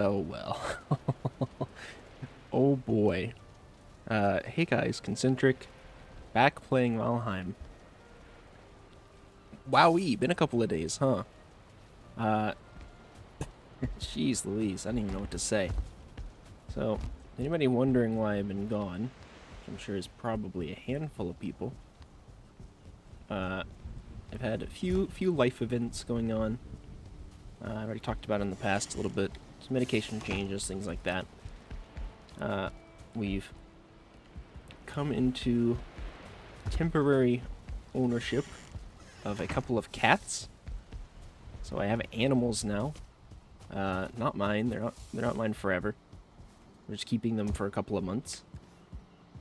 Oh well. Oh boy. Hey guys, Concentric, back playing Valheim. Wowee, been a couple of days, huh? Uh, Jeez Louise, I don't even know what to say. So, anybody wondering why I've been gone, which I'm sure is probably a handful of people, uh, I've had a few life events going on. I've already talked about in the past a little bit. Some medication changes, things like that. We've come into temporary ownership of a couple of cats. So I have animals now. Not mine. They're not mine forever. We're just keeping them for a couple of months.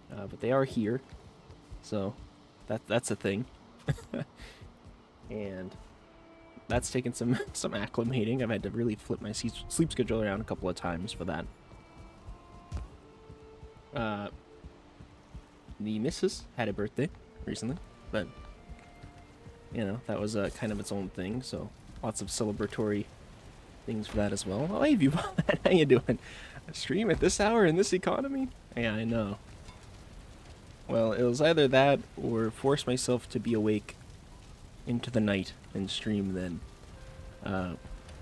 But they are here. So that's a thing. And that's taken some acclimating. I've had to really flip my sleep schedule around a couple of times for that. The missus had a birthday recently, but you know, that was kind of its own thing, so lots of celebratory things for that as well. Oh, hey, you, how you doing? A stream at this hour in this economy? Yeah, I know. Well, it was either that or force myself to be awake into the night and stream then,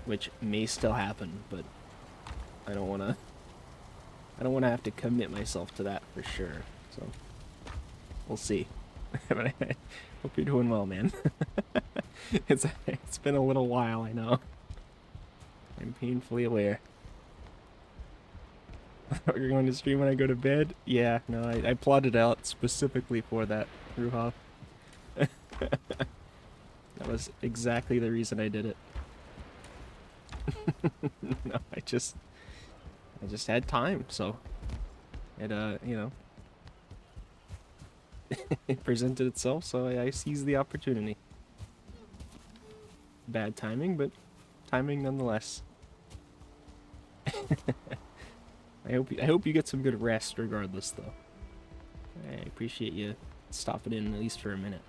which may still happen, but I don't want to. I don't want to have to commit myself to that for sure. So we'll see. But I hope you're doing well, man. It's been a little while, I know. I'm painfully aware. You're going to stream when I go to bed? Yeah, no, I plotted out specifically for that, Ruha. That was exactly the reason I did it. No, I just had time, so it you know, it presented itself, so I seized the opportunity. Bad timing, but timing nonetheless. I hope you get some good rest regardless, though. I appreciate you stopping in at least for a minute.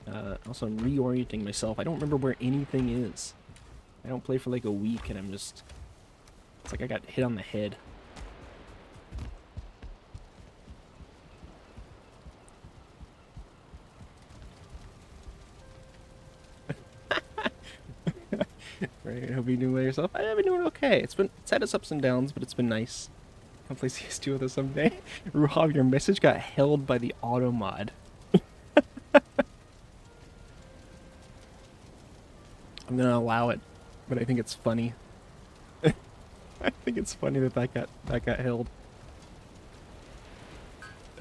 But also, I'm reorienting myself. I don't remember where anything is. I don't play for like a week, and I'm just... It's like I got hit on the head. Right, I hope you're doing well yourself. I've been doing okay. It's had its ups and downs, but it's been nice. I'll play CS2 with us someday. Ruhav, your message got held by the auto mod. I'm gonna allow it, but I think it's funny. I think it's funny that got held.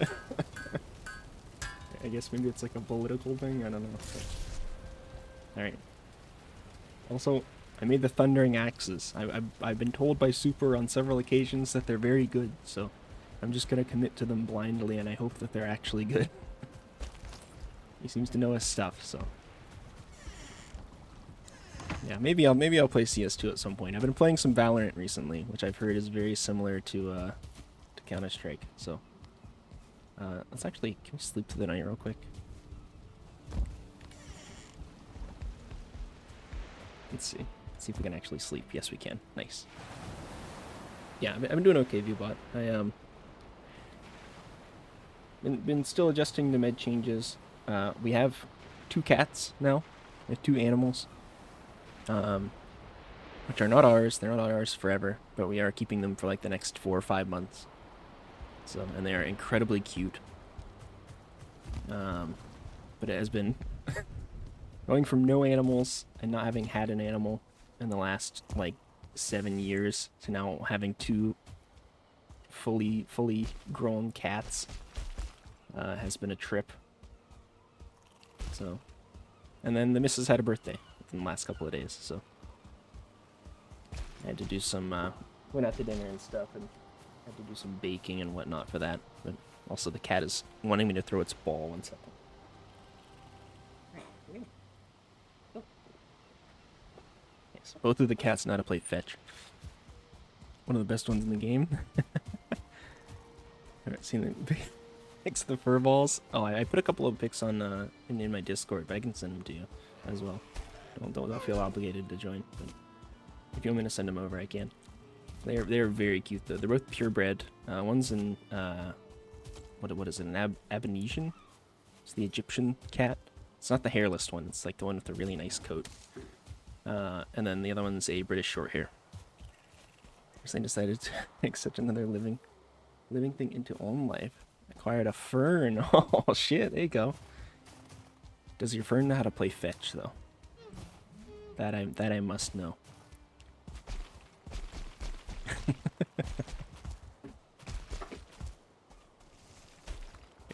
I guess maybe it's like a political thing. I don't know. All right. Also, I made the thundering axes. I've been told by Super on several occasions that they're very good, so I'm just gonna commit to them blindly, and I hope that they're actually good. He seems to know his stuff, so yeah, maybe I'll play CS2 at some point. I've been playing some Valorant recently, which I've heard is very similar to Counter-Strike. So let's actually, can we sleep through the night real quick? Let's see. Let's see if we can actually sleep. Yes, we can. Nice. Yeah, I've been doing okay, Viewbot. I been still adjusting to med changes. We have 2 cats now. We have 2 animals. Which are not ours. They're not ours forever, but we are keeping them for like the next 4 or 5 months. So, and they are incredibly cute. But it has been going from no animals and not having had an animal in the last like 7 years to now having 2 fully grown cats has been a trip. So, and then the missus had a birthday in the last couple of days, so I had to do some went out to dinner and stuff, and had to do some baking and whatnot for that. But also the cat is wanting me to throw its ball. 1 second. Yes, both of the cats know how to play fetch. One of the best ones in the game. I've seen the pics of the fur balls. Oh, I put a couple of pics on in my Discord, but I can send them to you as well. Don't feel obligated to join. But you want me to send them over, I can. They're very cute though. They're both purebred. One's an what is it? An Abanesian? It's the Egyptian cat. It's not the hairless one. It's like the one with the really nice coat. And then the other one's a British Shorthair. So I decided to accept another living thing into own life. Acquired a fern. Oh shit! There you go. Does your fern know how to play fetch though? That I must know.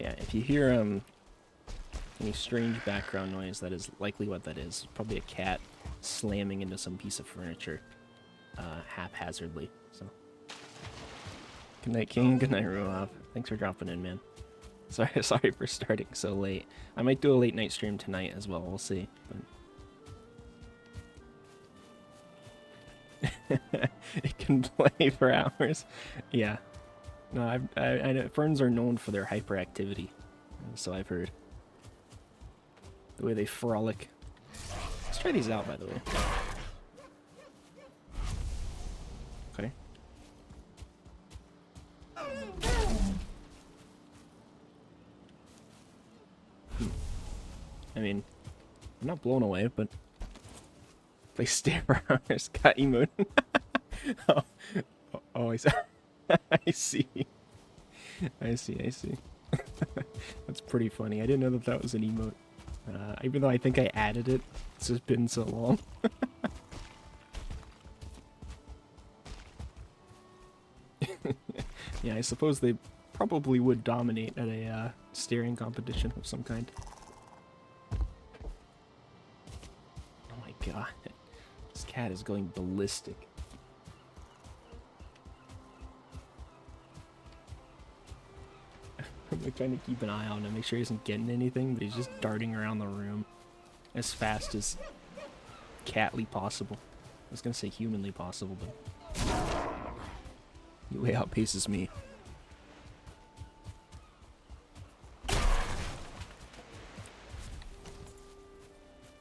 Yeah, if you hear any strange background noise, that is likely what that is. Probably a cat slamming into some piece of furniture haphazardly. So, good night, King. Good night, Ruoff. Thanks for dropping in, man. Sorry for starting so late. I might do a late night stream tonight as well. We'll see. But it can play for hours. Yeah. No, I know ferns are known for their hyperactivity, so I've heard. The way they frolic. Let's try these out, by the way. Okay. I mean, I'm not blown away, but they stare for hours. Got emote. Oh, I see. I see. That's pretty funny. I didn't know that was an emote. Even though I think I added it, it's just been so long. Yeah, I suppose they probably would dominate at a staring competition of some kind. Oh my god. This cat is going ballistic. I'm like trying to keep an eye on him, make sure he isn't getting anything, but he's just darting around the room as fast as catly possible. I was gonna say humanly possible, but he way outpaces me.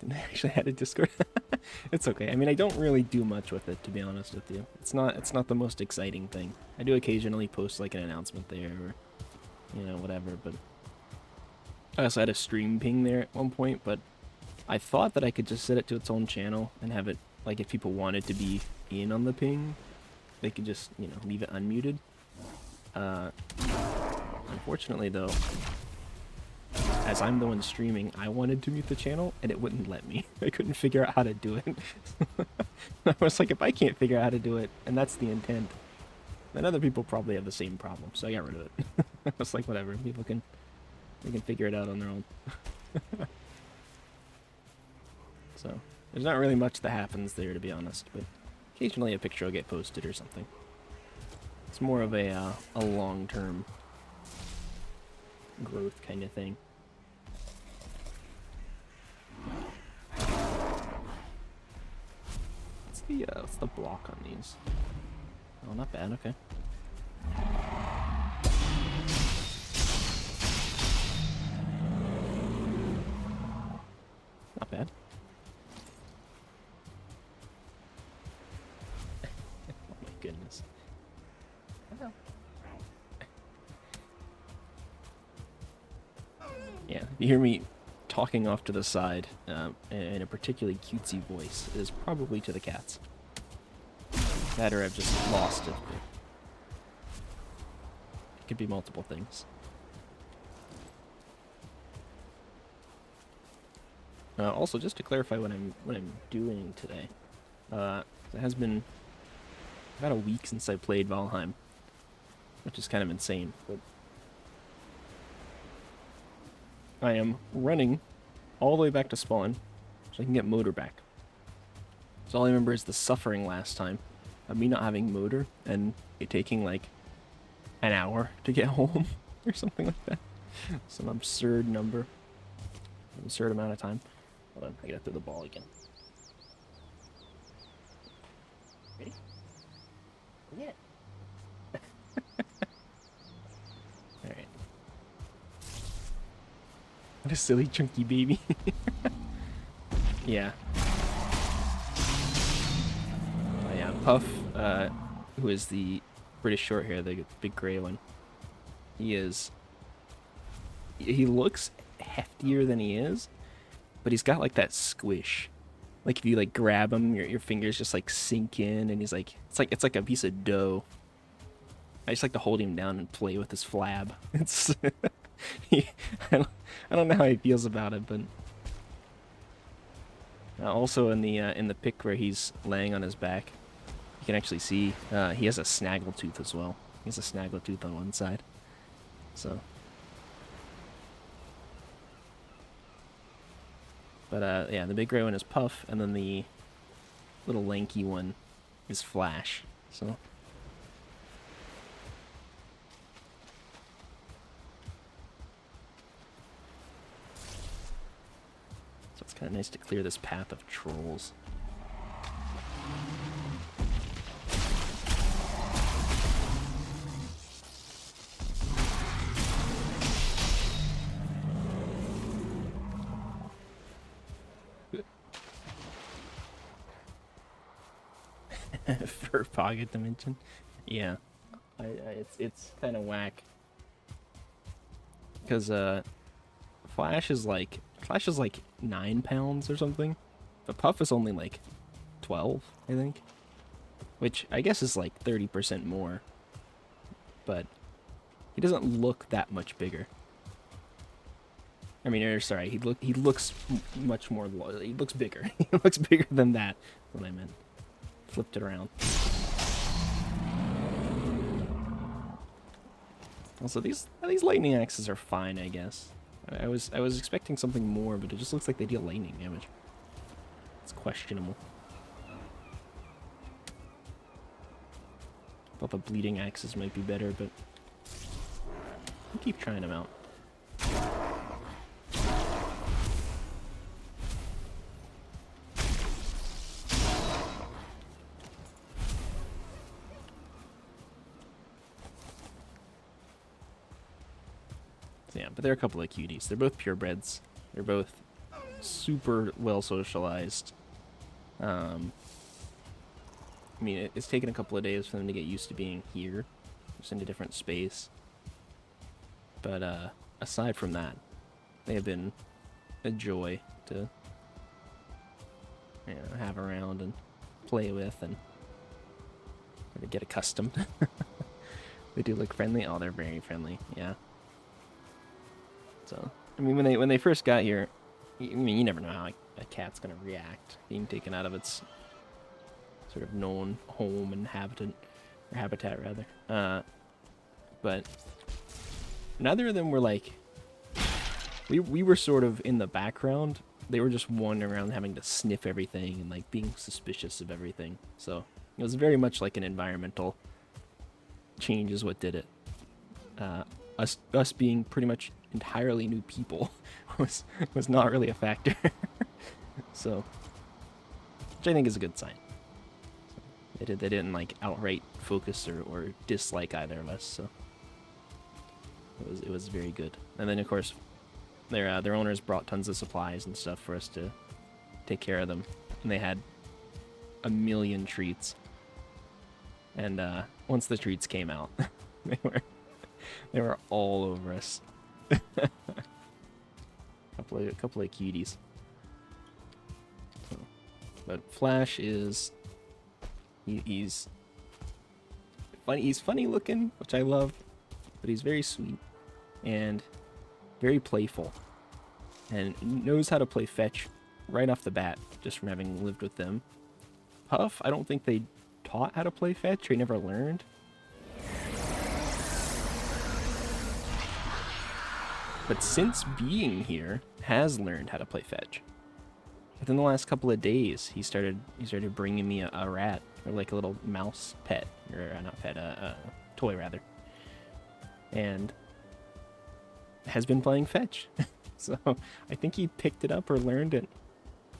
Didn't I actually add a Discord? It's okay. I mean, I don't really do much with it, to be honest with you. It's not the most exciting thing. I do occasionally post like an announcement there, or you know, whatever, but I also had a stream ping there at one point, but I thought that I could just set it to its own channel and have it, like, if people wanted to be in on the ping, they could just, you know, leave it unmuted. Unfortunately, though, as I'm the one streaming, I wanted to mute the channel, and it wouldn't let me. I couldn't figure out how to do it. I was like, if I can't figure out how to do it, and that's the intent, then other people probably have the same problem, so I got rid of it. I was like, whatever, they can figure it out on their own. So, there's not really much that happens there, to be honest, but occasionally a picture will get posted or something. It's more of a long-term growth kind of thing. What's the block on these? Oh, not bad, okay. Not bad. Oh my goodness. Yeah, you hear me talking off to the side in a particularly cutesy voice is probably to the cats. That or I've just lost it. It could be multiple things. Also, just to clarify what I'm doing today, it has been about a week since I played Valheim, which is kind of insane. But I am running all the way back to spawn, so I can get motor back. So all I remember is the suffering last time of me not having motor and it taking like an hour to get home or something like that. Some absurd number, absurd amount of time. Hold on, I gotta throw the ball again. Ready? Yeah. Alright. What a silly chunky baby. Yeah. Oh yeah, Puff, who is the British Shorthair, the big gray one, he looks heftier than he is, but he's got like that squish. Like if you like grab him, your fingers just like sink in, and he's like it's like a piece of dough. I just like to hold him down and play with his flab. It's I don't know how he feels about it, but also in the pic where he's laying on his back, you can actually see he has a snaggletooth as well. He has a snaggletooth on one side, so. But yeah, the big gray one is Puff, and then the little lanky one is Flash. So it's kind of nice to clear this path of trolls. For pocket dimension, yeah, it's kind of whack because Flash is like 9 pounds or something, but Puff is only like 12, I think, which I guess is like 30% more, but he doesn't look that much bigger. I mean, sorry, he looks much more. He looks bigger. He looks bigger than that. That's what I meant. Flipped it around. Also, these lightning axes are fine, I guess. I was expecting something more, but it just looks like they deal lightning damage. It's questionable. Thought the bleeding axes might be better, but we'll keep trying them out. Yeah, but they're a couple of cuties. They're both purebreds. They're both super well socialized. I mean, it's taken a couple of days for them to get used to being here, just in a different space. But aside from that, they have been a joy to have around and play with and to get accustomed. They do look friendly. Oh, they're very friendly. Yeah. So, I mean, when they first got here, I mean, you never know how a cat's gonna react being taken out of its sort of known home and habitat rather. But neither of them were like, we were sort of in the background. They were just wandering around having to sniff everything and like being suspicious of everything. So it was very much like an environmental change is what did it. Us being pretty much entirely new people was not really a factor. So, which I think is a good sign. So they didn't like outright focus or dislike either of us. So it was very good. And then of course their owners brought tons of supplies and stuff for us to take care of them, and they had a million treats. And once the treats came out, they were all over us. couple of cuties. So, but Flash is he's funny. He's funny looking, which I love, but he's very sweet and very playful, and knows how to play fetch right off the bat, just from having lived with them. Puff, I don't think they taught how to play fetch. They never learned. But since being here, has learned how to play fetch. Within the last couple of days, he started bringing me a rat, or like a little mouse pet, or not pet, a toy rather, and has been playing fetch. So I think he picked it up or learned it,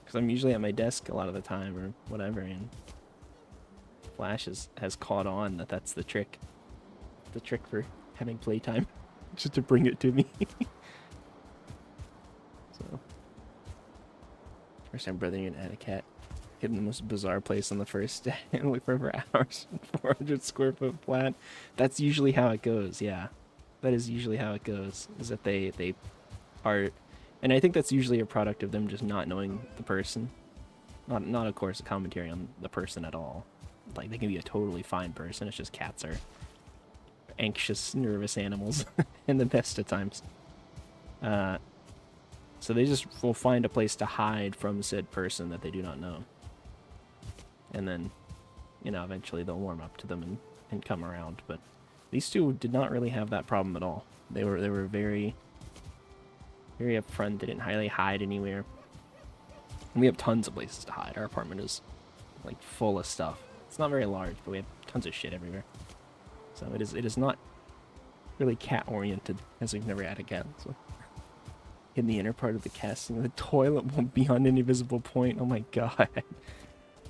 because I'm usually at my desk a lot of the time or whatever, and Flash has caught on that's the trick for having playtime, just to bring it to me. So first time brother and add a cat. hidden the most bizarre place on the first day and look for hours. 400 square foot flat. That's usually how it goes. Yeah, that is usually how it goes. Is that they are, and I think that's usually a product of them just not knowing the person. Not of course a commentary on the person at all. Like they can be a totally fine person. It's just cats are anxious, nervous animals in the best of times. So they just will find a place to hide from said person that they do not know. And then, you know, eventually they'll warm up to them and come around. But these two did not really have that problem at all. They were very, very upfront. They didn't really hide anywhere. And we have tons of places to hide. Our apartment is like full of stuff. It's not very large, but we have tons of shit everywhere. So it is not really cat oriented, as we've never had a cat. So in the inner part of the casting, the toilet won't be on any visible point. Oh my god.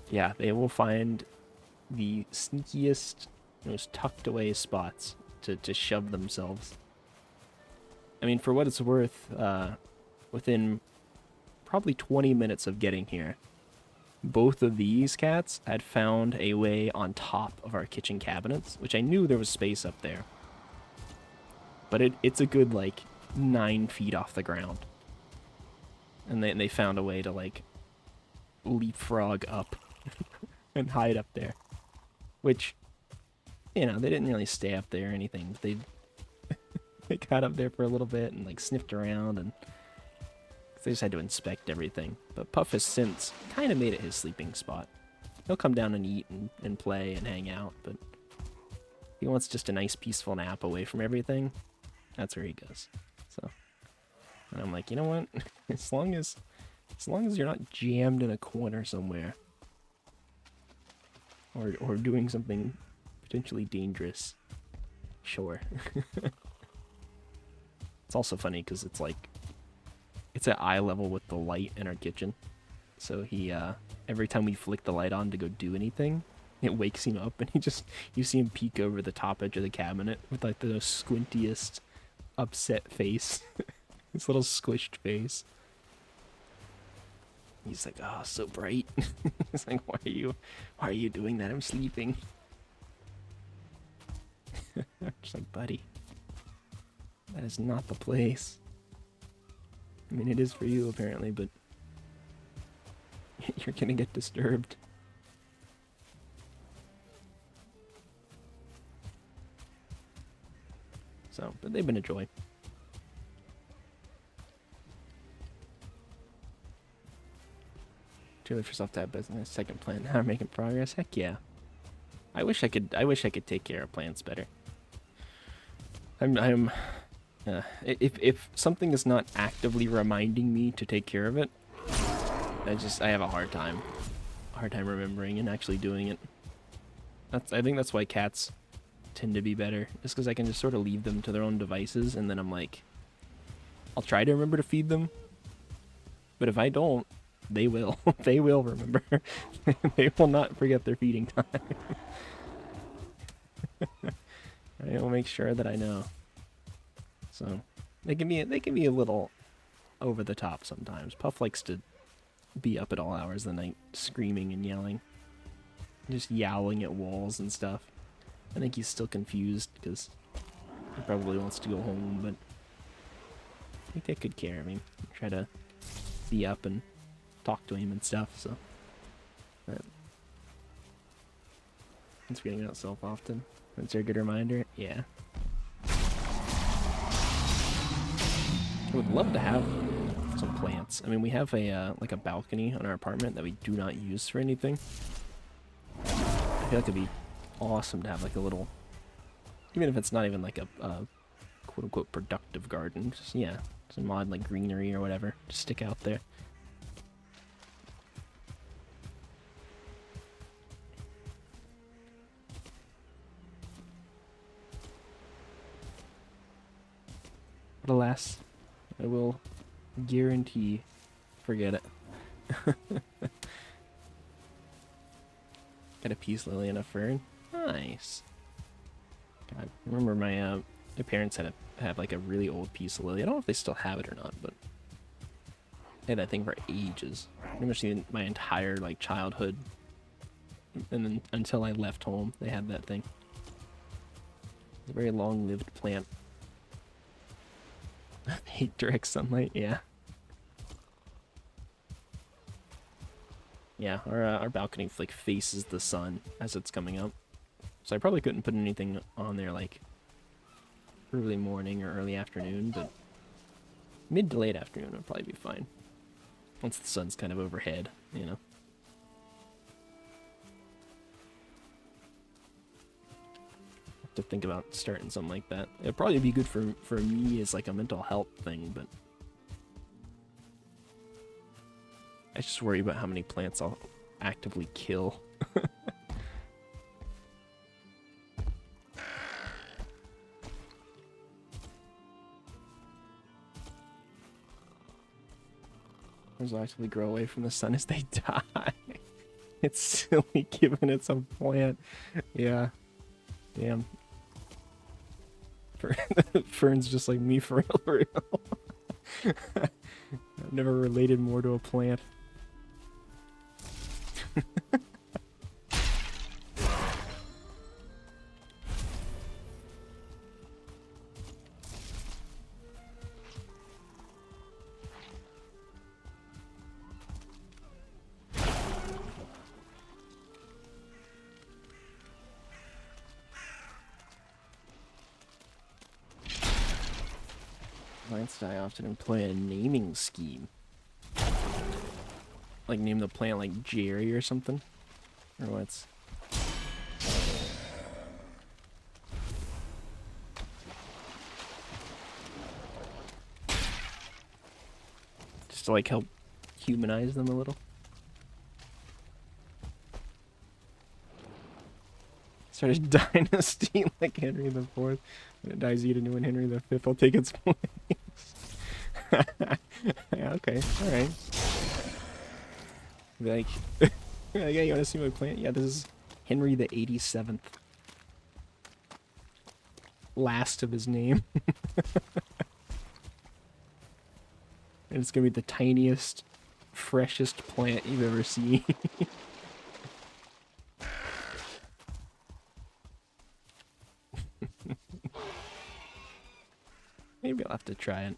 Yeah, they will find the sneakiest, most tucked away spots to shove themselves. I mean, for what it's worth, within probably 20 minutes of getting here, both of these cats had found a way on top of our kitchen cabinets, which I knew there was space up there. But it's a good, like, 9 feet off the ground. And they found a way to, like, leapfrog up and hide up there. Which, you know, they didn't really stay up there or anything. They got up there for a little bit and, like, sniffed around, and they just had to inspect everything. But Puff has since kind of made it his sleeping spot. He'll come down and eat and play and hang out, but he wants just a nice peaceful nap away from everything. That's where he goes. So, and I'm like, you know what? as long as you're not jammed in a corner somewhere, or doing something potentially dangerous, sure. It's also funny because it's like, it's at eye level with the light in our kitchen. So he, every time we flick the light on to go do anything, it wakes him up, and you see him peek over the top edge of the cabinet with like the squintiest, upset face. His little squished face. He's like, oh, so bright. He's like, why are you doing that? I'm sleeping. Just like, buddy, that is not the place. I mean, it is for you, apparently, but you're gonna get disturbed. So, but they've been a joy. Too late for self to have business. Second plan. Now we're making progress. Heck yeah. I wish I could take care of plants better. If something is not actively reminding me to take care of it, I have a hard time remembering and actually doing it. I think that's why cats tend to be better, just because I can just sort of leave them to their own devices, and then I'm like, I'll try to remember to feed them, but if I don't, they will. They will remember. They will not forget their feeding time. I will make sure that I know. So they can be a little over the top sometimes. Puff likes to be up at all hours of the night, screaming and yelling, just yowling at walls and stuff. I think he's still confused because he probably wants to go home, but we take good care of him. We try to be up and talk to him and stuff. So it's feeling out self often. That's a good reminder. Yeah. I would love to have some plants. I mean, we have a like a balcony on our apartment that we do not use for anything. I feel like it'd be awesome to have like a little, even if it's not even like a quote-unquote productive garden, just, yeah, some mod like greenery or whatever, just stick out there. But alas, I will guarantee forget it. Got a peace lily and a fern. Nice. God, I remember my parents had like a really old peace lily. I don't know if they still have it or not, but I had that thing for ages. Pretty much my entire like childhood, and then until I left home, they had that thing. It's a very long-lived plant. Hate direct sunlight, yeah. Yeah, our balcony like faces the sun as it's coming up, so I probably couldn't put anything on there like early morning or early afternoon, but mid to late afternoon would probably be fine. Once the sun's kind of overhead, you know. Have to think about starting something like that. It'd probably be good for me as like a mental health thing, but I just worry about how many plants I'll actively kill. Those actively grow away from the sun as they die. It's silly given it's a plant. Yeah. Damn. Fern's just like me for real, for real. I've never related more to a plant. Plants die often employ a naming scheme. Like name the plant like Jerry or something? Or what's... Just to like help humanize them a little? Start a dynasty like Henry the Fourth. When it dies, eat a new one. Henry the Fifth will take its place. Yeah, okay, alright. Like, yeah, you want to see my plant? Yeah, this is Henry the 87th. Last of his name. And it's gonna be the tiniest, freshest plant you've ever seen. Maybe I'll have to try it.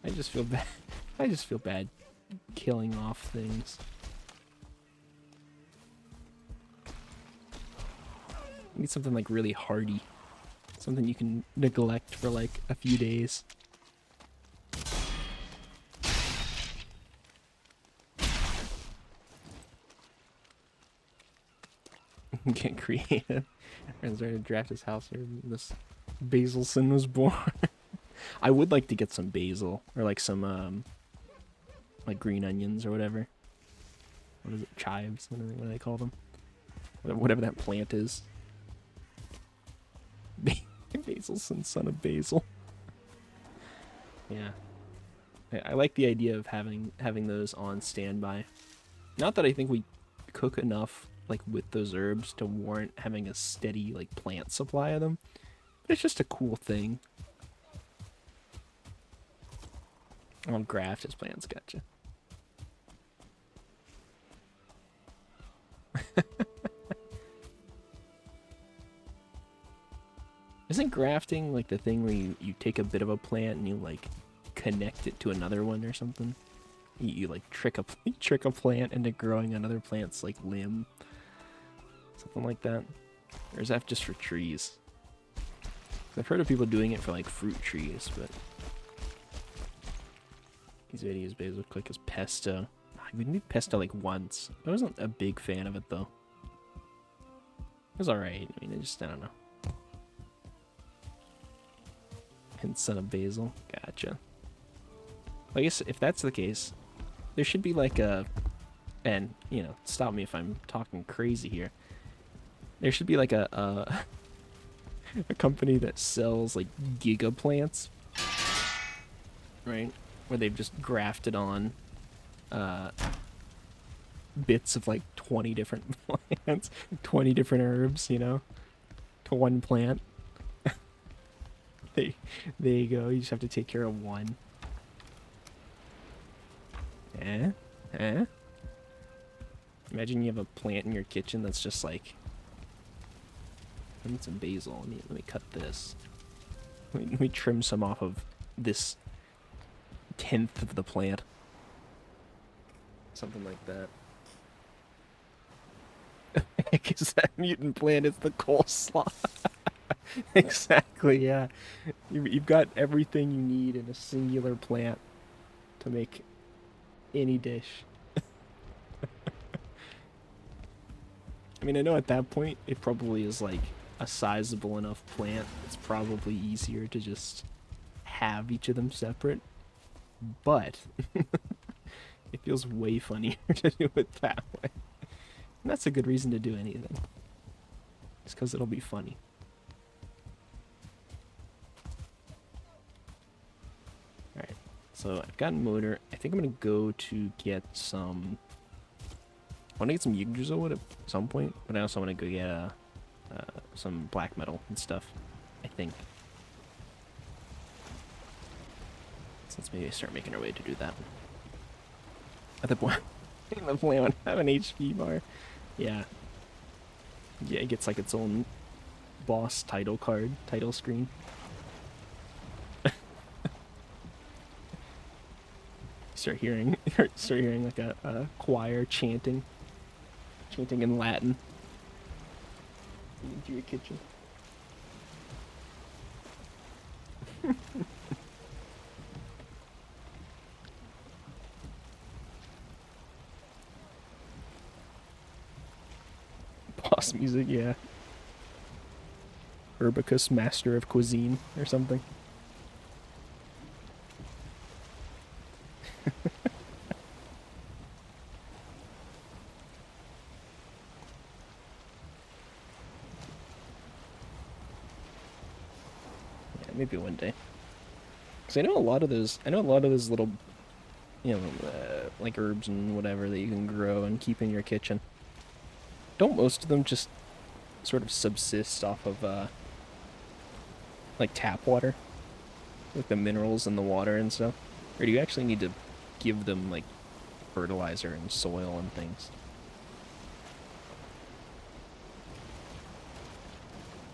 I just feel bad. I just feel bad killing off things. I need something like really hardy. Something you can neglect for like a few days. Get creative. Friends ready to draft his house here. This Basilson was born. I would like to get some basil or like some like green onions or whatever. What is it? Chives? What do they call them? Whatever that plant is. Basilson, son of Basil. Yeah. I like the idea of having those on standby. Not that I think we cook enough like with those herbs to warrant having a steady like plant supply of them, but it's just a cool thing. I'll graft his plants, gotcha. Isn't grafting like the thing where you take a bit of a plant and you like connect it to another one or something? You like trick a plant into growing another plant's like limb, something like that. Or is that just for trees? 'Cause I've heard of people doing it for like fruit trees, but these videos basil quick as pesto. We made pesto like once. I wasn't a big fan of it though. It was alright. I mean, I don't know. And son of basil. Gotcha. I guess if that's the case, there should be like a, and you know, stop me if I'm talking crazy here. There should be like a a company that sells like giga plants, right? Where they've just grafted on bits of like 20 different plants, 20 different herbs, you know, to one plant. They, there you go. You just have to take care of one. Eh? Eh? Imagine you have a plant in your kitchen that's just like, I need some basil. Let me cut this. Let me trim some off of this 10th of the plant. Something like that. Because that mutant plant is the coleslaw. Exactly, yeah. You've got everything you need in a singular plant to make any dish. I mean, I know at that point it probably is like a sizable enough plant. It's probably easier to just have each of them separate, but it feels way funnier to do it that way. And that's a good reason to do anything. It's because it'll be funny. Alright, so I've got motor. I think I'm gonna go to get some... I want to get some Yggdrasil wood at some point, but I also want to go get some black metal and stuff, I think. So let's maybe start making our way to do that. At the point, the plant have an HP bar. Yeah. Yeah, it gets like its own boss title card, title screen. start hearing like a choir chanting in Latin into your kitchen. Boss music, yeah. Herbicus, master of cuisine, or something. Yeah, maybe one day. Because I know a lot of those little, you know, like herbs and whatever that you can grow and keep in your kitchen. Don't most of them just sort of subsist off of, like tap water? Like the minerals in the water and stuff? Or do you actually need to give them, like, fertilizer and soil and things?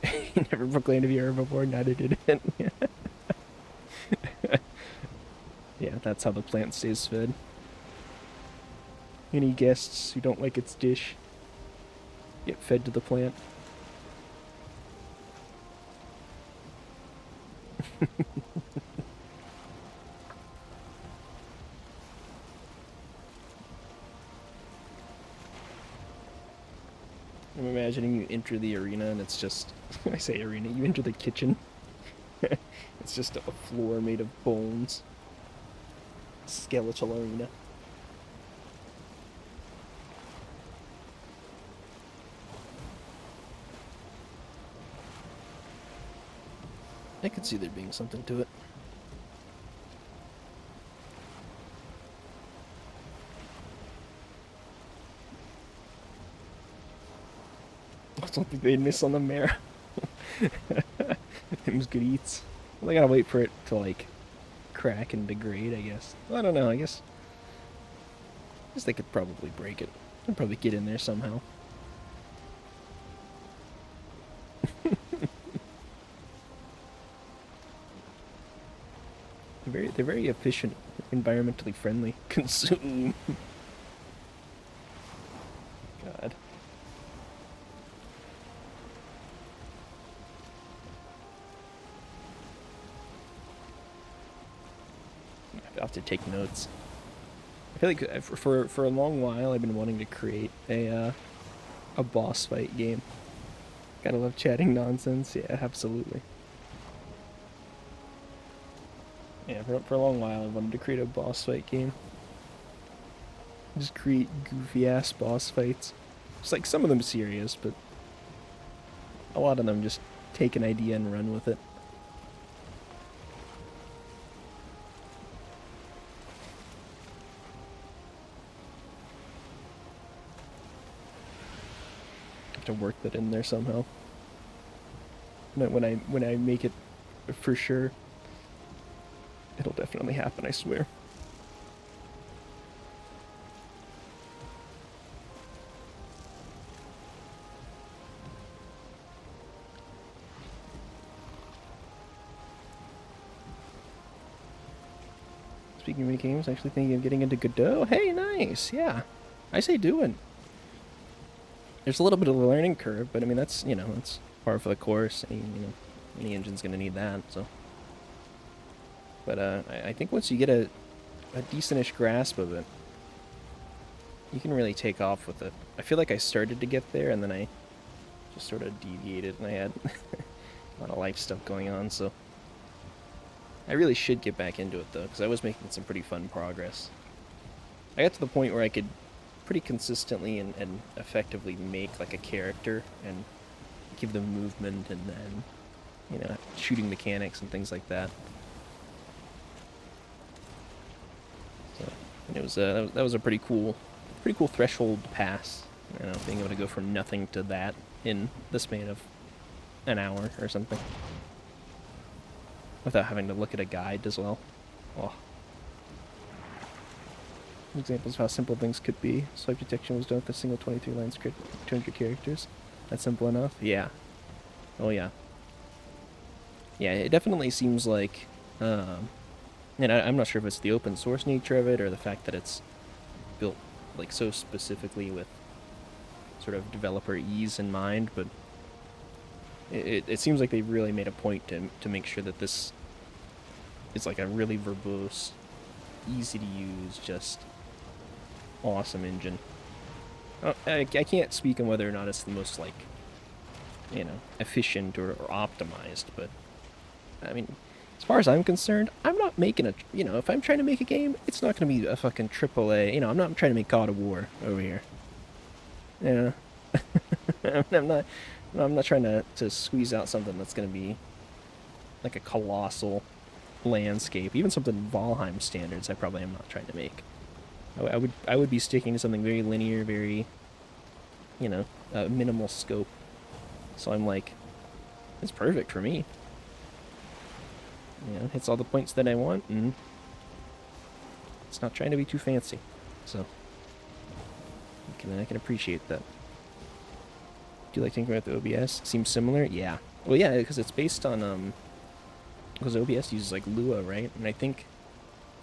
You never proclaimed to be a herbivore, neither did it. Yeah, that's how the plant stays fed. Any guests who don't like its dish get fed to the plant. I'm imagining you enter the arena and it's just, I say arena, you enter the kitchen. It's just a floor made of bones. Skeletal arena. I could see there being something to it. I don't think they'd miss on the mare. Them's good eats. Well, they gotta wait for it to, like, crack and degrade, I guess. Well, I don't know, I guess they could probably break it. They'd probably get in there somehow. They're very efficient, environmentally friendly. Consume. God. I have to take notes. I feel like for a long while I've been wanting to create a boss fight game. Gotta love chatting nonsense. Yeah, absolutely. Yeah, for a long while I wanted to create a boss fight game. Just create goofy ass boss fights. It's like some of them serious, but a lot of them just take an idea and run with it. to work that in there somehow. When I make it for sure, it'll definitely happen, I swear. Speaking of mini games, actually thinking of getting into Godot. Hey, nice, yeah. I say do it. There's a little bit of a learning curve, but I mean that's that's par for the course. Any engine's gonna need that. So, but I think once you get a decentish grasp of it, you can really take off with it. I feel like I started to get there, and then I just sort of deviated, and I had a lot of life stuff going on. So, I really should get back into it though, because I was making some pretty fun progress. I got to the point where I could pretty consistently and effectively make like a character and give them movement and then shooting mechanics and things like that. So and it was that was a pretty cool threshold to pass. Being able to go from nothing to that in the span of an hour or something, without having to look at a guide as well. Oh. Examples of how simple things could be. Swipe detection was done with a single 23-line script, 200 characters. That's simple enough? Yeah. Oh yeah. Yeah, it definitely seems like, and I'm not sure if it's the open source nature of it or the fact that it's built like so specifically with sort of developer ease in mind, but it seems like they really made a point to make sure that this is like a really verbose, easy to use, just awesome engine. I can't speak on whether or not it's the most like efficient or optimized, but I mean, as far as I'm concerned, I'm not making if I'm trying to make a game, it's not going to be a fucking AAA. I'm not trying to make God of War over here. I'm not trying to squeeze out something that's going to be like a colossal landscape. Even something Valheim standards, I probably am not trying to make. I would be sticking to something very linear, very minimal scope. So I'm like, it's perfect for me. Hits all the points that I want, and it's not trying to be too fancy. So I can appreciate that. Do you like tinkering with the OBS? Seems similar? Yeah. Well, yeah, because it's based on because OBS uses like Lua, right? And I think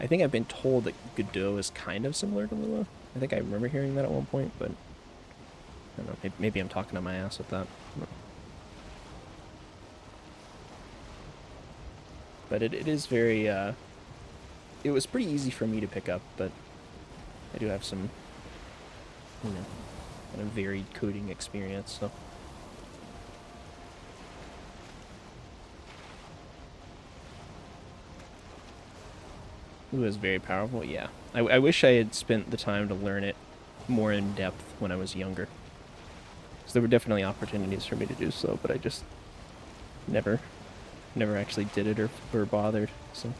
I've been told that Godot is kind of similar to Lua. I think I remember hearing that at one point, but I don't know. Maybe I'm talking on my ass with that. But it is very, it was pretty easy for me to pick up, but I do have some, kind of varied coding experience, so. Lua is very powerful, yeah. I wish I had spent the time to learn it more in depth when I was younger. Because there were definitely opportunities for me to do so, but I just never actually did it or bothered, so.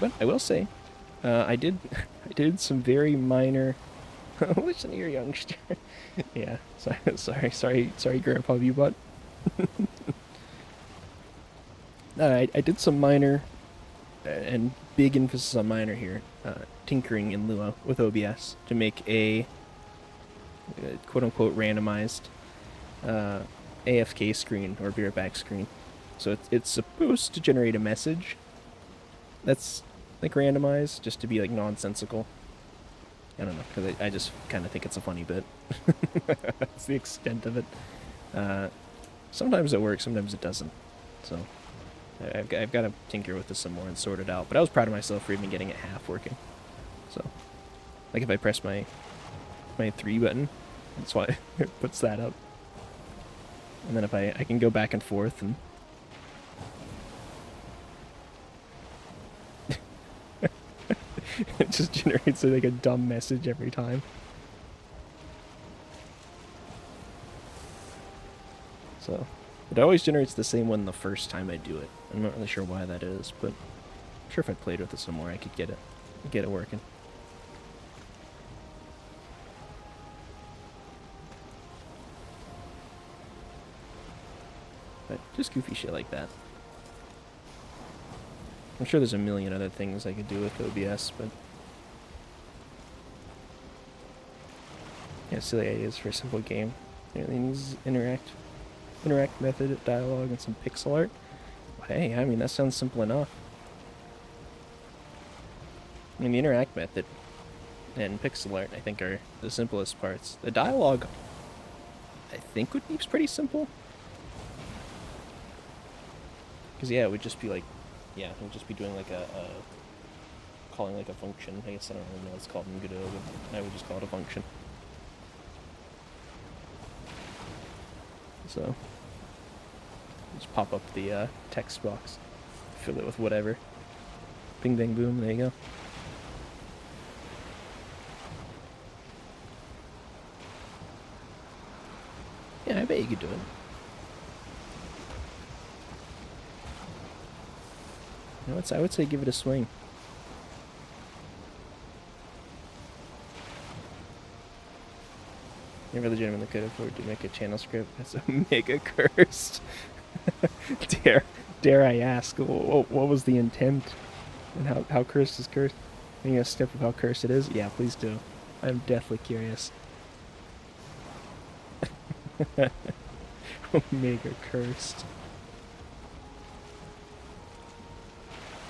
But I will say, I did some very minor. Listen to your youngster. Yeah, sorry, Grandpa Viewbot. I did some minor, and big emphasis on minor here, tinkering in Lua with OBS to make a quote-unquote randomized AFK screen or be right back screen. So it's supposed to generate a message that's like randomized, just to be like nonsensical. I don't know, because I just kind of think it's a funny bit. That's the extent of it. Sometimes it works, sometimes it doesn't. So I've got to tinker with this some more and sort it out. But I was proud of myself for even getting it half working. So, like if I press my 3 button, that's why it puts that up. And then if I can go back and forth and it just generates like a dumb message every time. So it always generates the same one the first time I do it. I'm not really sure why that is, but I'm sure if I played with it some more I could get it working. Just goofy shit like that. I'm sure there's a million other things I could do with OBS, but yeah, silly ideas for a simple game. It needs interact method, dialogue, and some pixel art. Hey, I mean, that sounds simple enough. I mean, the interact method and pixel art, I think, are the simplest parts. The dialogue, I think, would be pretty simple. Because, yeah, it would just be like, yeah, it would just be doing like calling like a function. I guess I don't really know what it's called in Godot, but I would just call it a function. So, just pop up the text box, fill it with whatever. Bing, bang, boom, there you go. Yeah, I bet you could do it. You know, I would say give it a swing. Never legitimately could afford to make a channel script that's a mega cursed. Dare I ask, what was the intent? And how cursed is cursed? Any a step of how cursed it is? Yeah, please do. I'm deathly curious. Mega cursed.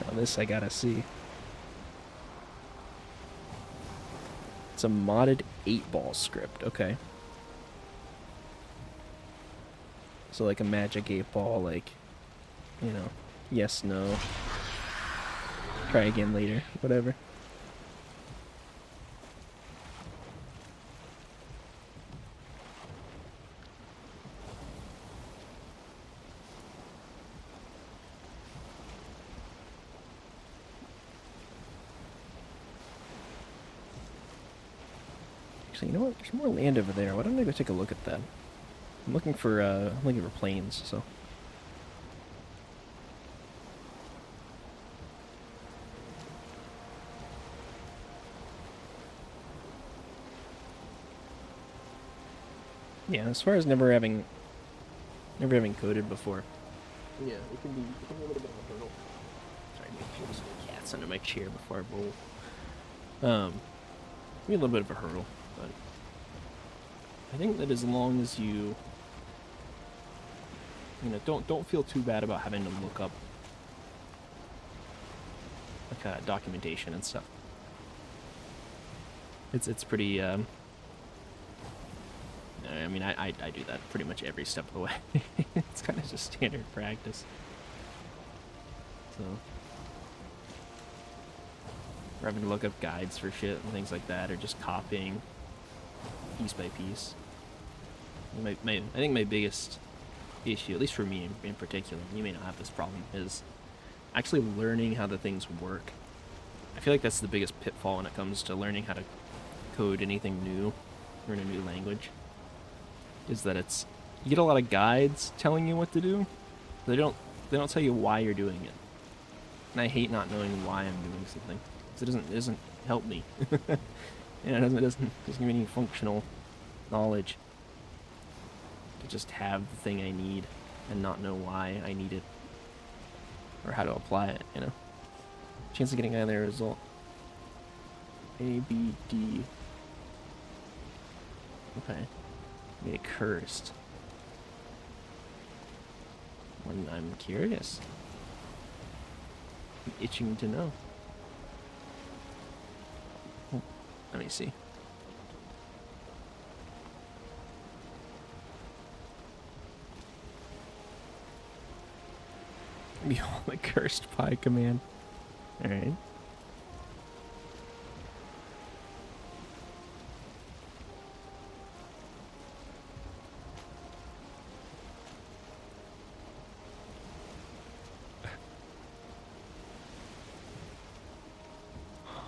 Now this I gotta see. It's a modded 8-ball script, okay. So like a magic 8-ball, like, you know, yes, no. Try again later, whatever. Actually, you know what? There's more land over there. Why don't I go take a look at that? I'm looking for planes, so. Yeah, as far as never having coded before. Yeah, it can be a little bit of a hurdle. Sorry, make sure there's no cats under my chair before I bowl. Maybe a little bit of a hurdle, but I think that as long as you don't feel too bad about having to look up like documentation and stuff. It's pretty. I mean, I do that pretty much every step of the way. It's kind of just standard practice. So, we're having to look up guides for shit and things like that, or just copying piece by piece. I think my biggest issue, at least for me in particular, you may not have this problem, is actually learning how the things work. I feel like that's the biggest pitfall when it comes to learning how to code anything new or in a new language. Is that you get a lot of guides telling you what to do. They don't tell you why you're doing it. And I hate not knowing why I'm doing something. Because it doesn't help me. It doesn't give me any functional knowledge. To just have the thing I need and not know why I need it. Or how to apply it, you know. Chance of getting either result. A, B, D. Okay. Made it cursed. When I'm curious. I'm itching to know. Oh, let me see. Behold the cursed pie command. Alright.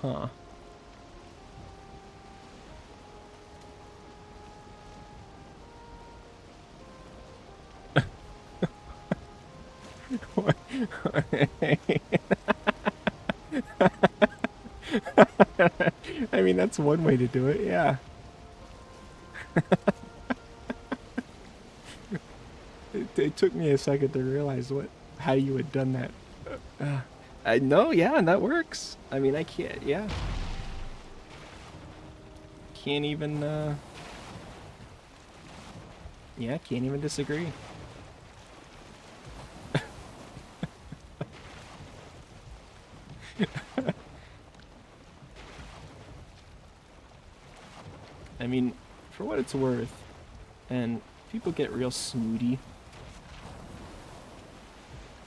Huh. I mean, that's one way to do it, yeah. It took me a second to realize how you had done that. I know, yeah, and that works. I mean, I can't, yeah. Can't even, yeah, can't even disagree. I mean, for what it's worth, and people get real snooty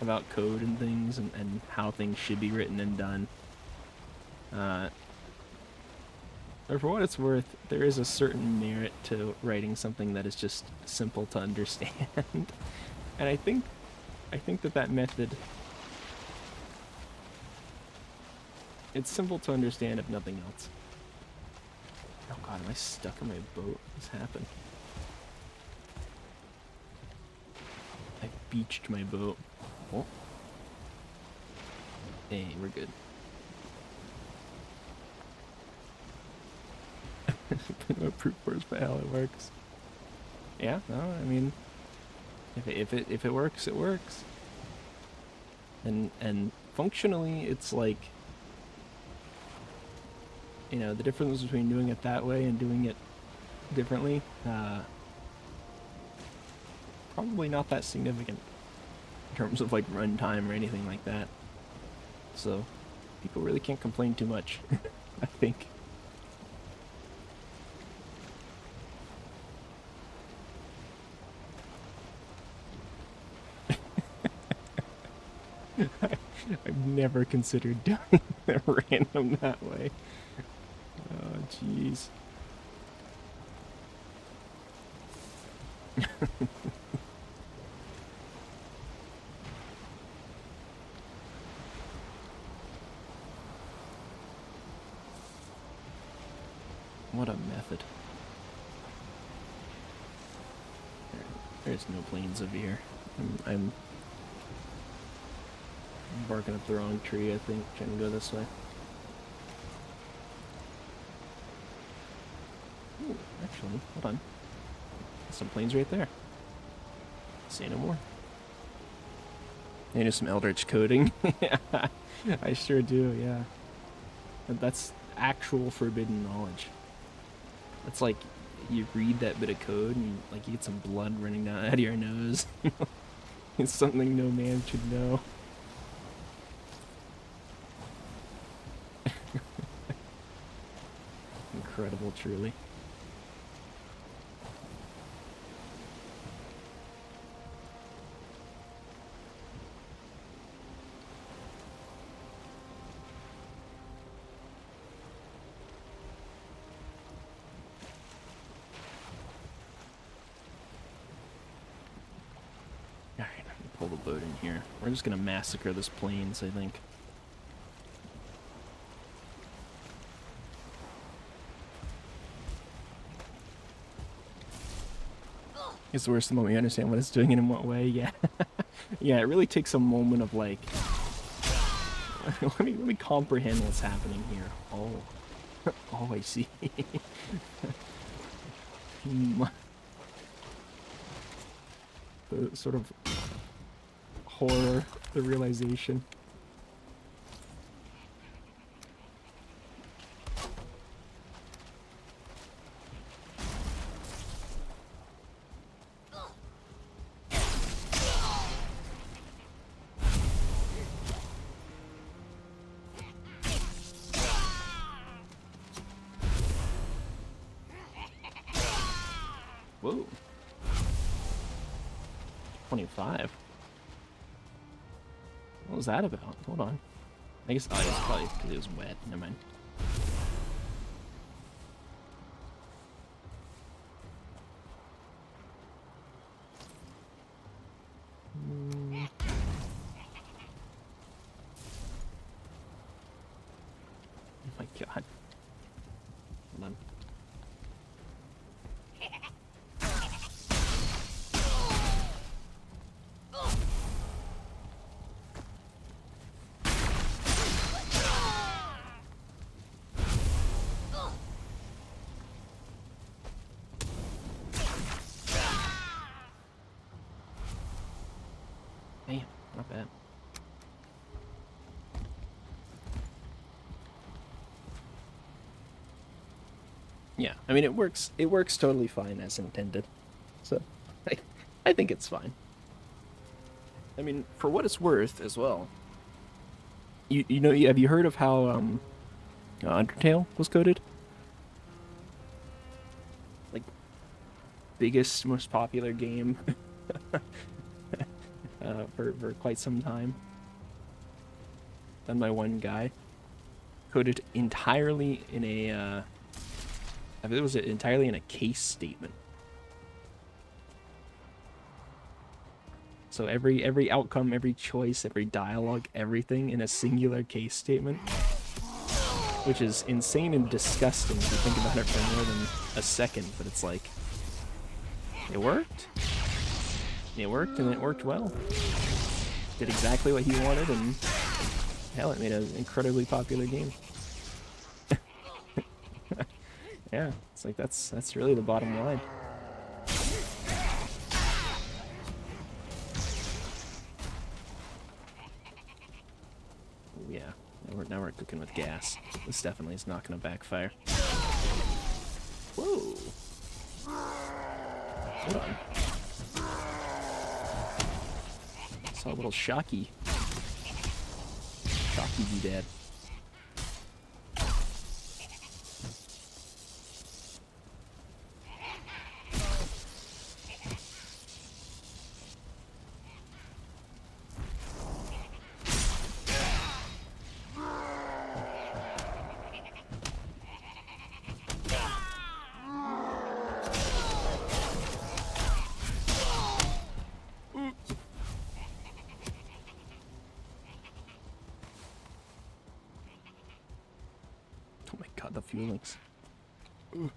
about code and things and how things should be written and done. Or for what it's worth, there is a certain merit to writing something that is just simple to understand. And I think that method, it's simple to understand if nothing else. Oh god, am I stuck in my boat? What's happened? I beached my boat. Oh. Hey, we're good. No proof force by how it works. Yeah, no, I mean, if it works, it works. And functionally, it's like, you know, the difference between doing it that way and doing it differently, probably not that significant in terms of like runtime or anything like that. So people really can't complain too much, I think. I've never considered doing it random that way. Oh, jeez. What a method. There's no planes over here. I'm barking up the wrong tree, I think, trying to go this way. Ooh, actually, hold on. There's some planes right there. Say no more. I do some Eldritch coding. I sure do, yeah. That's actual forbidden knowledge. It's like you read that bit of code and you get some blood running down out of your nose. It's something no man should know. Incredible, truly. Alright, pull the boat in here. We're just gonna massacre this plains, I think. It's worse the moment you understand what it's doing and in what way, yeah. Yeah, it really takes a moment of like, let me comprehend what's happening here. Oh. Oh, I see. The sort of horror, the realization. Whoa. 25. What was that about? Hold on. I guess, oh, it's probably because it was wet. Never mind. Oh my god. Hold on. bet. Yeah, I mean it works. It works totally fine as intended. So, I think it's fine. I mean, for what it's worth as well. You know, have you heard of how Undertale was coded? Like, biggest, most popular game for quite some time. Done by one guy. Coded entirely in a, I think it was entirely in a case statement. So every outcome, every choice, every dialogue, everything in a singular case statement. Which is insane and disgusting if you think about it for more than a second, but it's like, it worked. It worked, and it worked well. Did exactly what he wanted, and hell, it made an incredibly popular game. Yeah, it's like that's really the bottom line. Ooh, yeah, now we're cooking with gas. This definitely is not going to backfire. Whoa. Hold on. Saw a little shocky dad. Oh my god, the fuel links. Ooh.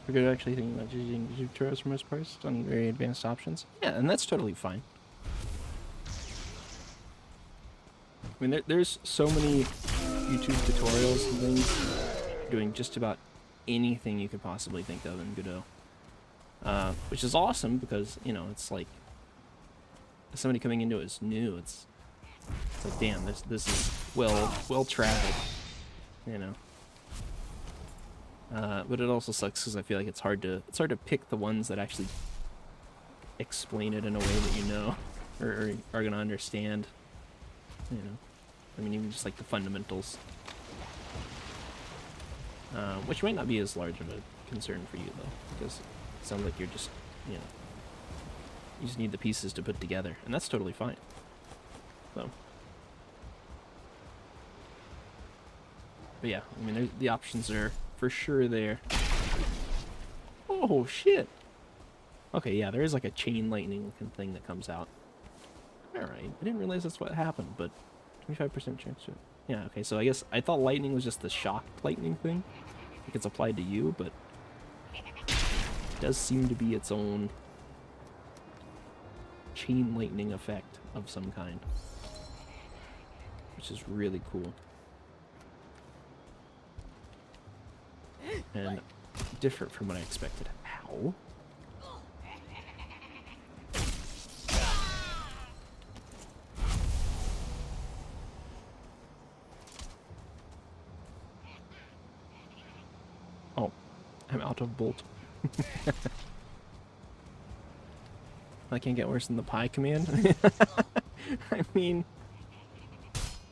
We're good actually thinking about using tutorials for most parts on very advanced options. Yeah, and that's totally fine. I mean, there's so many YouTube tutorials and things doing just about anything you could possibly think of in Godot. Which is awesome because, you know, it's like, if somebody coming into it is new, it's like, damn, this is well traveled, you know. But it also sucks because I feel like it's hard to pick the ones that actually explain it in a way that you know or are gonna understand. You know, I mean, even just like the fundamentals, which might not be as large of a concern for you though, because it sounds like you're just, you know, you just need the pieces to put together, and that's totally fine. So, but yeah, I mean, the options are for sure there. Oh shit. Okay, yeah, there is like a chain lightning looking thing that comes out. Alright, I didn't realize that's what happened, but 25% chance to it. Yeah, okay, so I guess I thought lightning was just the shocked lightning thing. Like it's applied to you, but it does seem to be its own chain lightning effect of some kind, which is really cool. And different from what I expected. Ow. Oh, I'm out of bolt. I can't get worse than the pie command. I mean,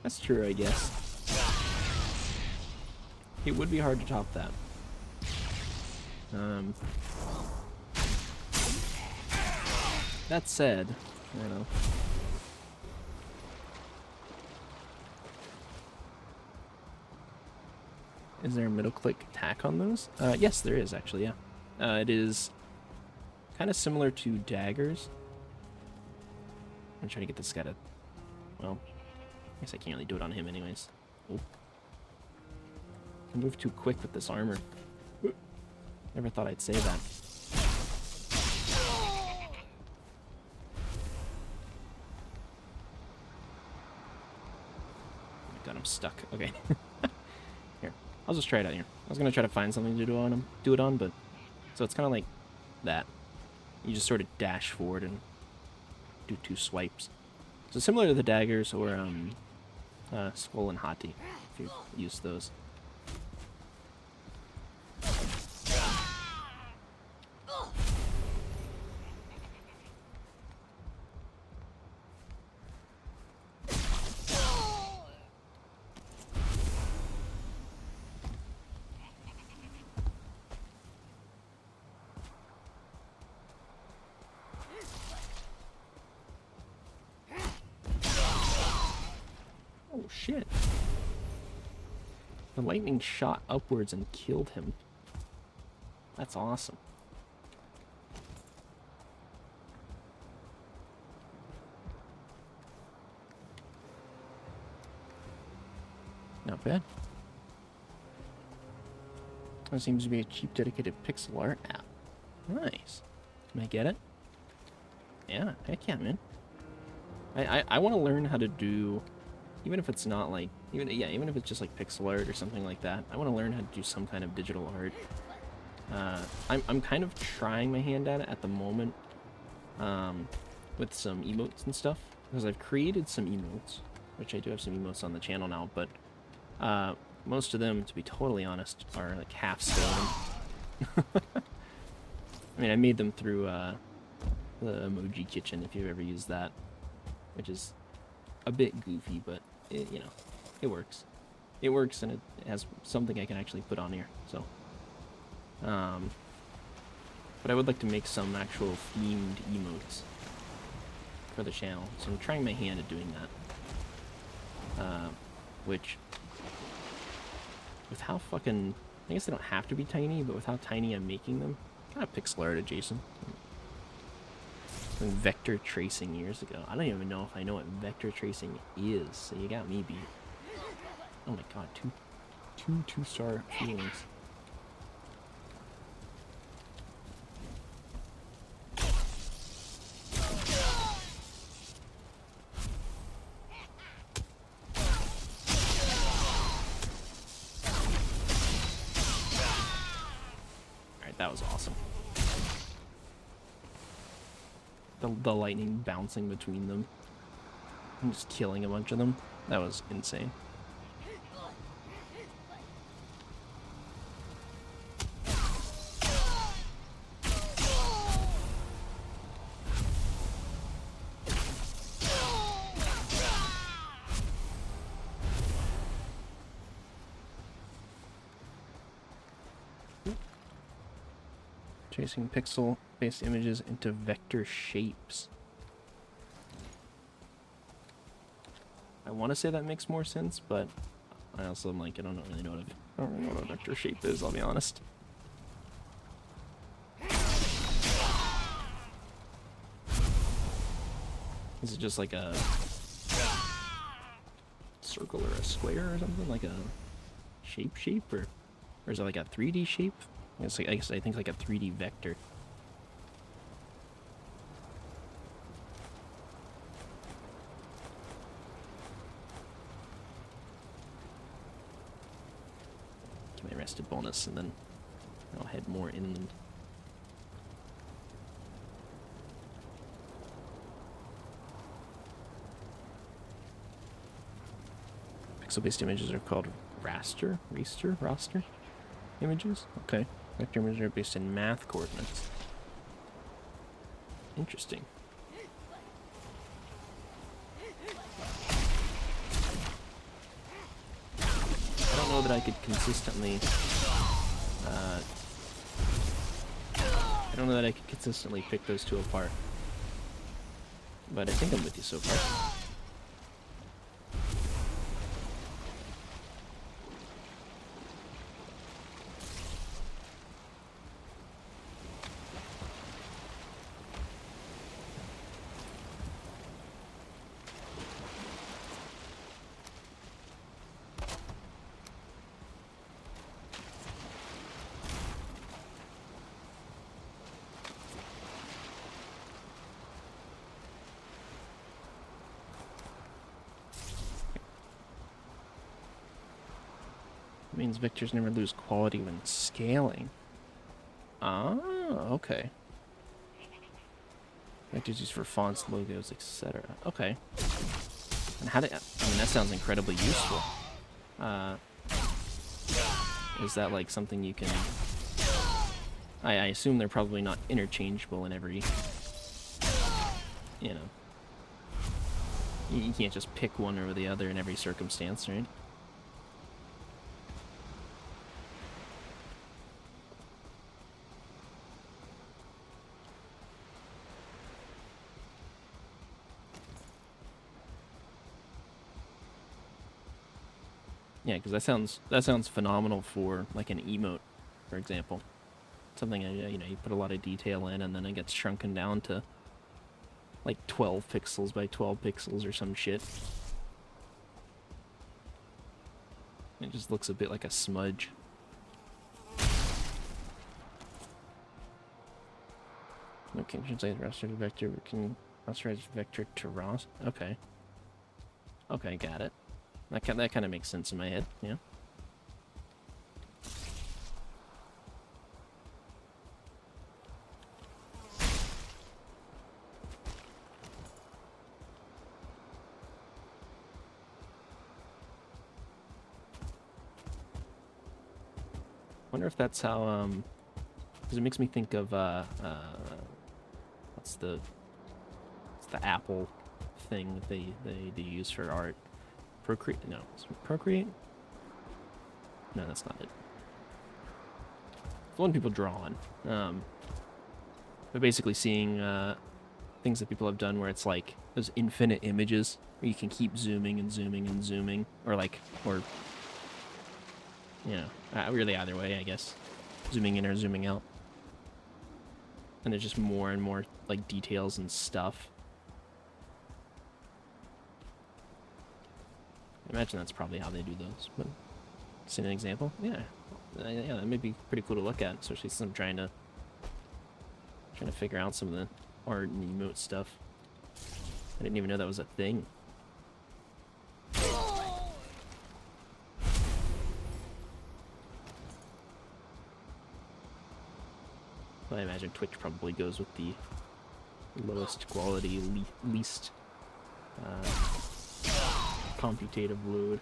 that's true, I guess. It would be hard to top that. That said, you know. Is there a middle click attack on those? Yes, there is actually, yeah. It is kind of similar to daggers. I'm trying to get this guy to... Well, I guess I can't really do it on him anyways. Oh. I moved too quick with this armor. Never thought I'd say that. Oh my god, I'm stuck. Okay. Here, I'll just try it out here. I was gonna try to find something to do it on, but so it's kind of like that. You just sort of dash forward and do 2 swipes. So similar to the daggers or Skull and Hati, if you use those. Oh shit. The lightning shot upwards and killed him. That's awesome. Not bad. That seems to be a cheap dedicated pixel art app. Nice. Can I get it? Yeah, heck yeah, man. I want to learn how to do, even if it's not like, even if it's just like pixel art or something like that. I want to learn how to do some kind of digital art. I'm kind of trying my hand at it at the moment, with some emotes and stuff, because I've created some emotes, which I do have some emotes on the channel now, but most of them, to be totally honest, are like half stolen. I mean, I made them through the Emoji Kitchen, if you've ever used that, which is a bit goofy, but it, you know, it works. It works, and it has something I can actually put on here. So, but I would like to make some actual themed emotes for the channel, so I'm trying my hand at doing that. Which, with how fucking, I guess they don't have to be tiny, but with how tiny I'm making them, kind of pixel art adjacent. From vector tracing years ago. I don't even know if I know what vector tracing is, so you got me beat. Oh my god, two 2-star feelings. Alright, that was awesome. The lightning bouncing between them and just killing a bunch of them. That was insane. Tracing pixel-based images into vector shapes. I want to say that makes more sense, but I also am like, I don't really know what a vector shape is, I'll be honest. Is it just like a circle or a square or something? Like a shape, or is it like a 3D shape? I guess I think like a 3D vector. Get my rested bonus, and then I'll head more inland. Pixel-based images are called raster images. Okay. Vector images are based in math coordinates. Interesting. I don't know that I could consistently... I don't know that I could consistently pick those two apart. But I think I'm with you so far. Means vectors never lose quality when scaling. Ah, okay. Vectors used for fonts, logos, etc. Okay. And how do... I mean, that sounds incredibly useful. Is that like something you can... I assume they're probably not interchangeable in every... You know. You can't just pick one over the other in every circumstance, right? Yeah, because that sounds phenomenal for like an emote, for example. Something you know, you put a lot of detail in, and then it gets shrunken down to like 12 pixels by 12 pixels or some shit. It just looks a bit like a smudge. Okay, translate raster to vector. We can rasterize vector to ROS. Okay. Okay, got it. That kind of makes sense in my head, yeah. Wonder if that's how, because it makes me think of, what's the Apple thing that they use for art? Procreate? No. Procreate? No, that's not it. It's the one people draw on. But basically seeing things that people have done where it's like those infinite images where you can keep zooming and zooming and zooming, or you know, really either way, I guess, zooming in or zooming out, and there's just more and more like details and stuff. I imagine that's probably how they do those, but see an example? Yeah, that may be pretty cool to look at, especially since I'm trying to figure out some of the art and emote stuff. I didn't even know that was a thing. But I imagine Twitch probably goes with the lowest quality, least computative load.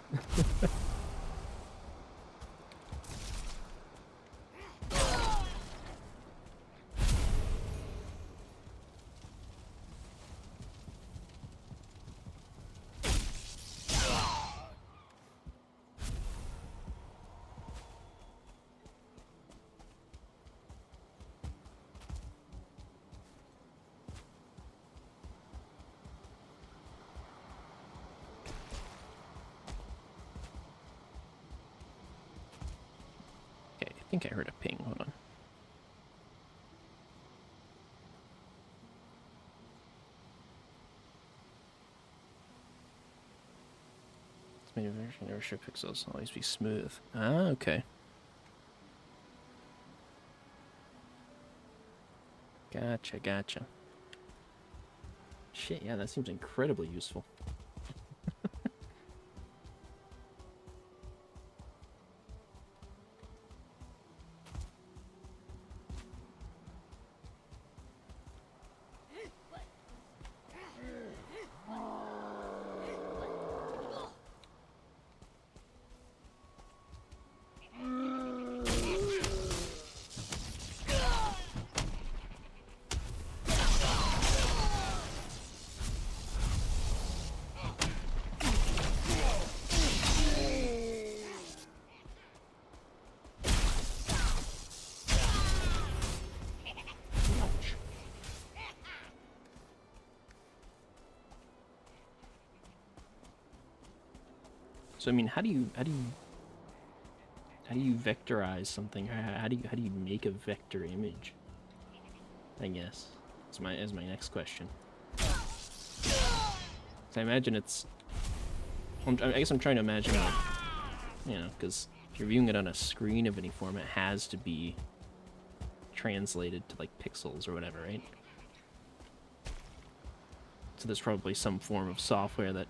I think I heard a ping. Hold on. This made version never show pixels always be smooth. Ah, okay. Gotcha. Shit, yeah, that seems incredibly useful. So I mean, how do you vectorize something? How do you make a vector image? I guess is my next question. So I imagine it's. I guess I'm trying to imagine, like, you know, because if you're viewing it on a screen of any form, it has to be translated to like pixels or whatever, right? So there's probably some form of software that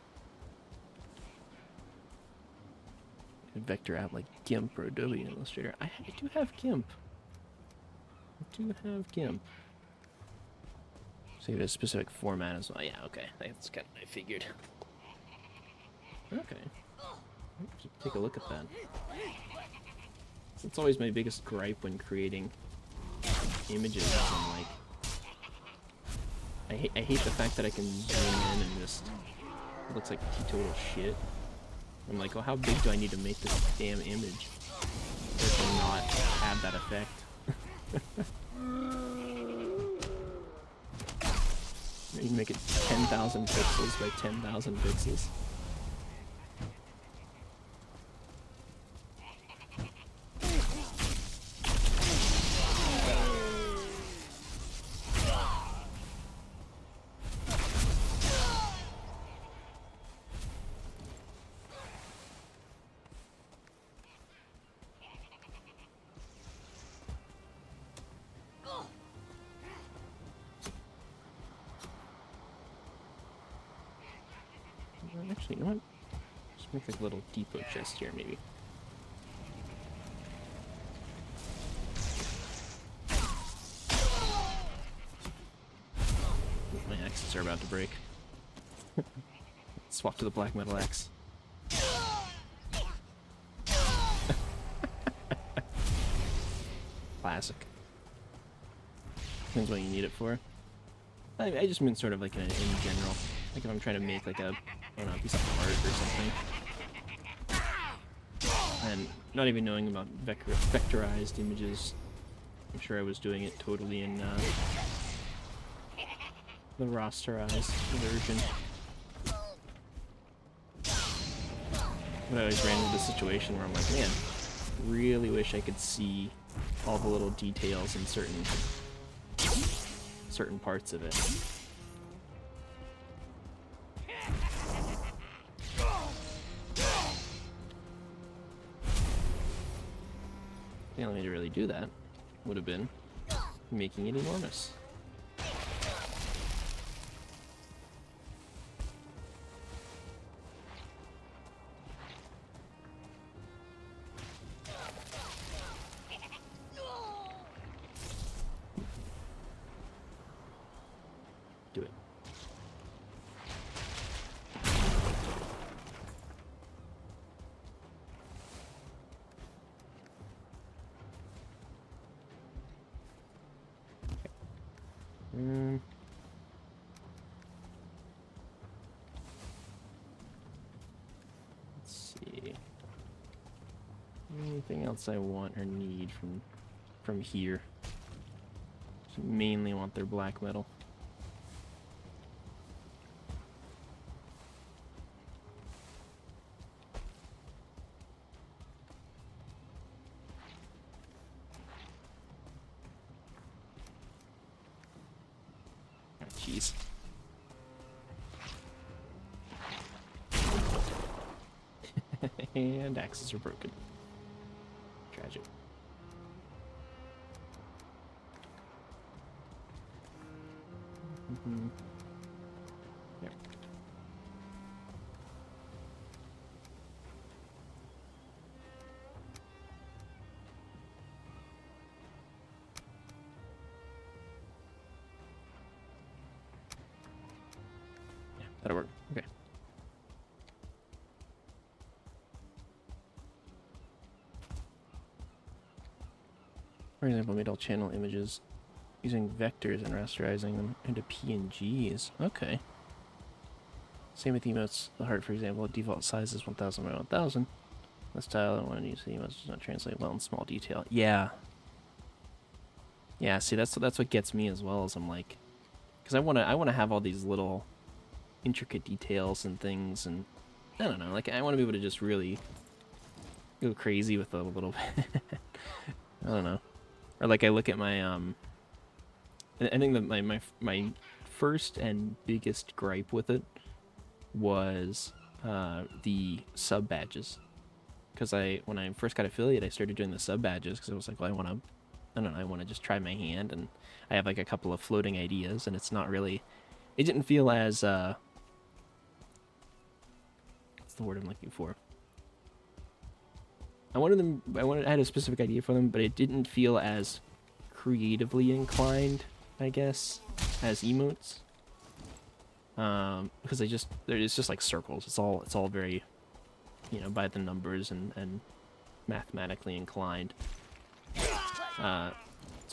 vector out like GIMP or Adobe Illustrator. I do have GIMP. I do have GIMP. So you have a specific format as well. Yeah, okay. That's kind of what I figured. Okay. Take a look at that. That's always my biggest gripe when creating images. I'm like, I hate the fact that I can zoom in and just it looks like total shit. I'm like, well, how big do I need to make this damn image to not have that effect? You can make it 10,000 pixels by 10,000 pixels. Actually, you know what? Just make like a little depot chest here, maybe. My axes are about to break. Swap to the black metal axe. Classic. Depends what you need it for. I just mean sort of like in general. Like if I'm trying to make like a, I don't know, a piece of art or something. And not even knowing about vectorized images, I'm sure I was doing it totally in the rasterized version. But I always ran into the situation where I'm like, man, really wish I could see all the little details in certain parts of it. The only way to really do that would have been making it enormous. Do it. Let's see. Anything else I want or need from here? Just mainly want their black metal. Jeez. And axes are broken. Tragic. Yep. Yeah, that'll work. Okay. For example, made all channel images using vectors and rasterizing them into PNGs. Okay. Same with emotes. The heart, for example, default size is 1000 by 1000. The style I want to use the emotes does not translate well in small detail. Yeah. Yeah, see, that's what gets me as well, as I'm like, because I wanna have all these little intricate details and things, and I don't know, like I want to be able to just really go crazy with it a little bit. I don't know. Or like I look at my I think that my first and biggest gripe with it was the sub badges. Because when I first got affiliate, I started doing the sub badges because I was like, well, I don't know, I want to just try my hand, and I have like a couple of floating ideas, and it's not really, it didn't feel as what's the word I'm looking for? I had a specific idea for them, but it didn't feel as creatively inclined, I guess, as emotes. Because it's just like circles. It's all very, by the numbers and mathematically inclined. So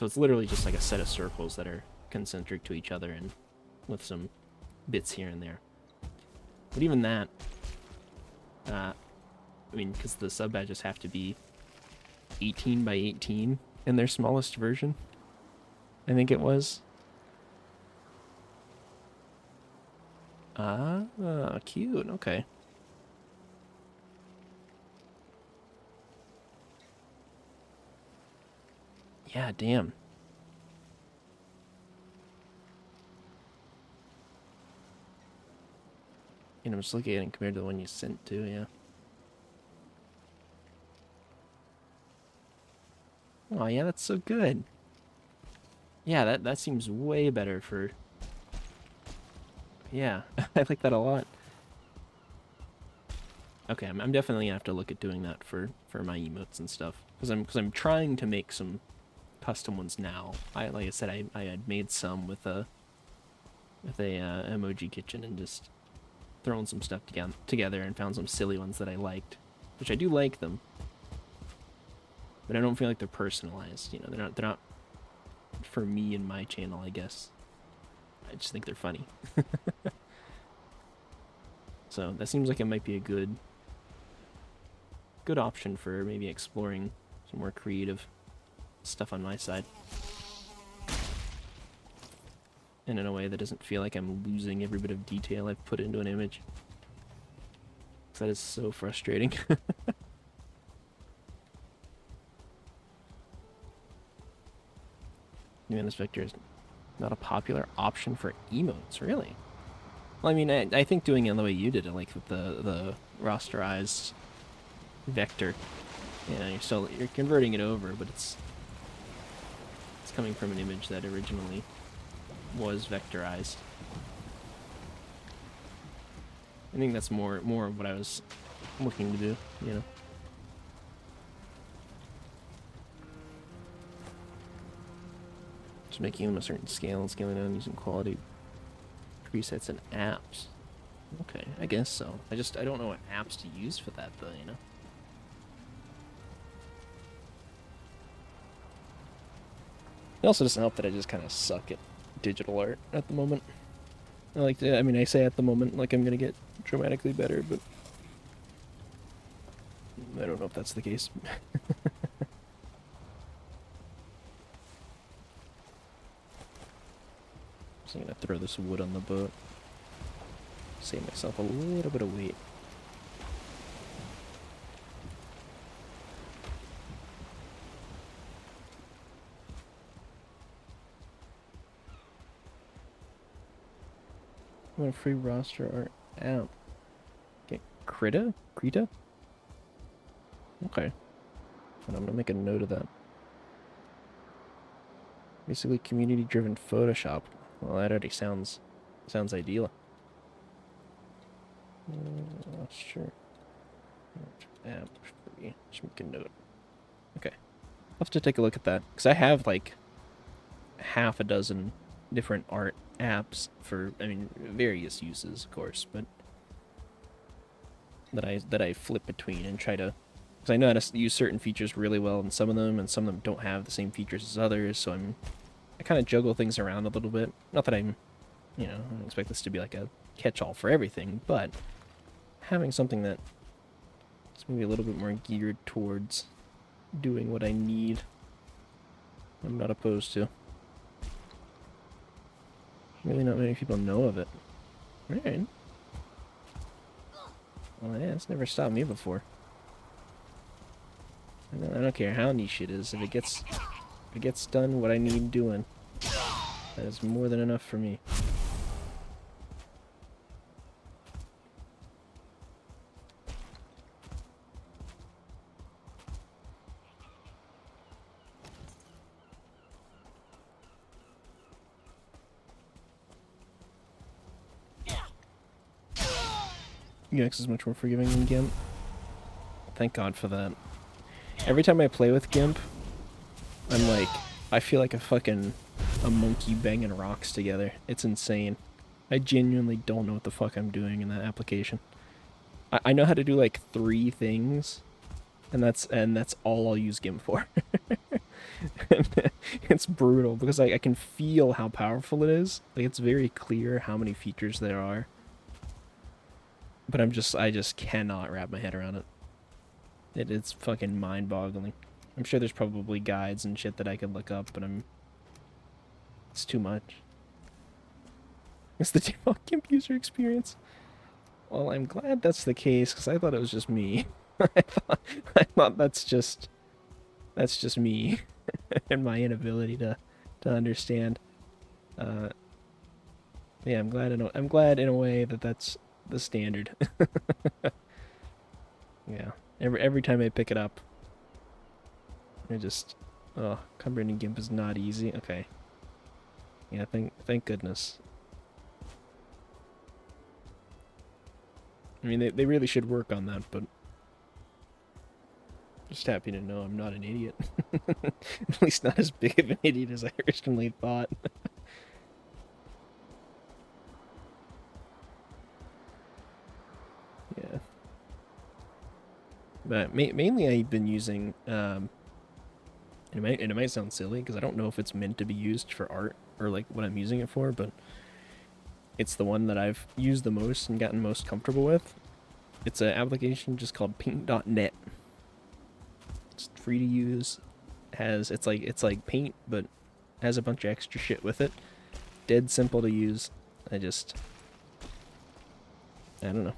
it's literally just like a set of circles that are concentric to each other and with some bits here and there. But even that, I mean, because the sub badges have to be 18 by 18 in their smallest version, I think it was. Ah, cute. Okay. Yeah, damn. I'm just looking at it compared to the one you sent to, yeah. Oh, yeah, that's so good. Yeah, that seems way better for... Yeah, I like that a lot. Okay, I'm definitely gonna have to look at doing that for my emotes and stuff. Because I'm trying to make some custom ones now. Like I said, I had made some with a emoji kitchen and just thrown some stuff together and found some silly ones that I liked, which I do like them, but I don't feel like they're personalized. They're not for me and my channel, I guess. I just think they're funny. So that seems like it might be a good option for maybe exploring some more creative stuff on my side. And in a way that doesn't feel like I'm losing every bit of detail I've put into an image. That is so frustrating. This vector is not a popular option for emotes, really. Well, I mean, I think doing it the way you did it, like with the rasterized vector, you're converting it over, but it's coming from an image that originally was vectorized. I think that's more of what I was looking to do, Just making them a certain scale and scaling down using quality presets and apps. Okay, I guess so. I don't know what apps to use for that, though, It also doesn't help that I just kind of suck at digital art at the moment. I say at the moment like I'm gonna get dramatically better, but I don't know if that's the case. So I'm gonna throw this wood on the boat. Save myself a little bit of weight. I want a free roster art app. Okay, Krita? Okay. And I'm gonna make a note of that. Basically, community-driven Photoshop. Well, that already sounds ideal. Sure. App free. Just make a note. Okay. I'll have to take a look at that because I have like half a dozen different art apps for, various uses, of course, but that I flip between and try to, because I know how to use certain features really well in some of them, and some of them don't have the same features as others, so I kind of juggle things around a little bit. Not that I don't expect this to be like a catch-all for everything, but having something that is maybe a little bit more geared towards doing what I need, I'm not opposed to. Really not many people know of it. Alright. Well, yeah, it's never stopped me before. I don't care how niche it is. If it gets done what I need doing, that is more than enough for me. UX is much more forgiving than GIMP. Thank God for that. Every time I play with GIMP, I'm like, I feel like a monkey banging rocks together. It's insane. I genuinely don't know what the fuck I'm doing in that application. I know how to do like 3 things, and that's all I'll use GIMP for. It's brutal because I can feel how powerful it is. Like it's very clear how many features there are. But I just cannot wrap my head around it. It's fucking mind-boggling. I'm sure there's probably guides and shit that I could look up, but it's too much. It's the default GIMP user experience. Well, I'm glad that's the case because I thought it was just me. I thought that's just me and my inability to understand. Yeah, I'm glad in a way that that's the standard. Yeah, every time I pick it up, I just comprehending GIMP is not easy. Okay. Yeah, thank goodness. I mean, they really should work on that, but just happy to know I'm not an idiot. At least not as big of an idiot as I originally thought. Yeah. But mainly I've been using, it might sound silly because I don't know if it's meant to be used for art or like what I'm using it for, but it's the one that I've used the most and gotten most comfortable with. It's an application just called paint.net. It's free to use. It's like Paint, but has a bunch of extra shit with it. Dead simple to use. I don't know.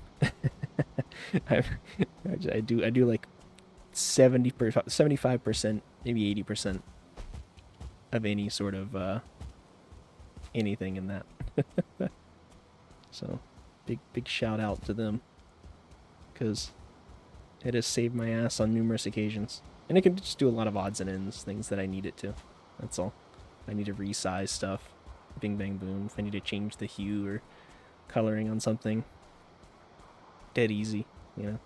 I do like 75%, maybe 80% of any sort of anything in that. So, big shout out to them, because it has saved my ass on numerous occasions. And it can just do a lot of odds and ends, things that I need it to. That's all. I need to resize stuff. Bing, bang, boom. If I need to change the hue or coloring on something. Dead easy, you know.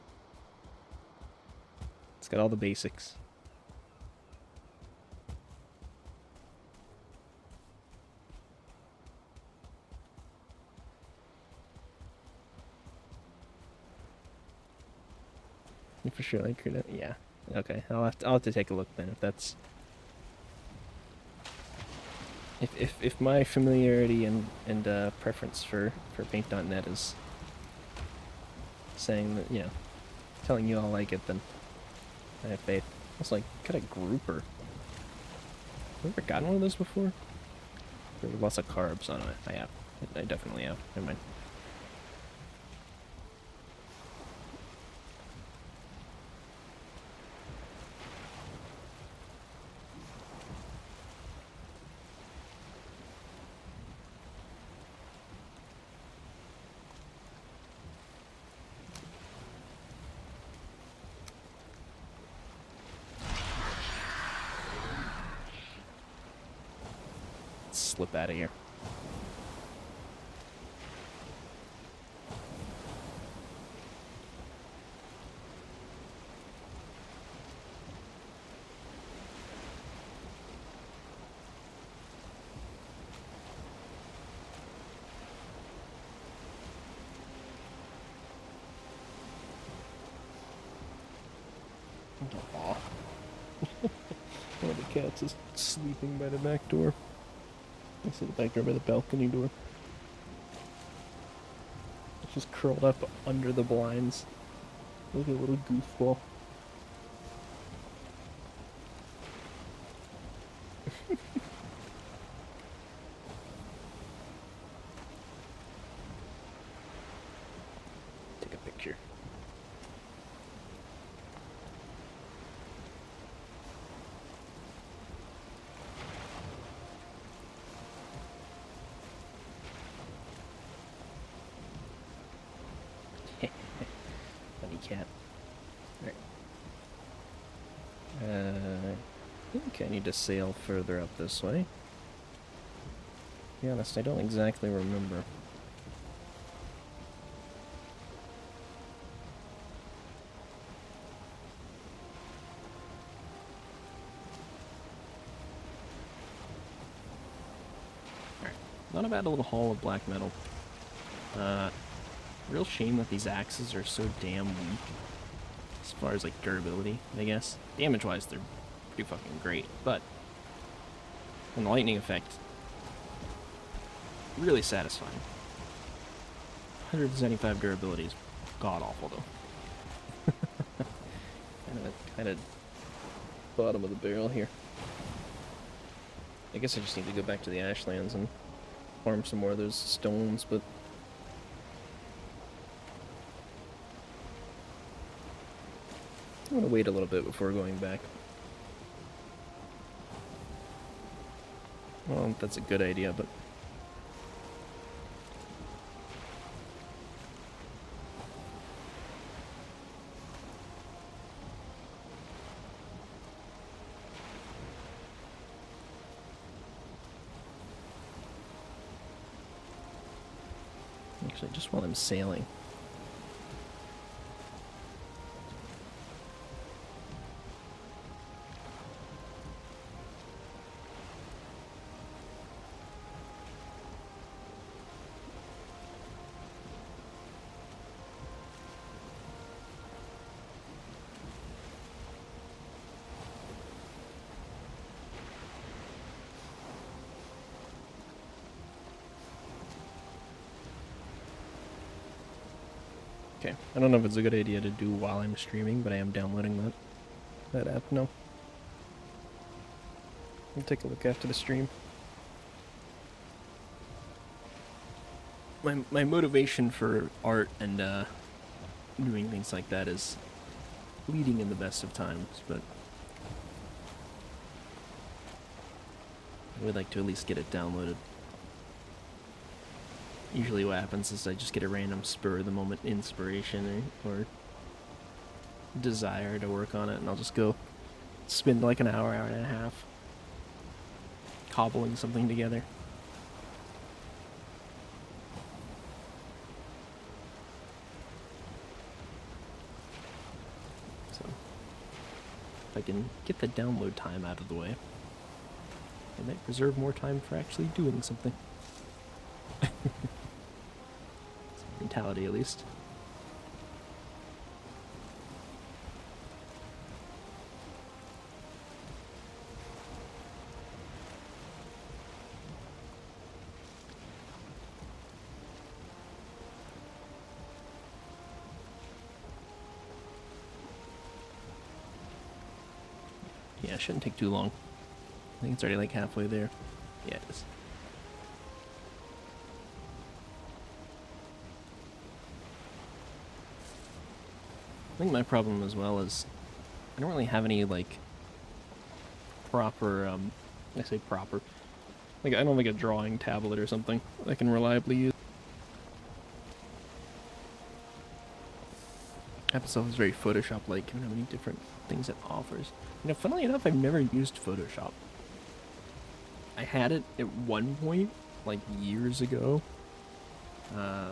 It's got all the basics. For sure, like, yeah. Okay, I'll have to take a look then if that's if my familiarity and preference for paint.net is saying that, you know, telling you all like it, then I have faith. It's like, got a grouper. Have you ever gotten one of those before? There are lots of carbs on it. I have. I definitely have. Never mind. Slip out of here. Aw. One of the cats is sleeping by the back door. I see the back door by the balcony door. It's just curled up under the blinds. Like a little goofball. Take a picture. cat. Alright. I think I need to sail further up this way. To be honest, I don't exactly remember. Alright. Not a bad little haul of black metal. Real shame that these axes are so damn weak. As far as, like, durability, I guess. Damage-wise, they're pretty fucking great, but... And the lightning effect... really satisfying. 175 durability is god-awful, though. kind of bottom of the barrel here. I guess I just need to go back to the Ashlands and farm some more of those stones, but... I'm gonna wait a little bit before going back. Well, that's a good idea, but... Actually, just while I'm sailing. Okay, I don't know if it's a good idea to do while I'm streaming, but I am downloading that app now. I'll take a look after the stream. My motivation for art and doing things like that is fleeting in the best of times, but I would like to at least get it downloaded. Usually what happens is I just get a random spur of the moment inspiration or desire to work on it, and I'll just go spend like an hour and a half cobbling something together. So if I can get the download time out of the way, I might preserve more time for actually doing something. Mentality, at least. Yeah, it shouldn't take too long. I think it's already like halfway there. Yeah, it is. I think my problem as well is I don't really have any, like, proper, I say proper, like, I don't have, like, a drawing tablet or something that I can reliably use. App itself is very Photoshop-like, and how many different things it offers. You know, funnily enough, I've never used Photoshop. I had it at one point, like, years ago. I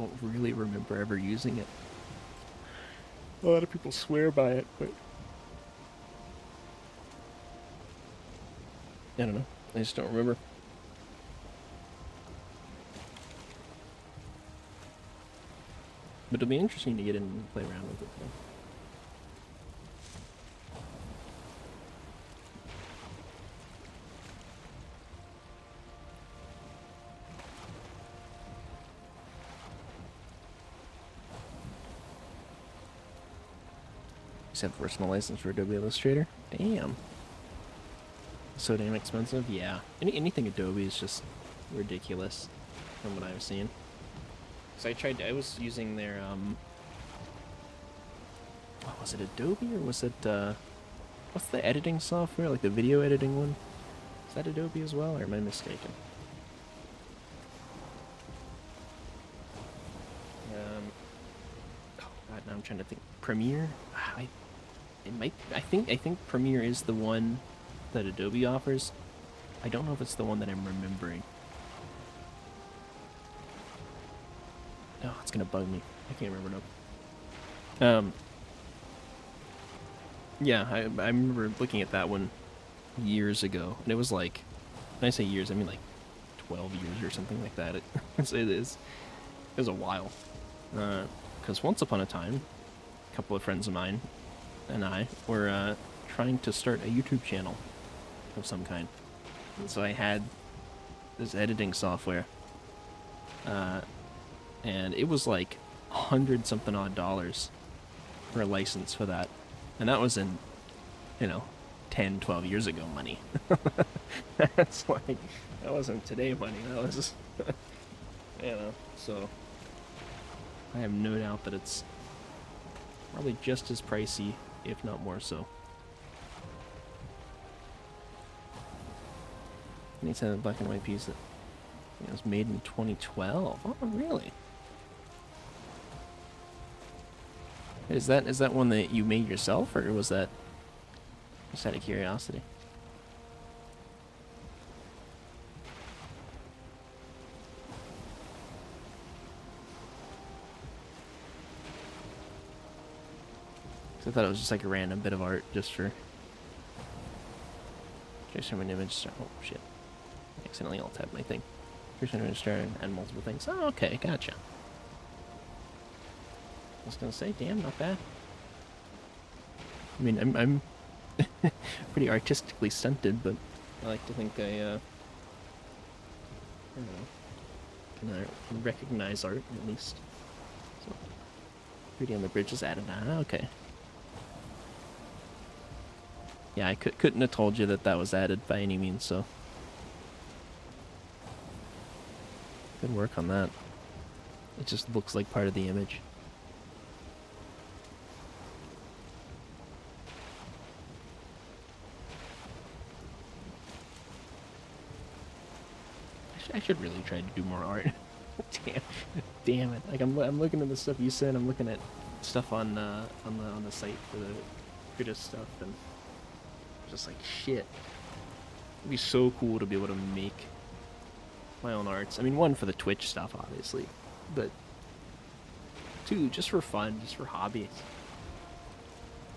don't really remember ever using it. A lot of people swear by it, but I don't know. I just don't remember. But it'll be interesting to get in and play around with it, though. Have a personal license for Adobe Illustrator. Damn. So damn expensive? Yeah. Anything Adobe is just ridiculous from what I've seen. So I was using their, what was it, Adobe, or was it, what's the editing software, like the video editing one? Is that Adobe as well, or am I mistaken? I'm trying to think. Premiere? I think Premiere is the one that Adobe offers. I don't know if it's the one that I'm remembering. Oh, it's gonna bug me. I can't remember now. Yeah, I remember looking at that one years ago, and it was like, when I say years, I mean like 12 years or something like that. It was a while. Because once upon a time, a couple of friends of mine and I were trying to start a YouTube channel of some kind. And so I had this editing software, and it was like $100-something odd for a license for that. And that was in, 10, 12 years ago money. That's like, that wasn't today money. That was, so I have no doubt that it's probably just as pricey, if not more so. And it's a black and white piece that was made in 2012. Oh, really? Is that one that you made yourself, or was that just out of curiosity? I thought it was just like a random bit of art just for from an image. Oh shit! I accidentally alt-tabbed my thing. Here's an image and multiple things. Oh, okay, gotcha. I was gonna say, damn, not bad. I mean, I'm pretty artistically stunted, but I like to think I don't know, can recognize art at least. So, 3D on the bridge is added. Ah, okay. Yeah, I couldn't have told you that was added by any means, so good work on that. It just looks like part of the image. I should really try to do more art. Damn it! Like I'm looking at the stuff you said. I'm looking at stuff on the site for the creative stuff, and just like shit. It'd be so cool to be able to make my own arts. I mean, one, for the Twitch stuff, obviously, but two, just for fun, just for hobbies.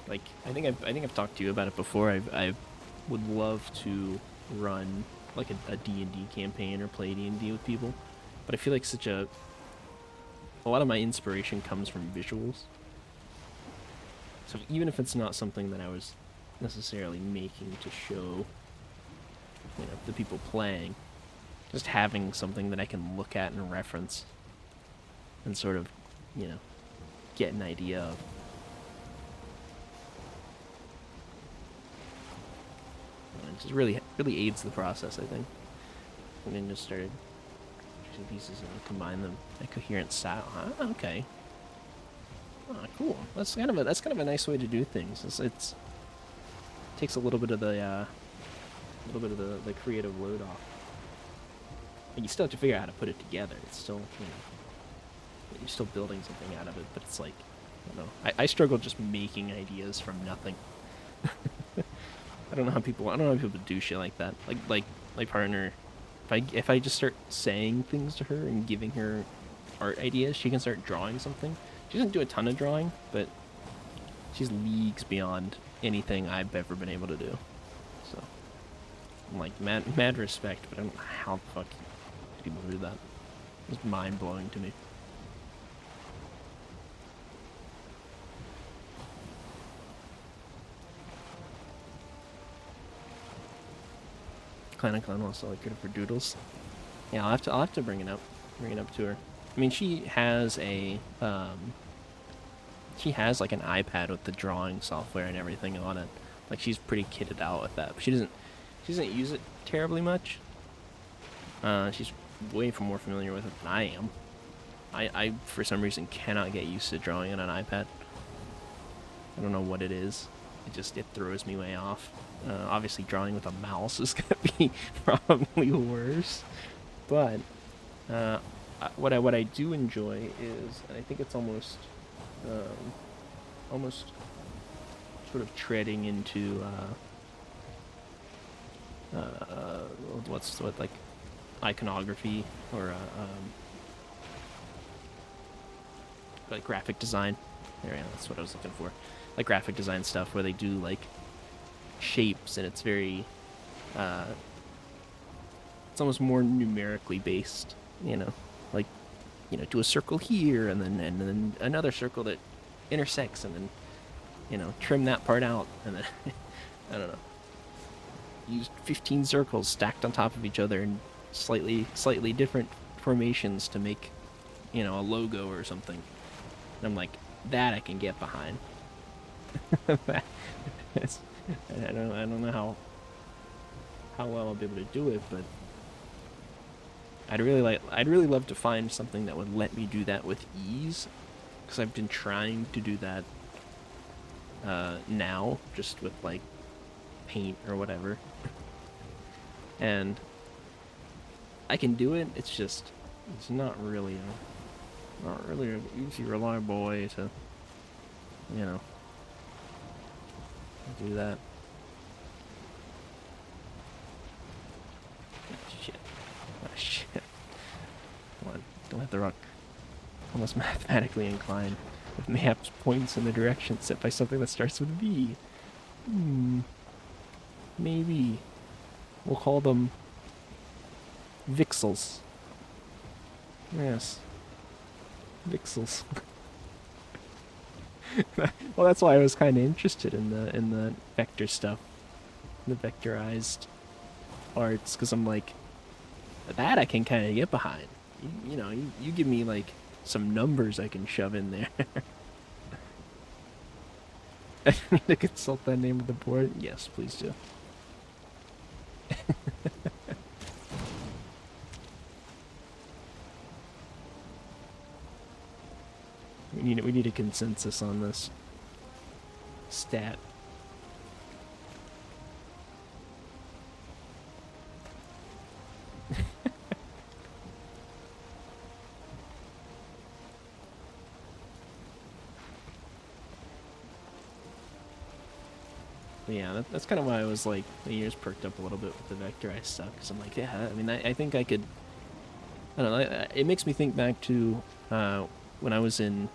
Like I think I've talked to you about it before. I would love to run like a D&D campaign or play D&D with people, but I feel like a lot of my inspiration comes from visuals. So even if it's not something that I was necessarily making to show, the people playing, just having something that I can look at and reference and sort of, get an idea of. And it just really aids the process, I think. And then just started choosing pieces and combine them in a coherent style. Ah, okay. Ah, cool. That's kind of a nice way to do things. It takes a little bit of the creative load off. And you still have to figure out how to put it together. It's still, you're still building something out of it, but it's like, I don't know. I struggle just making ideas from nothing. I don't know how people do shit like that. Like my partner, if I just start saying things to her and giving her art ideas, she can start drawing something. She doesn't do a ton of drawing, but she's leagues beyond anything I've ever been able to do. So I'm like mad respect, but I don't know how the fuck people do that. It's mind blowing to me. Clan wants to like good for doodles. Yeah, I'll have to bring it up to her. I mean, she has like an iPad with the drawing software and everything on it. Like, she's pretty kitted out with that. But she doesn't use it terribly much. She's way more familiar with it than I am. I for some reason cannot get used to drawing on an iPad. I don't know what it is. It throws me way off. Obviously, drawing with a mouse is gonna be probably worse. But what I do enjoy is, and I think it's almost almost sort of treading into what like iconography or like graphic design. There, yeah, that's what I was looking for. Like graphic design stuff where they do like shapes and it's very it's almost more numerically based, you know, like, you know, do a circle here and then another circle that intersects and then, you know, trim that part out and then I don't know, use 15 circles stacked on top of each other in slightly different formations to make, you know, a logo or something. And I'm like, that I can get behind. I don't know how well I'll be able to do it, but I'd really love to find something that would let me do that with ease, because I've been trying to do that now, just with like paint or whatever, and I can do it. It's just it's not really an easy, reliable way to, you know, do that. Shit. Oh, shit. Come on. Don't hit the rock. Almost mathematically inclined. With maps points in the direction set by something that starts with V. Maybe. We'll call them Vixels. Yes. Vixels. Well, that's why I was kind of interested in the vector stuff, the vectorized arts, because I'm like, that I can kind of get behind. You know, you give me like some numbers I can shove in there. I need to consult the name of the board. Yes, please do. We need a consensus on this stat. Yeah, that's kind of why I was like, my ears perked up a little bit with the vectorized stuff, because I'm like, yeah, I mean, I think I could, I don't know, it makes me think back to when I was in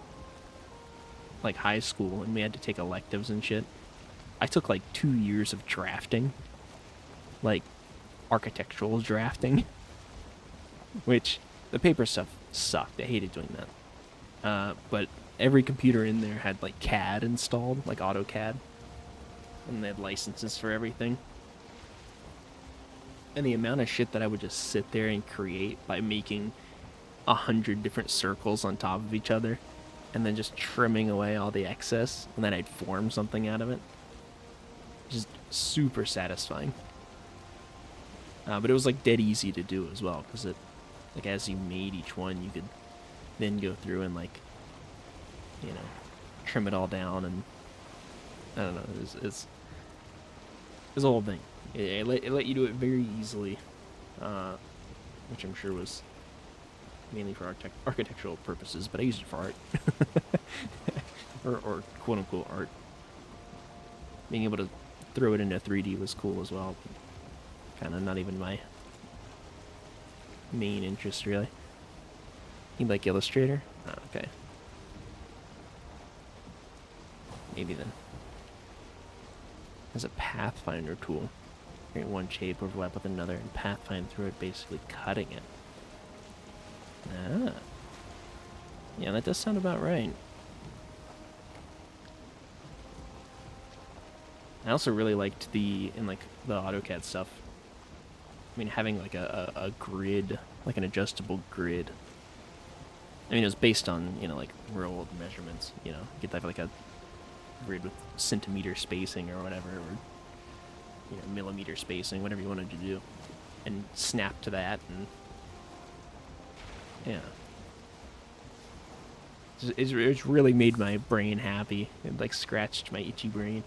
like high school and we had to take electives and shit. I took like 2 years of drafting, like architectural drafting, which the paper stuff sucked. I hated doing that. But every computer in there had like CAD installed, like AutoCAD, and they had licenses for everything. And the amount of shit that I would just sit there and create by making 100 different circles on top of each other and then just trimming away all the excess, and then I'd form something out of it. Just super satisfying. But it was like dead easy to do as well, because it, like, as you made each one, you could then go through and, like, you know, trim it all down, and I don't know, it's a whole thing. It let you do it very easily, which I'm sure was mainly for architectural purposes, but I used it for art. or quote-unquote art. Being able to throw it into 3D was cool as well. Kind of not even my main interest, really. You like Illustrator? Oh, okay. Maybe then. As a Pathfinder tool. Create one shape overlap with another and pathfind through it, basically cutting it. Ah. Yeah, that does sound about right. I also really liked the AutoCAD stuff. I mean, having like a grid, like an adjustable grid. I mean, it was based on, you know, like real world measurements, you know. You could have like a grid with centimeter spacing or whatever, or, you know, millimeter spacing, whatever you wanted to do. And snap to that, and yeah. It's really made my brain happy. It like scratched my itchy brain.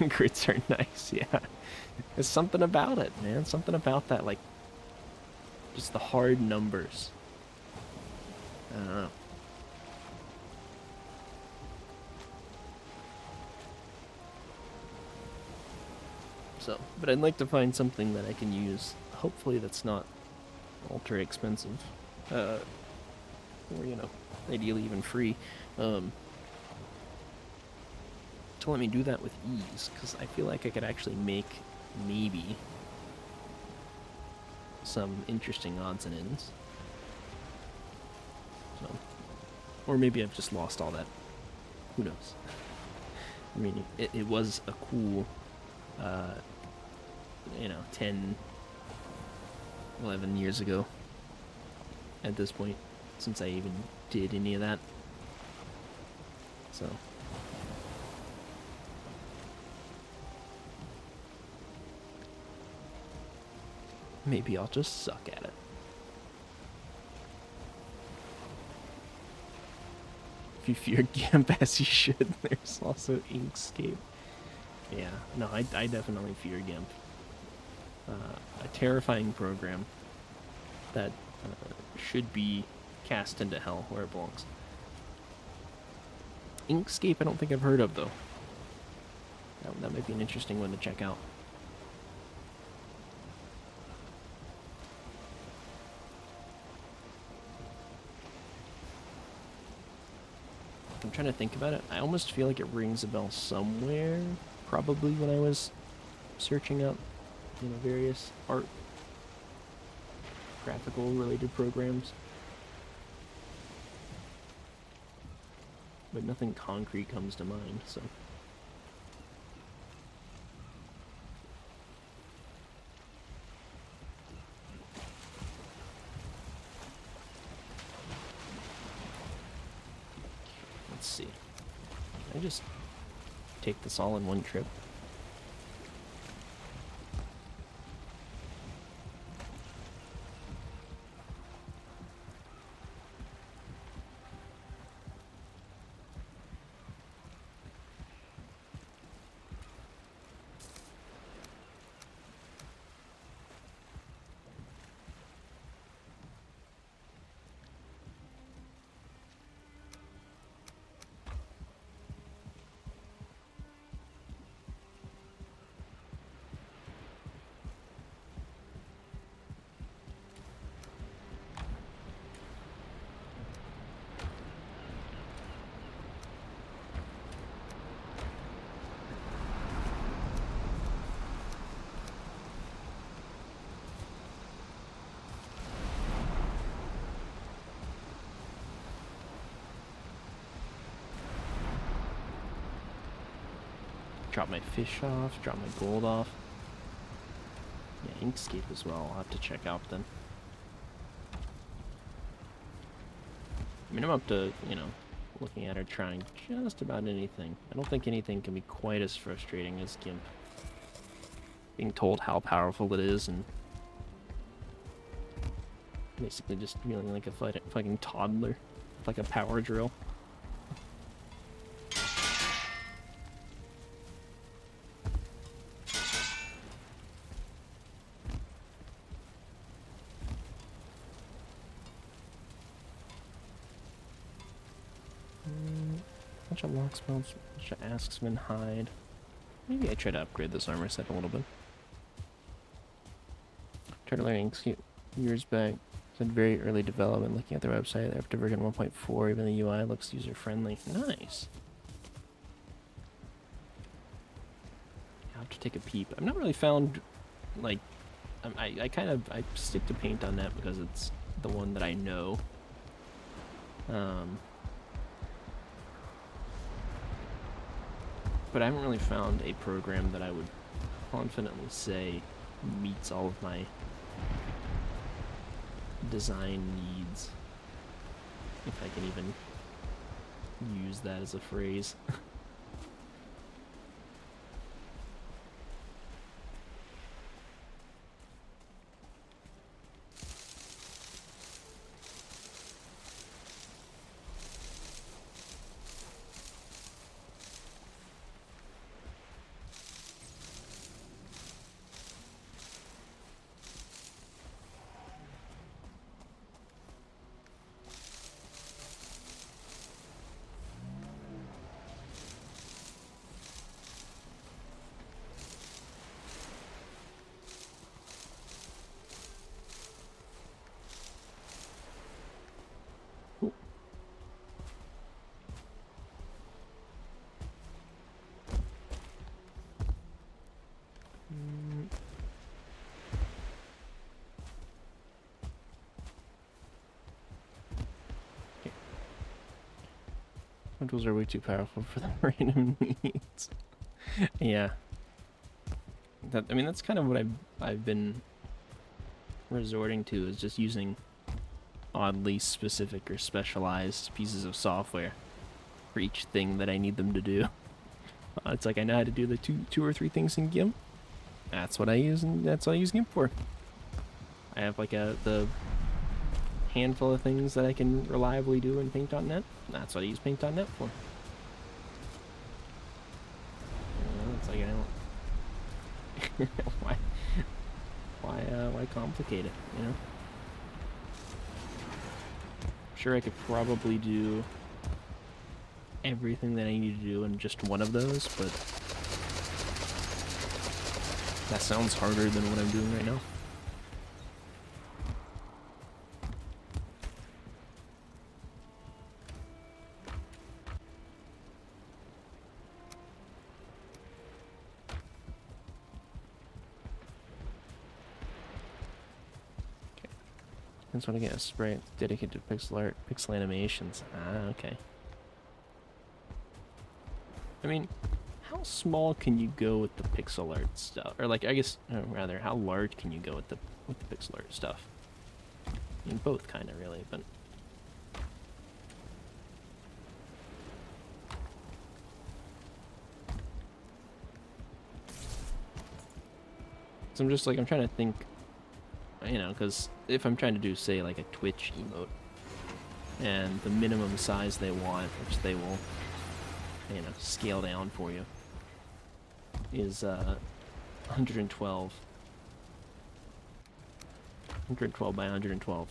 Grids are nice, yeah. There's something about it, man. Something about that, like, just the hard numbers. I don't know. So, but I'd like to find something that I can use. Hopefully, that's not ultra expensive, or ideally even free, to let me do that with ease. Because I feel like I could actually make maybe some interesting odds and ends. So, or maybe I've just lost all that. Who knows? I mean, it was a cool, 10, 11 years ago at this point, since I even did any of that. So, maybe I'll just suck at it. If you fear GIMP as you should, there's also Inkscape. Yeah, no, I definitely fear GIMP. A terrifying program that should be cast into hell where it belongs. Inkscape I don't think I've heard of, though. That might be an interesting one to check out. I'm trying to think about it. I almost feel like it rings a bell somewhere. Probably when I was searching up, various art, graphical related programs. But nothing concrete comes to mind, so. Let's see. Can I just take this all in one trip? Drop my fish off, drop my gold off. Yeah, Inkscape as well, I'll have to check out then. I mean, I'm up to, looking at it, trying just about anything. I don't think anything can be quite as frustrating as GIMP. Being told how powerful it is and basically just feeling like a fucking toddler, like a power drill. Bunch of lock spells, bunch of Asksman hide. Maybe I try to upgrade this armor set a little bit. Tried to learn Inkscape years back. Said very early development. Looking at their website after version 1.4, even the UI looks user friendly. Nice. I'll have to take a peep. I've not really found, like, I stick to paint on that because it's the one that I know. But I haven't really found a program that I would confidently say meets all of my design needs, if I can even use that as a phrase. Some tools are way too powerful for the random needs. Yeah. I mean, that's kind of what I've been resorting to, is just using oddly specific or specialized pieces of software for each thing that I need them to do. It's like I know how to do the two or three things in GIMP. That's what I use, and that's what I use GIMP for. I have like the handful of things that I can reliably do in Paint.net. That's what I use Paint.net for. It's like I don't. Why complicate it? You know. Sure, I could probably do everything that I need to do in just one of those, but that sounds harder than what I'm doing right now. Okay. I just want to get a spray dedicated to pixel art, pixel animations. Ah, okay. I mean, how small can you go with the pixel art stuff? Or like, I guess, rather, how large can you go with the pixel art stuff? I mean, both kind of really, but. So I'm just like, I'm trying to think, you know, because if I'm trying to do, say, like a Twitch emote, and the minimum size they want, which they will, you know, scale down for you, is 112 by 112.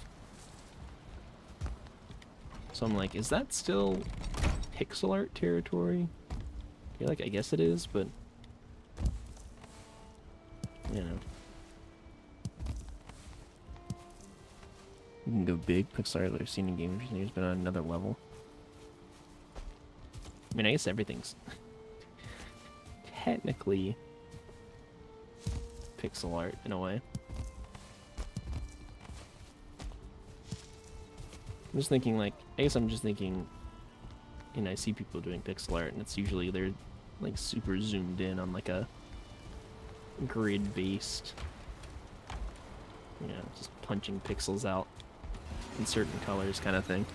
So I'm like, is that still pixel art territory? I feel like, I guess it is, but you know, you can go big. Pixel art that I've seen in games recently has been on another level. I mean, I guess everything's technically pixel art in a way. I'm just thinking, like, I guess I'm just thinking, you know, I see people doing pixel art, and it's usually they're like super zoomed in on like a grid-based, you know, just punching pixels out in certain colors kind of thing.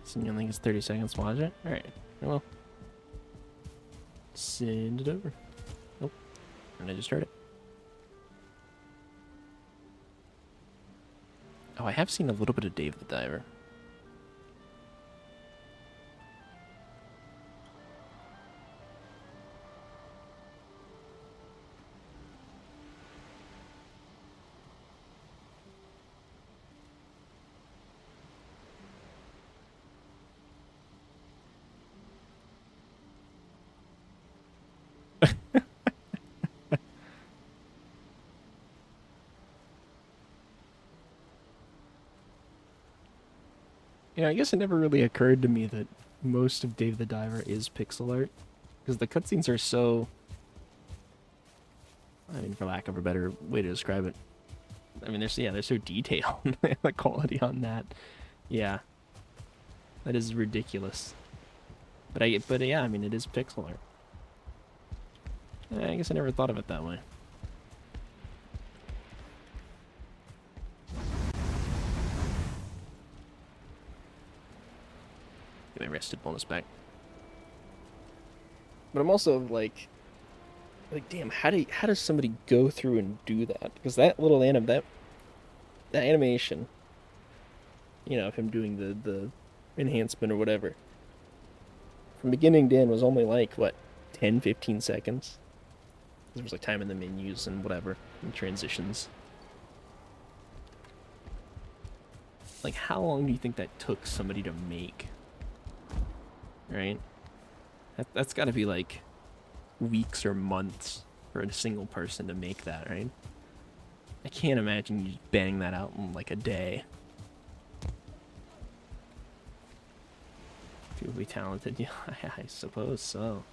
So you think it's 30 seconds to watch it? Alright, well, send it over. Nope, and I just heard it. Oh, I have seen a little bit of Dave the Diver. Yeah, I guess it never really occurred to me that most of Dave the Diver is pixel art, because the cutscenes are so, I mean, for lack of a better way to describe it, I mean, they're so detailed. The quality on that, yeah, that is ridiculous. But yeah, I mean, it is pixel art. I guess I never thought of it that way. Get my rested bonus back. But I'm also like, damn, how does somebody go through and do that? Because that little that animation, you know, of him doing the enhancement or whatever, from beginning to end was only like what, 10-15 seconds. There was like time in the menus and whatever, and transitions. Like, how long do you think that took somebody to make? Right? That's got to be like weeks or months for a single person to make that, right? I can't imagine you just bang that out in like a day. People be talented, yeah, I suppose so.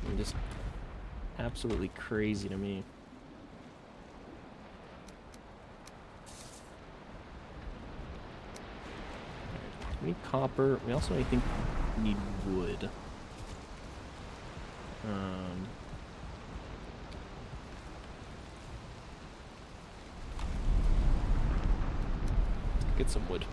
I'm just absolutely crazy to me. We need copper. We also, I think, need wood. Get some wood.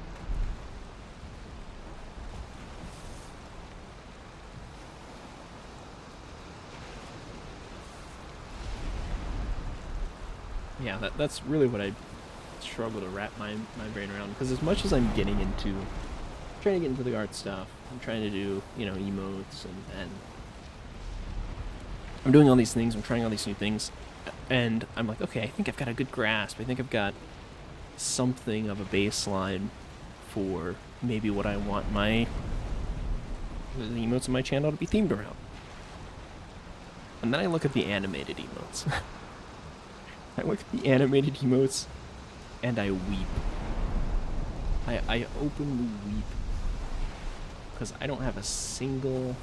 Yeah, that's really what I struggle to wrap my brain around, because as much as I'm getting into trying to get into the art stuff, I'm trying to do, you know, emotes, and I'm doing all these things, I'm trying all these new things, and I'm like, okay, I think I've got a good grasp, I think I've got something of a baseline for maybe what I want the emotes on my channel to be themed around. And then I look at the animated emotes. I look at the animated emotes and I weep. I openly weep. Because I don't have a single,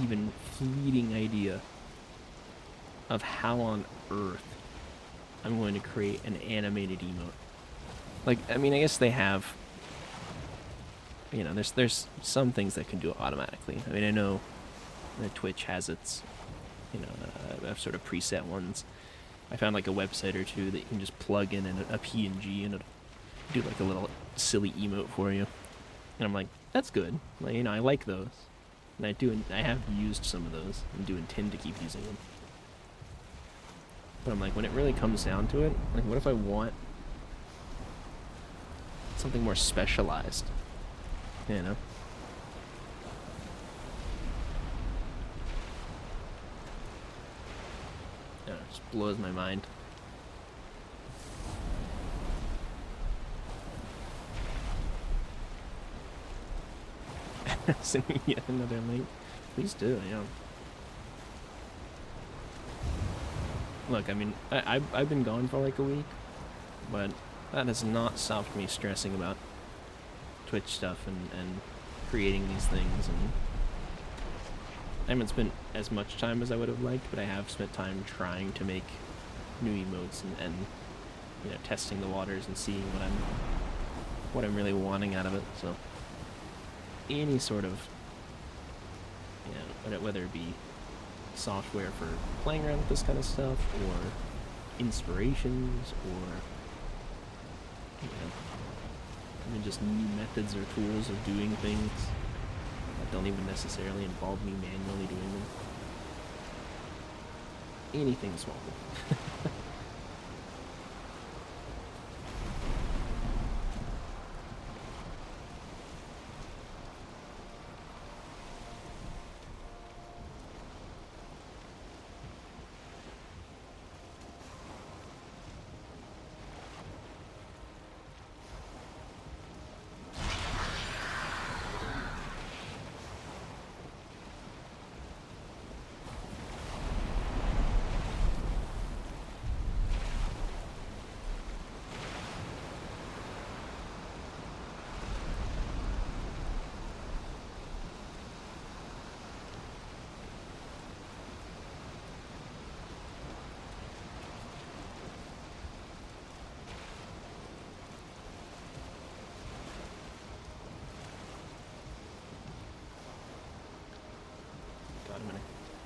even fleeting idea of how on earth I'm going to create an animated emote. Like, I mean, I guess they have, you know, there's some things that can do it automatically. I mean, I know that Twitch has its, you know, sort of preset ones. I found like a website or two that you can just plug in a PNG and it'll do like a little silly emote for you. And I'm like, that's good. Like, you know, I like those. And I have used some of those and do intend to keep using them. But I'm like, when it really comes down to it, like, what if I want something more specialized? You know? It just blows my mind. Send me yet another link. Please do, yeah. Look, I mean, I've been gone for like a week, but that has not stopped me stressing about Twitch stuff and creating these things. And I haven't spent as much time as I would have liked, but I have spent time trying to make new emotes and you know, testing the waters and seeing what I'm really wanting out of it. So any sort of, you know, whether it be software for playing around with this kind of stuff, or inspirations, or, you know, I mean, just new methods or tools of doing things that don't even necessarily involve me manually doing them. Anything's welcome.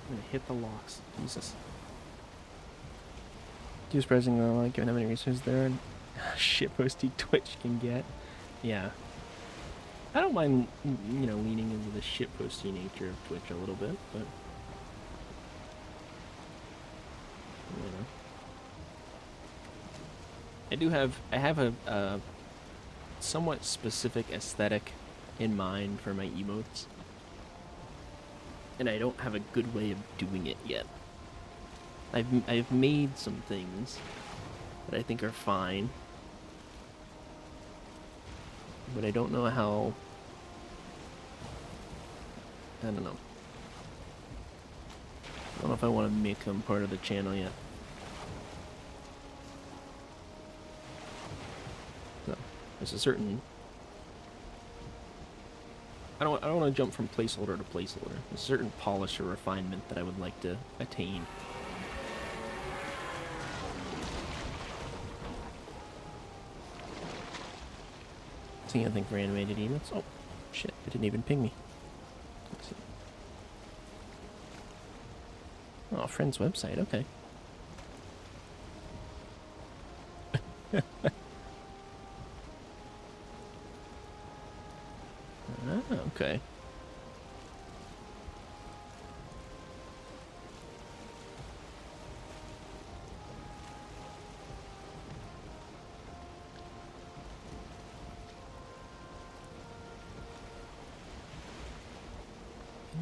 I'm gonna hit the locks. Jesus. Too surprising though, like, given how many resources there and shitposty Twitch can get. Yeah. I don't mind, you know, leaning into the shitposty nature of Twitch a little bit, but, you know. I have a somewhat specific aesthetic in mind for my emotes. And I don't have a good way of doing it yet. I've made some things that I think are fine, but I don't know how. I don't know. I don't know if I want to make them part of the channel yet. So there's a certain I don't want to jump from placeholder to placeholder. There's a certain polish or refinement that I would like to attain. See anything for animated emotes? Oh, shit! It didn't even ping me. Let's see. Oh, friend's website. Okay. Ah, okay.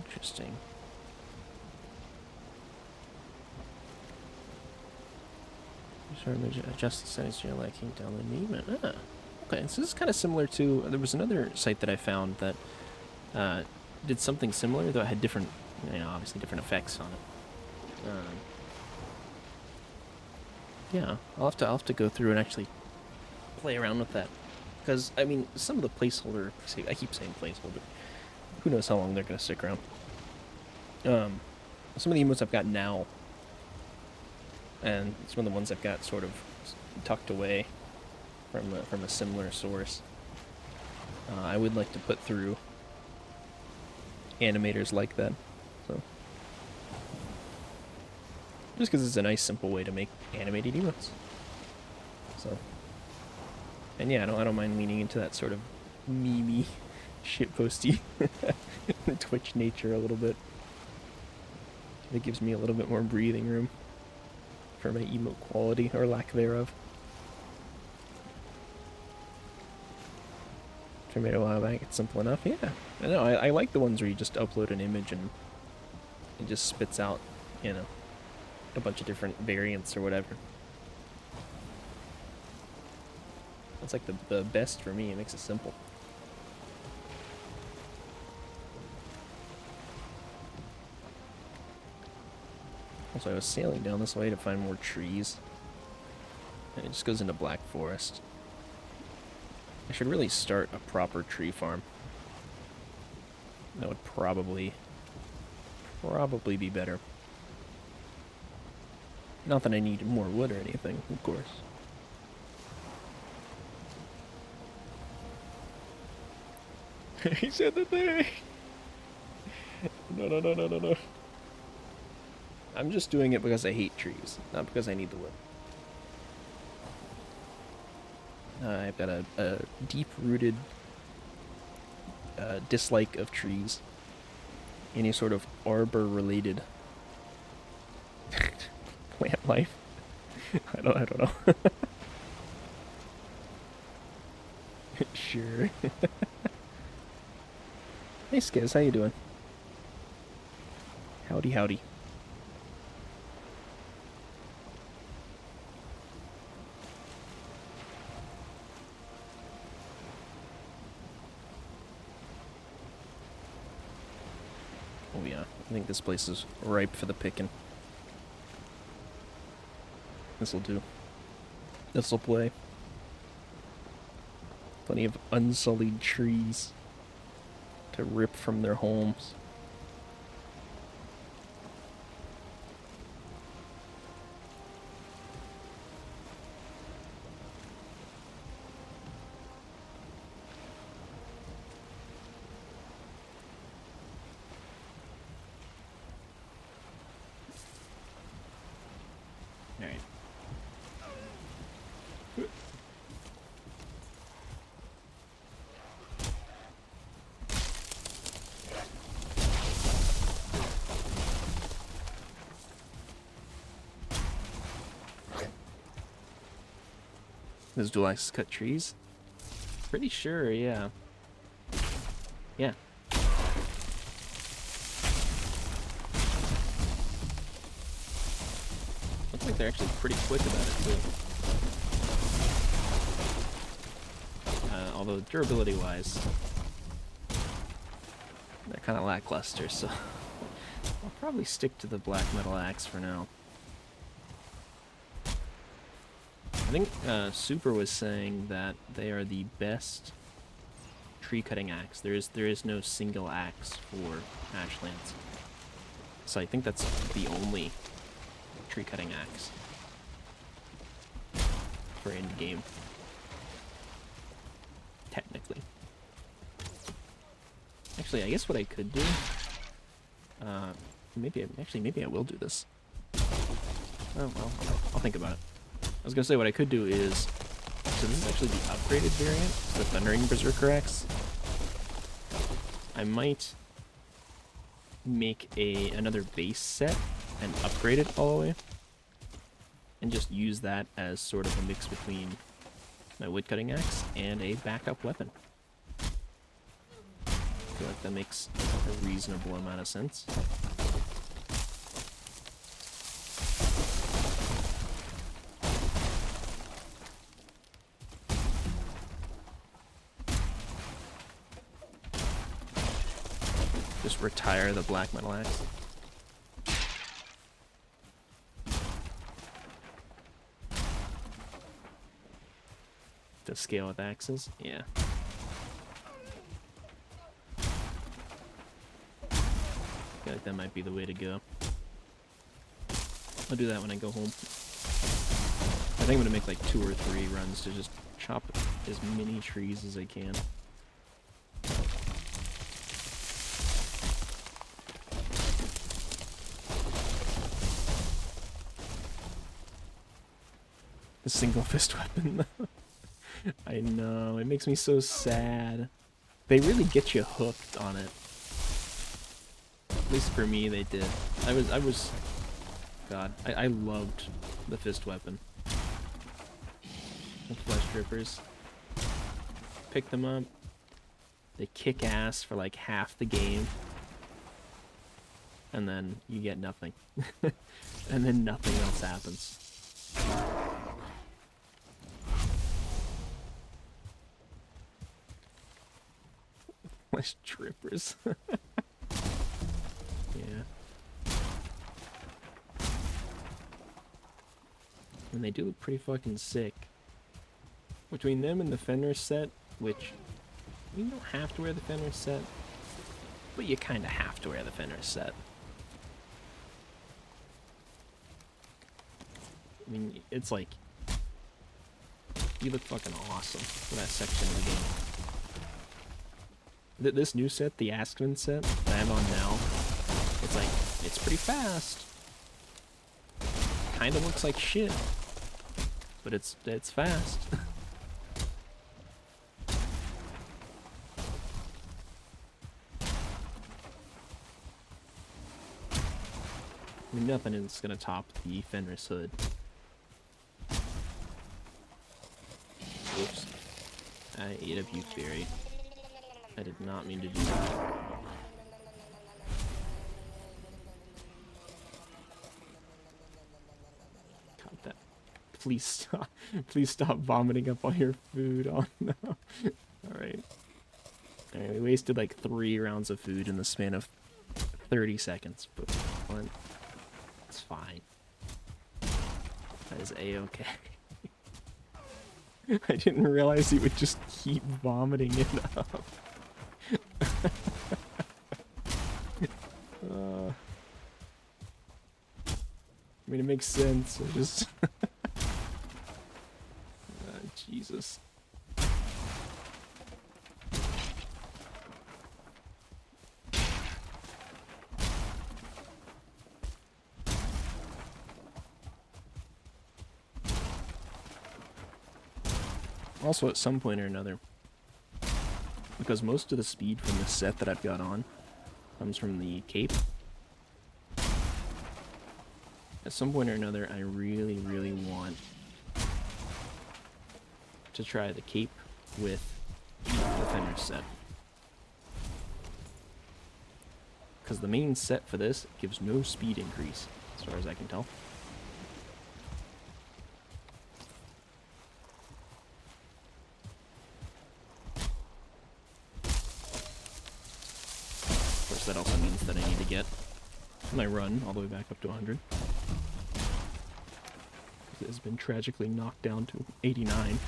Interesting. Adjust the settings to your liking, download an emote. Ah, okay. So this is kind of similar to. There was another site that I found that did something similar, though it had different, obviously different effects on it. Yeah, I'll have to go through and actually play around with that, because I mean, some of the placeholder. I keep saying placeholder. Who knows how long they're gonna stick around? Some of the emotes I've got now, and some of the ones I've got sort of tucked away from a similar source. I would like to put through animators like that, so just because it's a nice simple way to make animated emotes. So, and yeah, I don't mind leaning into that sort of meme-y, shitposty Twitch nature a little bit. It gives me a little bit more breathing room for my emote quality, or lack thereof. Which I made a while back. It's simple enough. Yeah, I know. I like the ones where you just upload an image and it just spits out, a bunch of different variants or whatever. That's like the best for me. It makes it simple. Also, I was sailing down this way to find more trees. And it just goes into Black Forest. I should really start a proper tree farm. That would probably be better. Not that I need more wood or anything, of course. He said the thing! No. I'm just doing it because I hate trees, not because I need the wood. I've got a deep-rooted dislike of trees. Any sort of arbor-related plant life. I don't know. Sure. Hey Skiz, how you doing? Howdy. Oh yeah, I think this place is ripe for the picking. This'll do. This'll play. Plenty of unsullied trees to rip from their homes. Alright. Those dual axis cut trees? Pretty sure, yeah. Yeah. Looks like they're actually pretty quick about it, too. Although durability-wise, they're kind of lackluster, so I'll probably stick to the black metal axe for now. I think Super was saying that they are the best tree cutting axe. There is no single axe for Ashlands. So I think that's the only tree cutting axe for end game. Technically. Actually, I guess what I could do, maybe I will do this. Oh well, I'll think about it. I was gonna say what I could do is, so this is actually the upgraded variant, the Thundering Berserker Axe. I might make another base set and upgrade it all the way, and just use that as sort of a mix between my woodcutting axe and a backup weapon. I feel like that makes a reasonable amount of sense. Just retire the black metal axe. To scale with axes? Yeah. I feel like that might be the way to go. I'll do that when I go home. I think I'm gonna make like 2 or 3 runs to just chop as many trees as I can. The single fist weapon. I know, it makes me so sad. They really get you hooked on it. At least for me, they did. God, I loved the fist weapon. The flesh drippers. Pick them up. They kick ass for like half the game. And then you get nothing. And then nothing else happens. Flesh drippers. Yeah. And they do look pretty fucking sick. Between them and the Fenrir set, which you don't have to wear the Fenrir set, but you kind of have to wear the Fenrir set. I mean, it's like, you look fucking awesome for that section of the game. This new set, the Askman set that I have on now, it's like, it's pretty fast. Kinda looks like shit, but it's fast. I mean, nothing is gonna top the Fenris hood. Oops. I ate a butte berry. I did not mean to do that. God, that. Please stop. Please stop vomiting up all your food. Oh no. Alright. Alright, we wasted like 3 rounds of food in the span of 30 seconds, but fine. It's fine. That is a-okay. I didn't realize he would just keep vomiting it up. I mean, it makes sense. I just... Jesus. Also, at some point or another, because most of the speed from the set that I've got on comes from the cape, at some point or another, I really, really want to try the cape with the Fenrir set. Because the main set for this gives no speed increase, as far as I can tell. Of course, that also means that I need to get my run all the way back up to 100. It has been tragically knocked down to 89.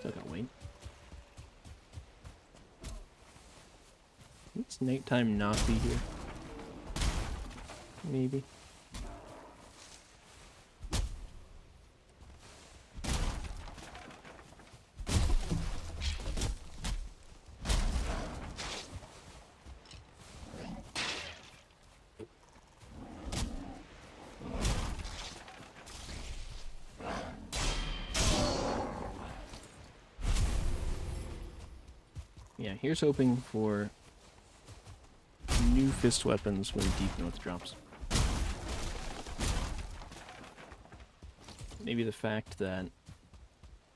Still gotta wait. It's nighttime not be here. Maybe. Yeah, here's hoping for new fist weapons when Deep North drops. Maybe the fact that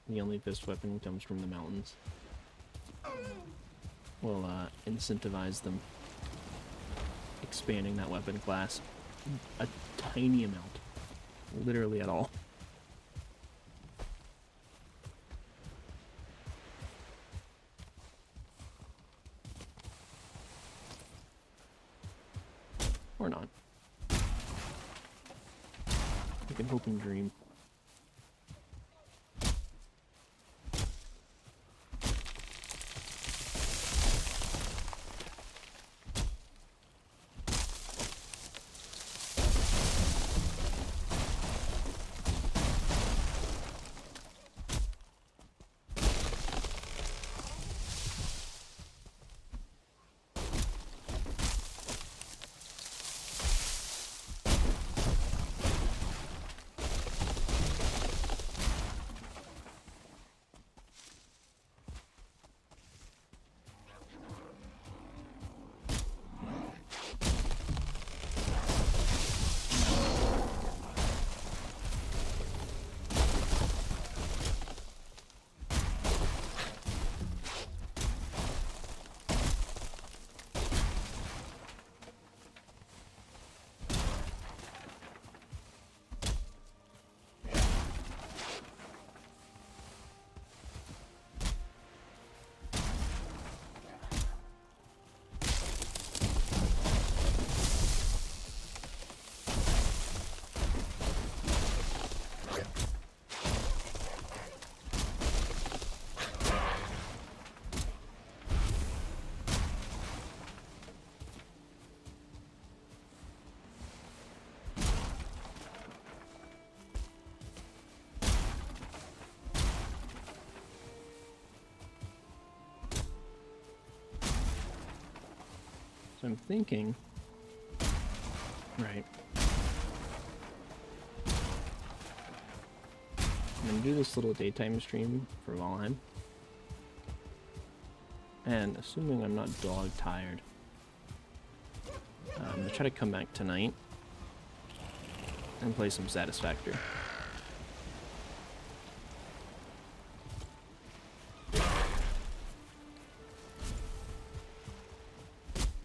the only fist weapon comes from the mountains will incentivize them expanding that weapon class a tiny amount. Literally at all. Or not. We can hope and dream. So I'm thinking, right, I'm gonna do this little daytime stream for Valheim, and assuming I'm not dog tired, I'm gonna try to come back tonight and play some Satisfactory.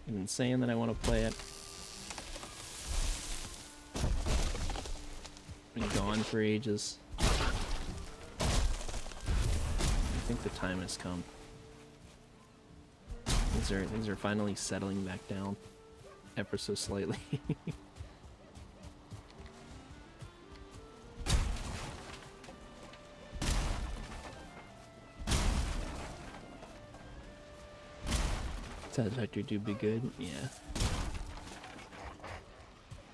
I've been saying that I want to play it. Been gone for ages. I think the time has come. Things are finally settling back down, ever so slightly. Satisfactory do be good, yeah.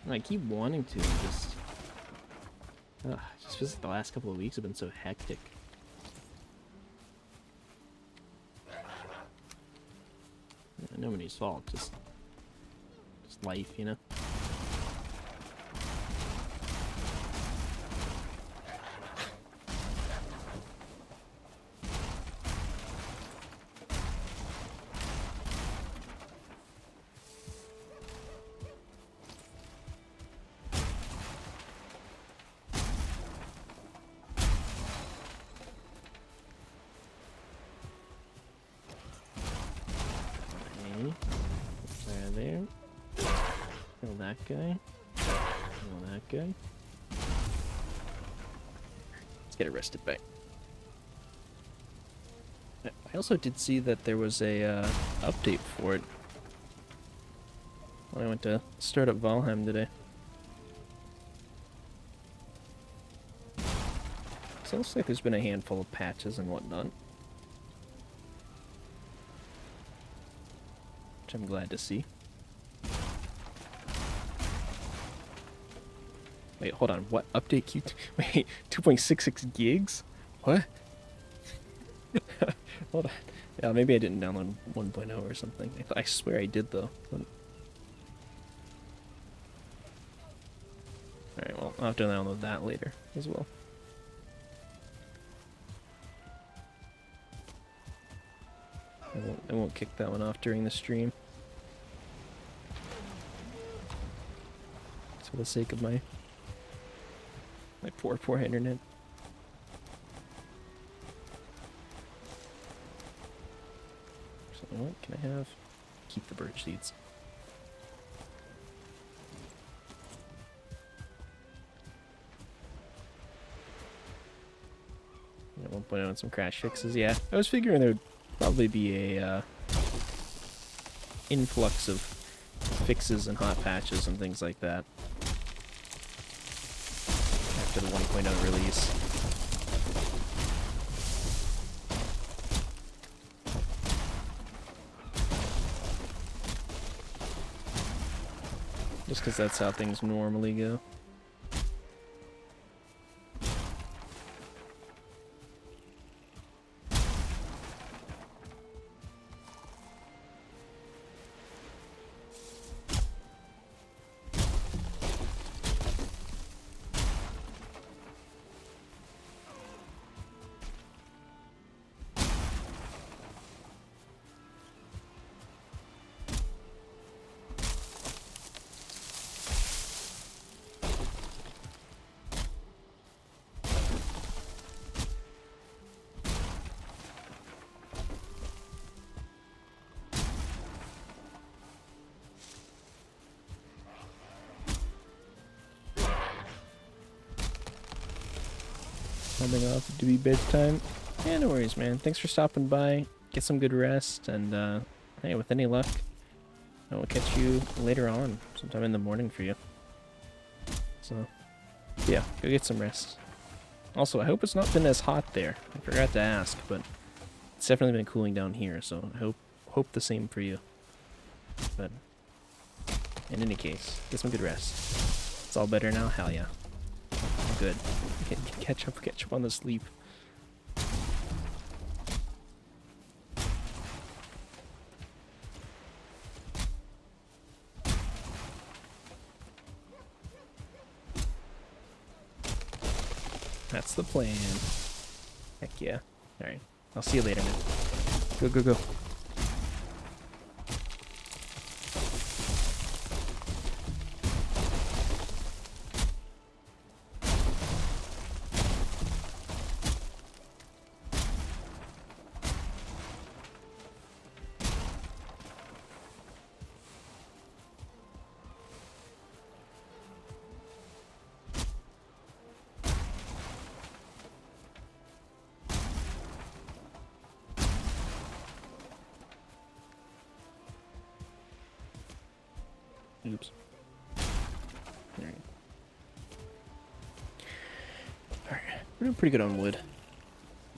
I keep wanting to, just feels like the last couple of weeks have been so hectic. Nobody's fault, just life, you know? Guy. Oh, that guy. Let's get arrested back. I also did see that there was a update for it when I went to start up Valheim today. So it looks like there's been a handful of patches and whatnot. Which I'm glad to see. Wait, hold on. What? Update Q... Wait, 2.66 gigs? What? Hold on. Yeah, maybe I didn't download 1.0 or something. I swear I did, though. Alright, well, I'll have to download that later as well. I won't kick that one off during the stream. It's for the sake of my poor internet. So what can I have? Keep the birch seeds. At 1.0 and some crash fixes. Yeah, I was figuring there would probably be a influx of fixes and hot patches and things like that after the 1.0 release. Just because that's how things normally go. Coming off to be bedtime. Yeah, no worries, man. Thanks for stopping by. Get some good rest, and hey, with any luck, I will catch you later on, sometime in the morning for you. So, yeah, go get some rest. Also, I hope it's not been as hot there. I forgot to ask, but it's definitely been cooling down here, so I hope the same for you. But in any case, get some good rest. It's all better now? Hell yeah. Good. Catch up on the sleep. That's the plan. Heck yeah. Alright. I'll see you later, man. Go, go, go. Oops. Alright. Alright. We're doing pretty good on wood.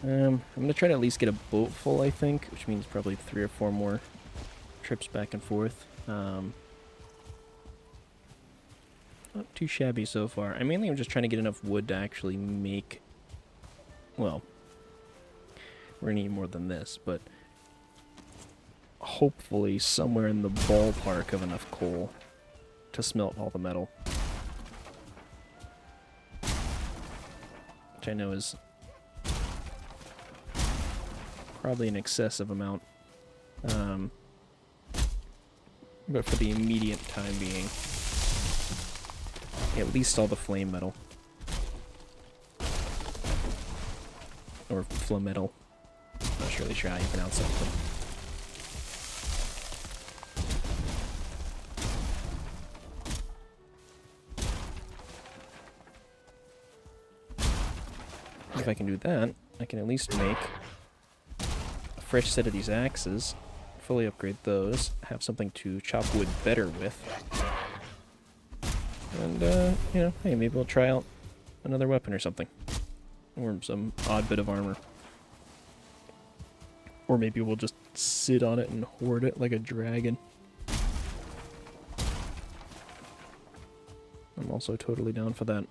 I'm gonna try to at least get a boat full, I think, which means probably 3 or 4 more trips back and forth. Not too shabby so far. I mainly am just trying to get enough wood to actually make... Well, we're gonna need more than this, but hopefully somewhere in the ballpark of enough coal to smelt all the metal. Which I know is probably an excessive amount. But for the immediate time being, at least all the flame metal. Or flametal. Not really sure how you pronounce it, but if I can do that, I can at least make a fresh set of these axes, fully upgrade those, have something to chop wood better with, and, you know, hey, maybe we'll try out another weapon or something. Or some odd bit of armor. Or maybe we'll just sit on it and hoard it like a dragon. I'm also totally down for that.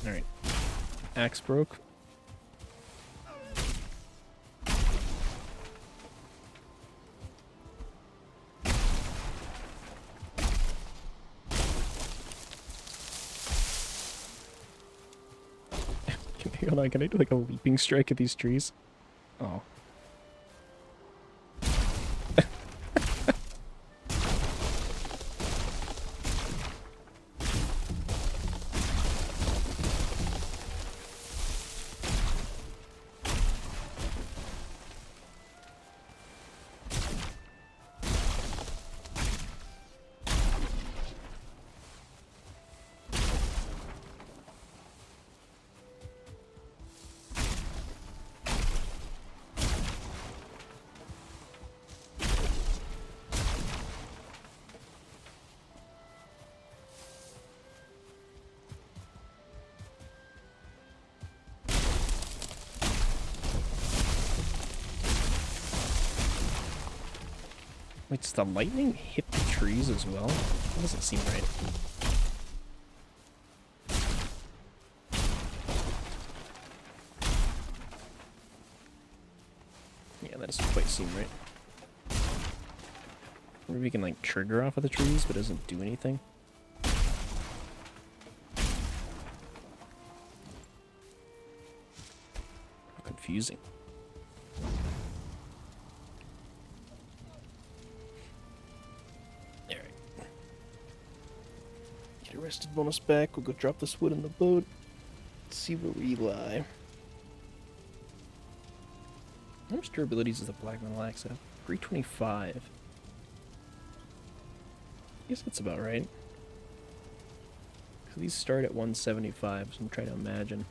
Alright. Axe broke. Hold on, can I do like a leaping strike at these trees? Oh. Wait, does the lightning hit the trees as well? That doesn't seem right. Yeah, that doesn't quite seem right. Maybe we can like trigger off of the trees, but it doesn't do anything. Confusing. Rested bonus back. We'll go drop this wood in the boat. Let's see where we lie. How much durability does the black metal axe have? 325. I guess that's about right. So these start at 175, so I'm trying to imagine.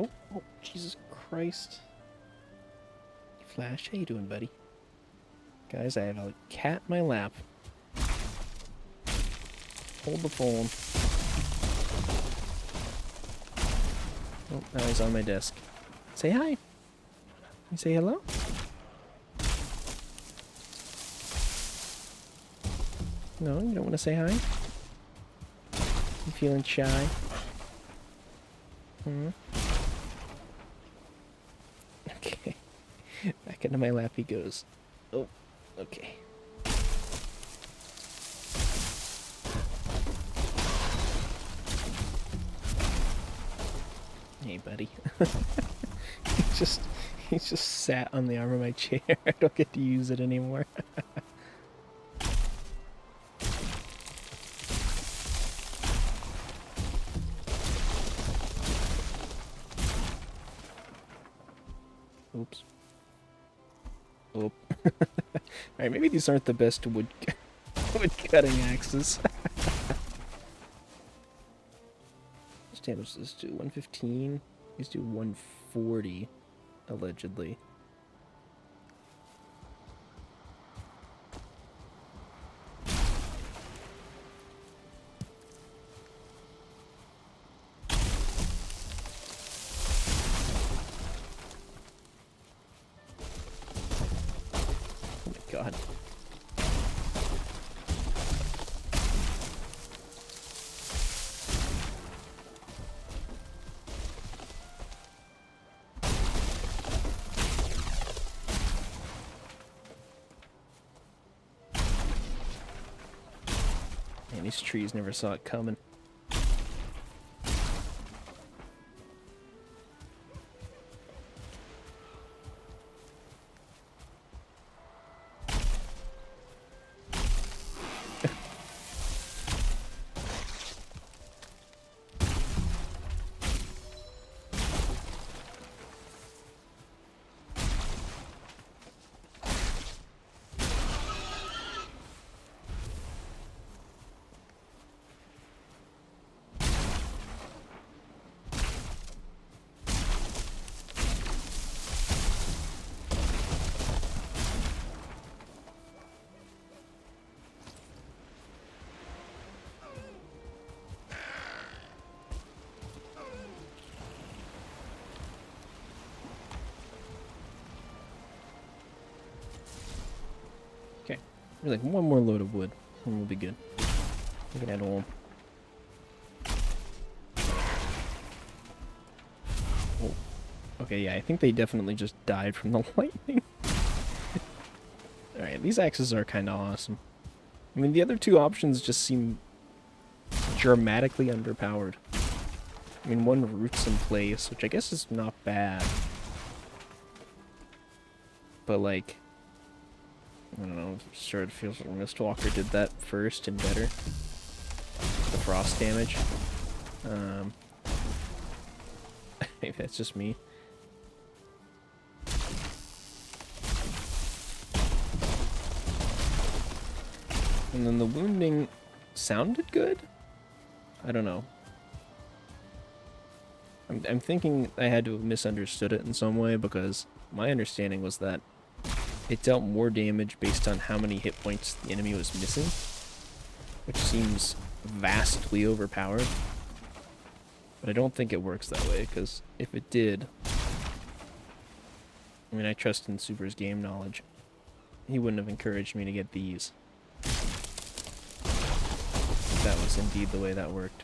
Oh, Jesus Christ. Flash, how you doing, buddy? Guys, I have a cat in my lap. Hold the phone. Oh, now he's on my desk. Say hi. You say hello? No, you don't want to say hi? You feeling shy? Hmm? Okay. Back into my lap he goes. Oh, okay. Hey, buddy. He's just sat on the arm of my chair. I don't get to use it anymore. Oops. Oh. Alright, maybe these aren't the best wood cutting axes. What damage does this do? 115? These do 140, allegedly. Oh my god. Man, these trees never saw it coming. Okay. There's like one more load of wood, and we'll be good. We can head home. Oh. Okay, yeah, I think they definitely just died from the lightning. Alright, these axes are kind of awesome. I mean, the other two options just seem dramatically underpowered. I mean, one roots in place, which I guess is not bad. But, like, I don't know, sure it feels like Mistwalker did that first and better. The frost damage. Maybe that's just me. And then the wounding sounded good? I don't know. I'm thinking I had to have misunderstood it in some way, because my understanding was that it dealt more damage based on how many hit points the enemy was missing, which seems vastly overpowered. But I don't think it works that way, because if it did... I mean, I trust in Super's game knowledge. He wouldn't have encouraged me to get these. If that was indeed the way that worked.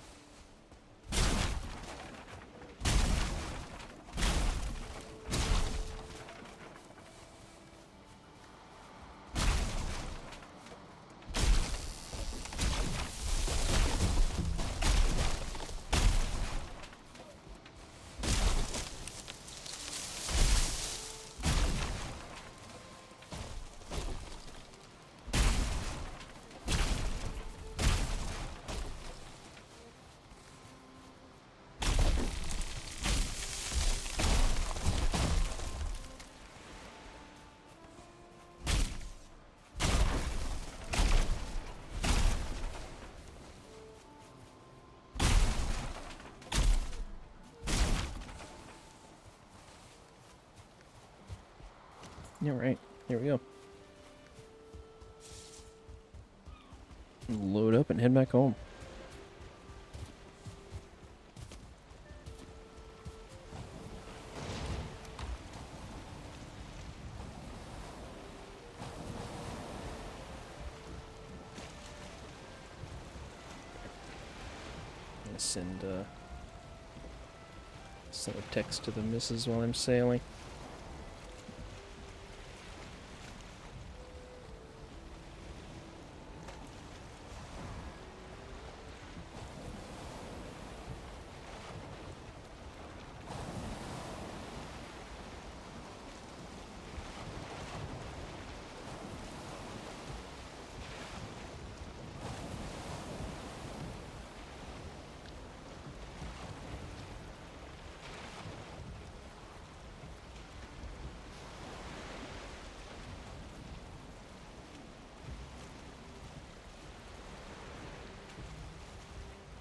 Yeah, right. Here we go. Load up and head back home. gonna send a text to the missus while I'm sailing.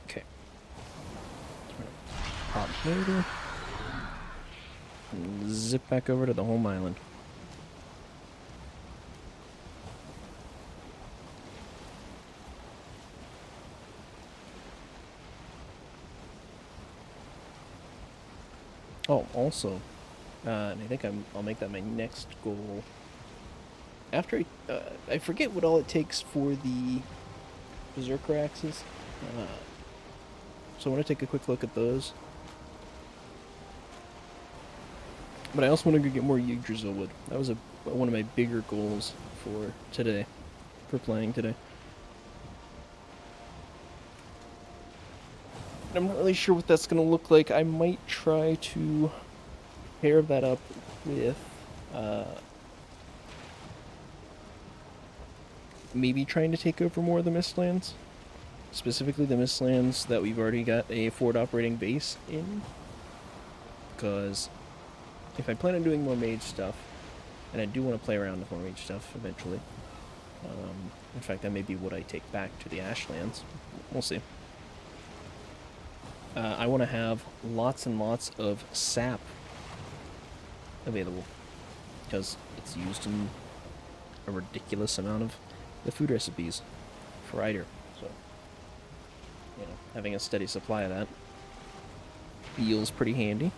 Okay. Pop motor. And zip back over to the home island. Oh, also, and I think I'll make that my next goal. After I forget what all it takes for the Berserker axes, so I want to take a quick look at those. But I also want to go get more Yggdrasil wood. That was one of my bigger goals for today, for playing today. I'm not really sure what that's going to look like. I might try to pair that up with maybe trying to take over more of the Mistlands. Specifically the Mistlands that we've already got a forward operating base in. Because if I plan on doing more mage stuff, and I do want to play around with more mage stuff eventually, in fact that may be what I take back to the Ashlands. We'll see. I want to have lots and lots of sap available, because it's used in a ridiculous amount of the food recipes for Eider. So, you know, having a steady supply of that feels pretty handy.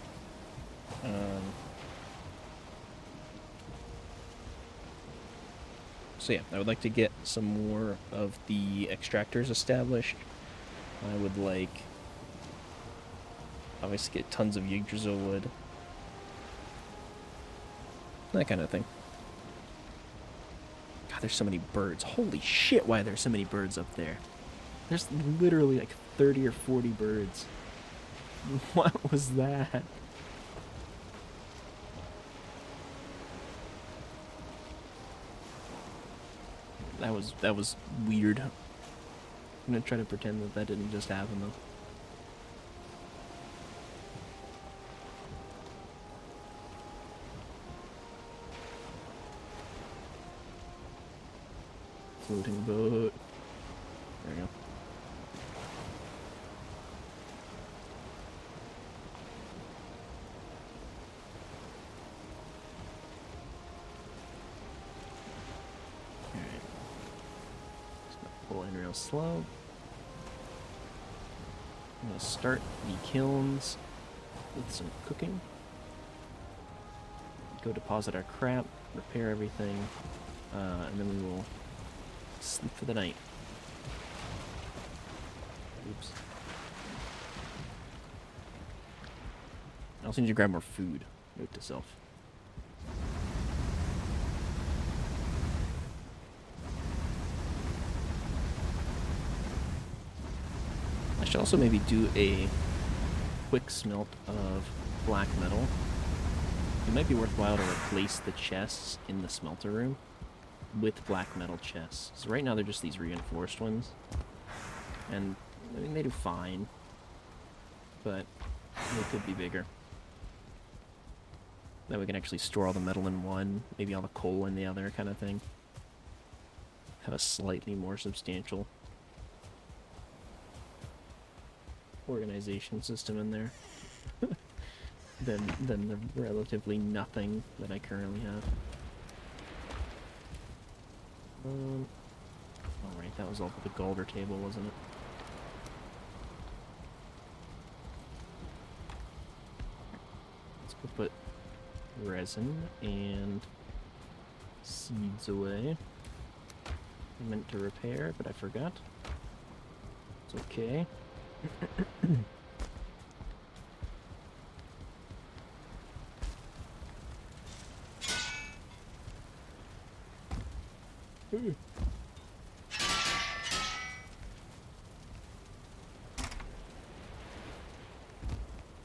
So yeah, I would like to get some more of the extractors established. I would like, obviously, get tons of Yggdrasil wood. That kind of thing. God, there's so many birds. Holy shit, why are there so many birds up there? There's literally like 30 or 40 birds. What was that? That was weird. I'm gonna try to pretend that that didn't just happen though. Floating boat. There we go. Alright. Just gonna pull in real slow. I'm gonna start the kilns with some cooking. Go deposit our crap, repair everything, and then we will sleep for the night. Oops. I also need to grab more food. Note to self. I should also maybe do a quick smelt of black metal. It might be worthwhile to replace the chests in the smelter room with black metal chests. So right now they're just these reinforced ones. And, I mean, they do fine. But they could be bigger. Then we can actually store all the metal in one, maybe all the coal in the other kind of thing. Have a slightly more substantial organization system in there than the relatively nothing that I currently have. Alright, that was all for the Galder table, wasn't it? Let's go put resin and seeds away. I meant to repair, but I forgot. It's okay.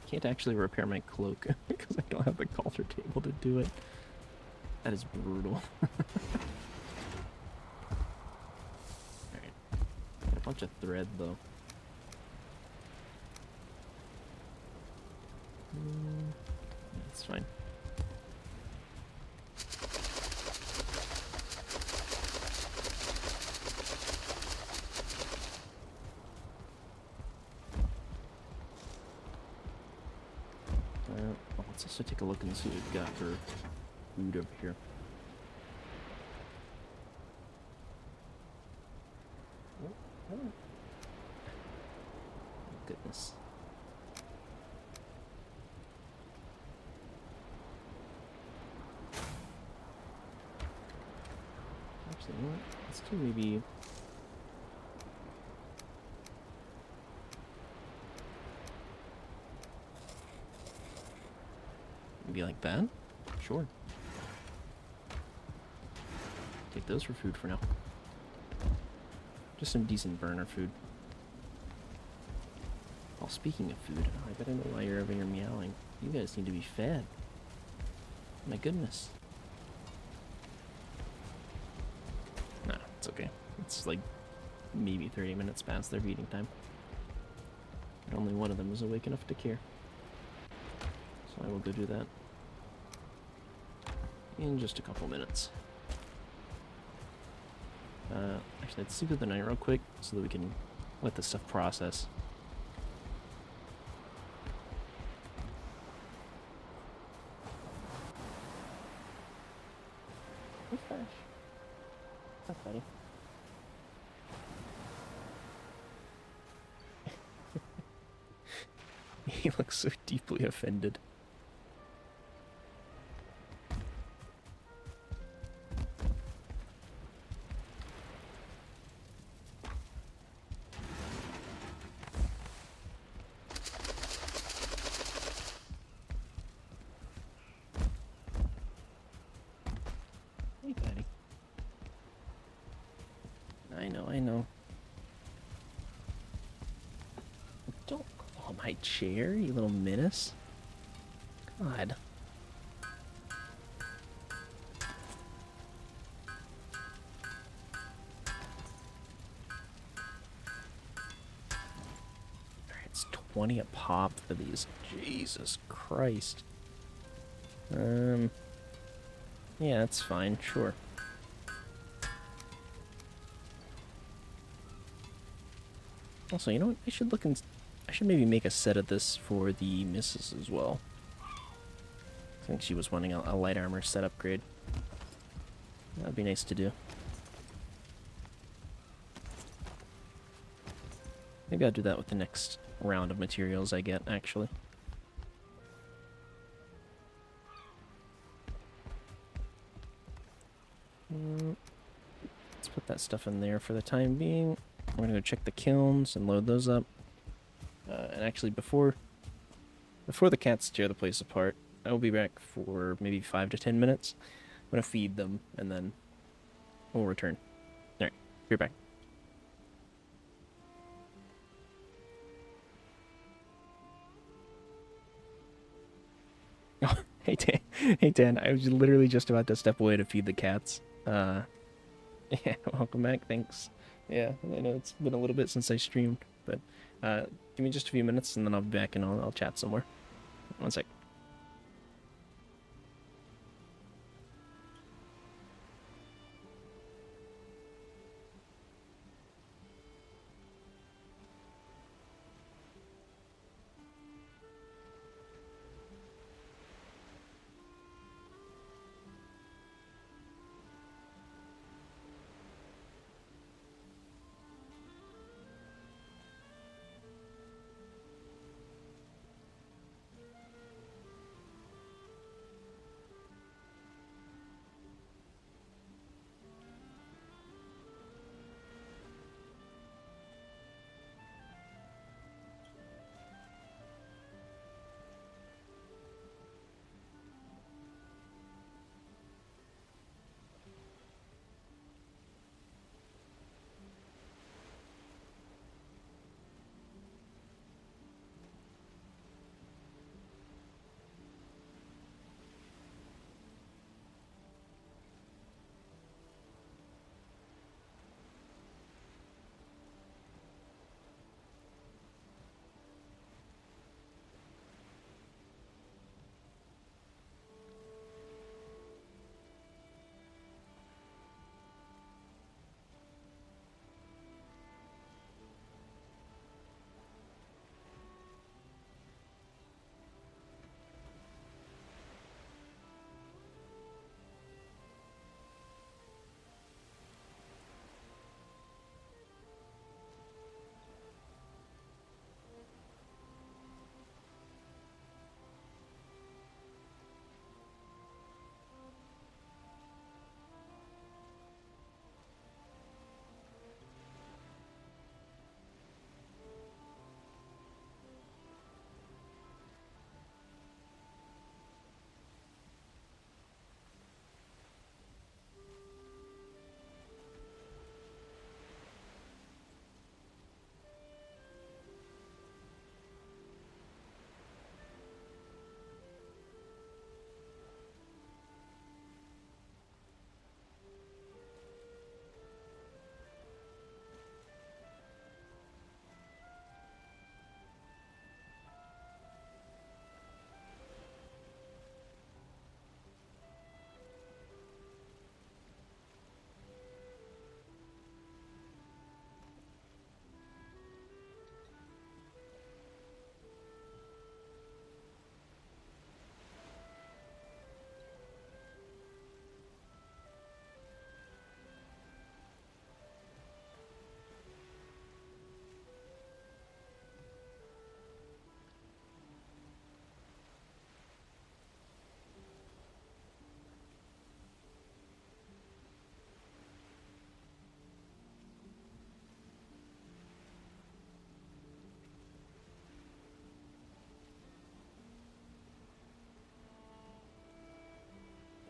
Can't actually repair my cloak because I don't have the collar table to do it. That is brutal. Alright. Got a bunch of thread though. That's fine. Let's also take a look and see what we've got for food over here. Oh. Goodness. Actually, you know what? Let's do maybe... Maybe like that? Sure. Take those for food for now. Just some decent burner food. Oh, speaking of food, I gotta know why you're over here meowing. You guys need to be fed. My goodness. Nah, it's okay. It's like maybe 30 minutes past their feeding time. And only one of them is awake enough to care. So I will go do that in just a couple minutes. Actually, let's sleep through the night real quick so that we can let this stuff process. What's fresh? What's up, buddy? He looks so deeply offended. Hey, buddy. I know. Don't claw my chair, you little menace. God. It's 20 a pop for these. Jesus Christ. Yeah, that's fine, sure. Also, you know what? I should maybe make a set of this for the missus as well. I think she was wanting a light armor set upgrade. That'd be nice to do. Maybe I'll do that with the next round of materials I get, actually. Let's put that stuff in there for the time being. We're gonna go check the kilns and load those up. And actually, before the cats tear the place apart, I will be back for maybe 5 to 10 minutes. I'm gonna feed them and then we'll return. All right, be back. Oh, hey Dan. Hey Dan, I was literally just about to step away to feed the cats. Yeah, welcome back. Thanks. Yeah, I know it's been a little bit since I streamed, but give me just a few minutes and then I'll be back and I'll chat somewhere. One sec.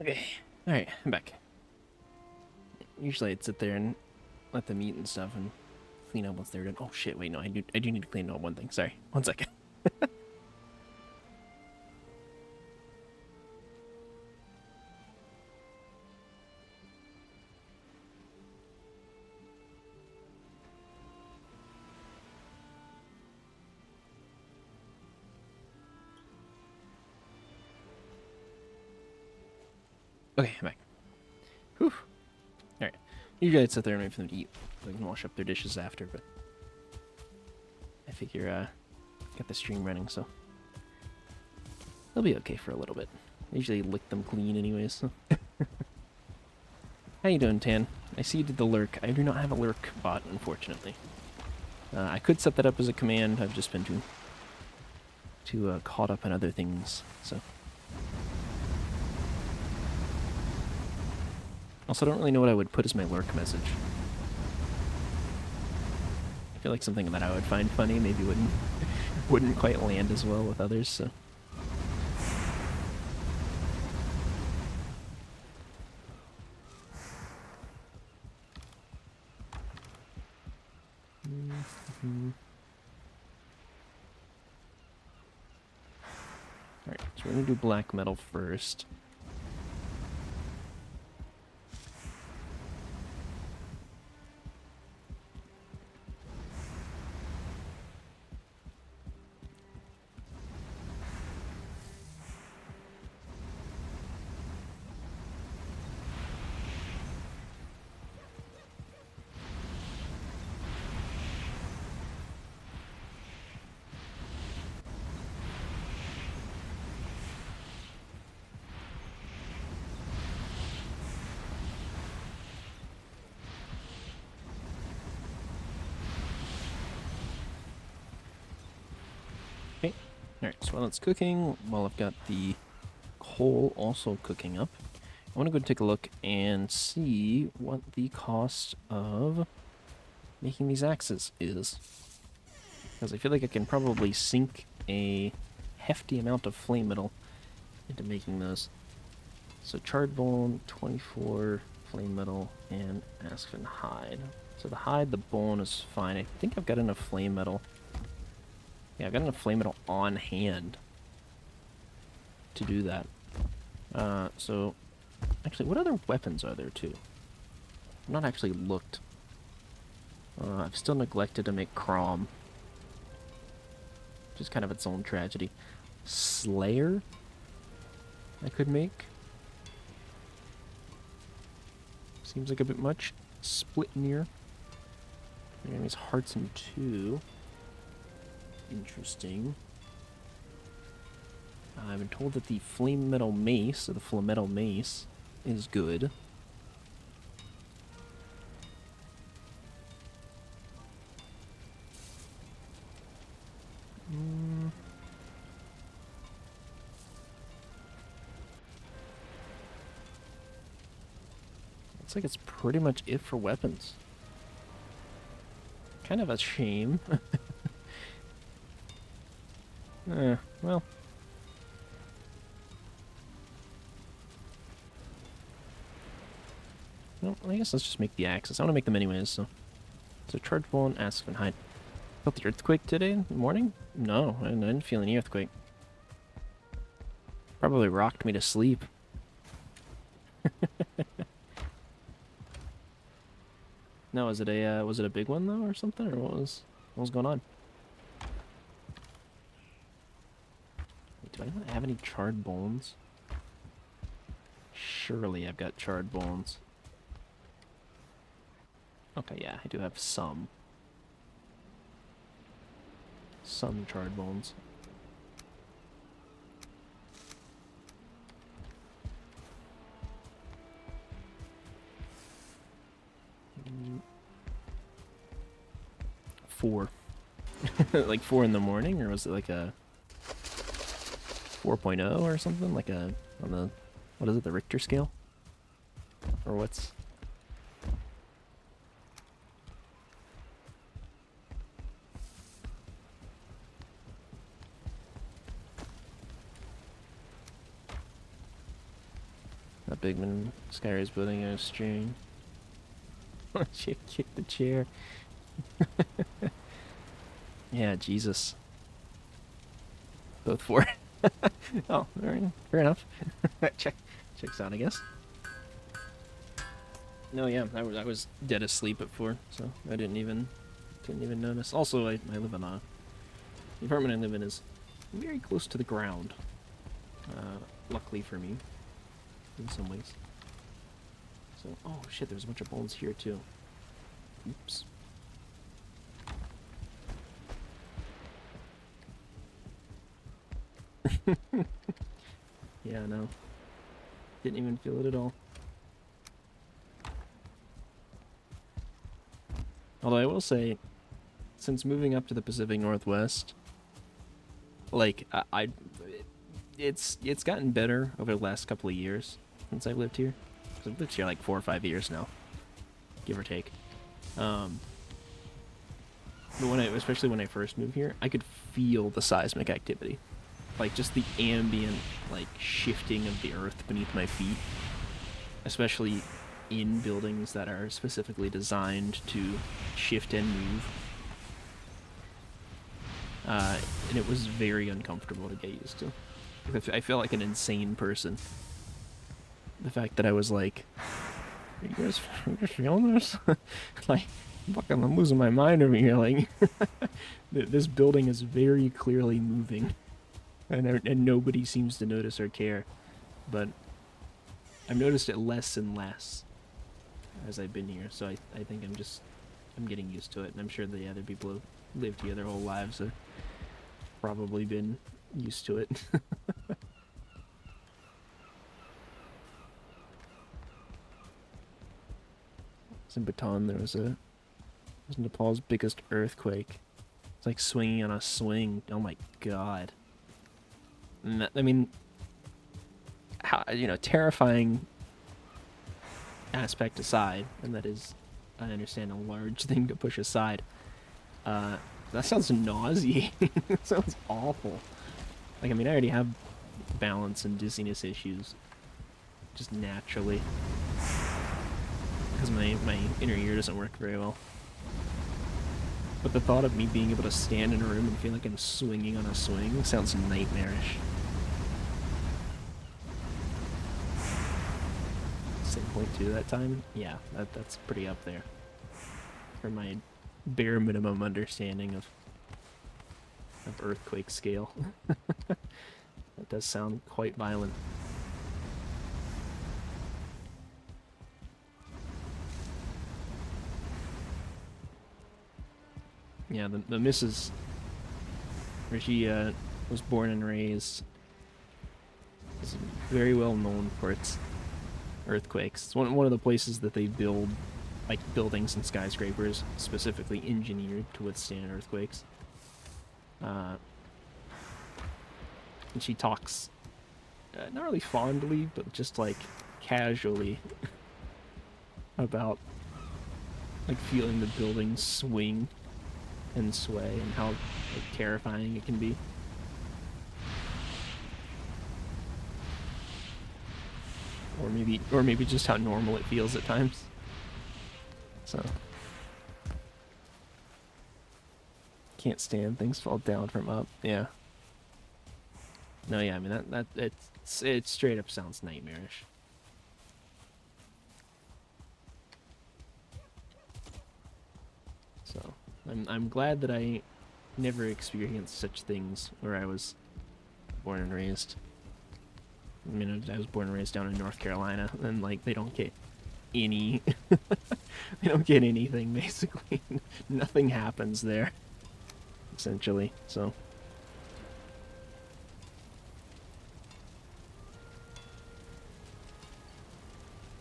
Okay. Alright, I'm back. Usually I'd sit there and let them eat and stuff and clean up once they're done. Oh shit, wait, no, I do need to clean up one thing. Sorry. One second. Okay, I'm back. Whew. Alright. Usually I'd sit there and wait for them to eat so I can wash up their dishes after, but I figure, got the stream running, so they'll be okay for a little bit. I usually lick them clean anyways, so. How you doing, Tan? I see you did the lurk. I do not have a lurk bot, unfortunately. I could set that up as a command. I've just been too caught up in other things, so. Also, I don't really know what I would put as my lurk message. I feel like something that I would find funny maybe wouldn't quite land as well with others, so. Alright, so we're gonna do black metal first. Okay, alright, so while it's cooking, while I've got the coal also cooking up, I want to go take a look and see what the cost of making these axes is. Because I feel like I can probably sink a hefty amount of flame metal into making those. So charred bone, 24 flame metal, and aspen hide. So the hide, the bone is fine. I think I've got enough flame metal. Yeah, I've got enough flame metal on hand to do that. So, actually, what other weapons are there, too? I've not actually looked. I've still neglected to make Crom. Which is kind of its own tragedy. Slayer? I could make. Seems like a bit much. Split near. Enemies hearts in 2. Interesting. I've been told that the flame metal mace, or the flametal mace, is good. Looks like it's pretty much it for weapons. Kind of a shame. Well. Well, I guess let's just make the axes. I want to make them anyways, so. So charge bone, aspen hide. Felt the earthquake today in the morning? No, I didn't feel any earthquake. Probably rocked me to sleep. No, was it a big one though, or something, or what was going on? Wait, do I not have any charred bones? Surely I've got charred bones. Okay, yeah, I do have some. Some charred bones. Four. Like 4 in the morning, or was it like a 4.0 or something? Like a, on the, what is it, the Richter scale? Or what's... Bigman? Skyri's building a string. She kicked the chair. Yeah, Jesus. Both for it. Oh, alright, fair enough. Checks out, I guess. No, yeah, I was dead asleep at 4, so I didn't even notice. Also, I live in a... The apartment I live in is very close to the ground. Luckily for me, in some ways. So, oh shit, there's a bunch of bones here too. Oops. Yeah, no. Didn't even feel it at all. Although I will say, since moving up to the Pacific Northwest, like, it's gotten better over the last couple of years since I've lived here. 'Cause I've lived here like 4 or 5 years now, give or take. But especially when I first moved here, I could feel the seismic activity. Like, just the ambient, like, shifting of the earth beneath my feet. Especially in buildings that are specifically designed to shift and move. And it was very uncomfortable to get used to. I felt like an insane person. The fact that I was like, are you guys feeling this? Like, fucking, I'm losing my mind over here. Like, this building is very clearly moving. And nobody seems to notice or care. But I've noticed it less and less as I've been here. So I think I'm getting used to it. And I'm sure the other people who lived here their whole lives have probably been used to it. In Bhutan, there was Nepal's biggest earthquake. It's like swinging on a swing. Oh my god. And that, I mean, how, terrifying aspect aside, and that is, I understand, a large thing to push aside. That sounds nauseating. It sounds awful. Like, I mean, I already have balance and dizziness issues, just naturally. Because my inner ear doesn't work very well. But the thought of me being able to stand in a room and feel like I'm swinging on a swing sounds nightmarish. Same point 2 that time? Yeah, that's pretty up there. For my bare minimum understanding of earthquake scale. That does sound quite violent. Yeah, the missus, where she was born and raised, is very well known for its earthquakes. It's one of the places that they build, like, buildings and skyscrapers specifically engineered to withstand earthquakes. And she talks, not really fondly, but just, like, casually about, like, feeling the building swing and sway and how, like, terrifying it can be. Or maybe just how normal it feels at times. So, can't stand things fall down from up. Yeah. No, yeah, I mean it straight up sounds nightmarish. So, I'm glad that I never experienced such things where I was born and raised. I mean, I was born and raised down in North Carolina, and, like, they don't get any... they don't get anything, basically. Nothing happens there, essentially, so...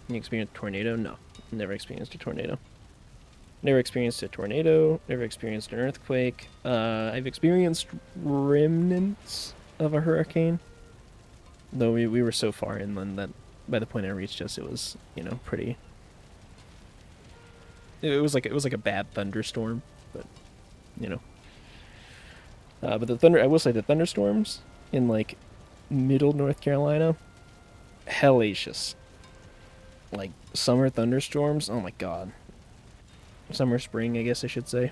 You experienced a tornado? No, never experienced a tornado. Never experienced a tornado, never experienced an earthquake. I've experienced remnants of a hurricane. Though we were so far inland that by the point it reached us, it was, pretty... It was like a bad thunderstorm, but, but I will say the thunderstorms in, like, middle North Carolina, hellacious. like summer thunderstorms. Oh my god. Summer spring, I guess I should say.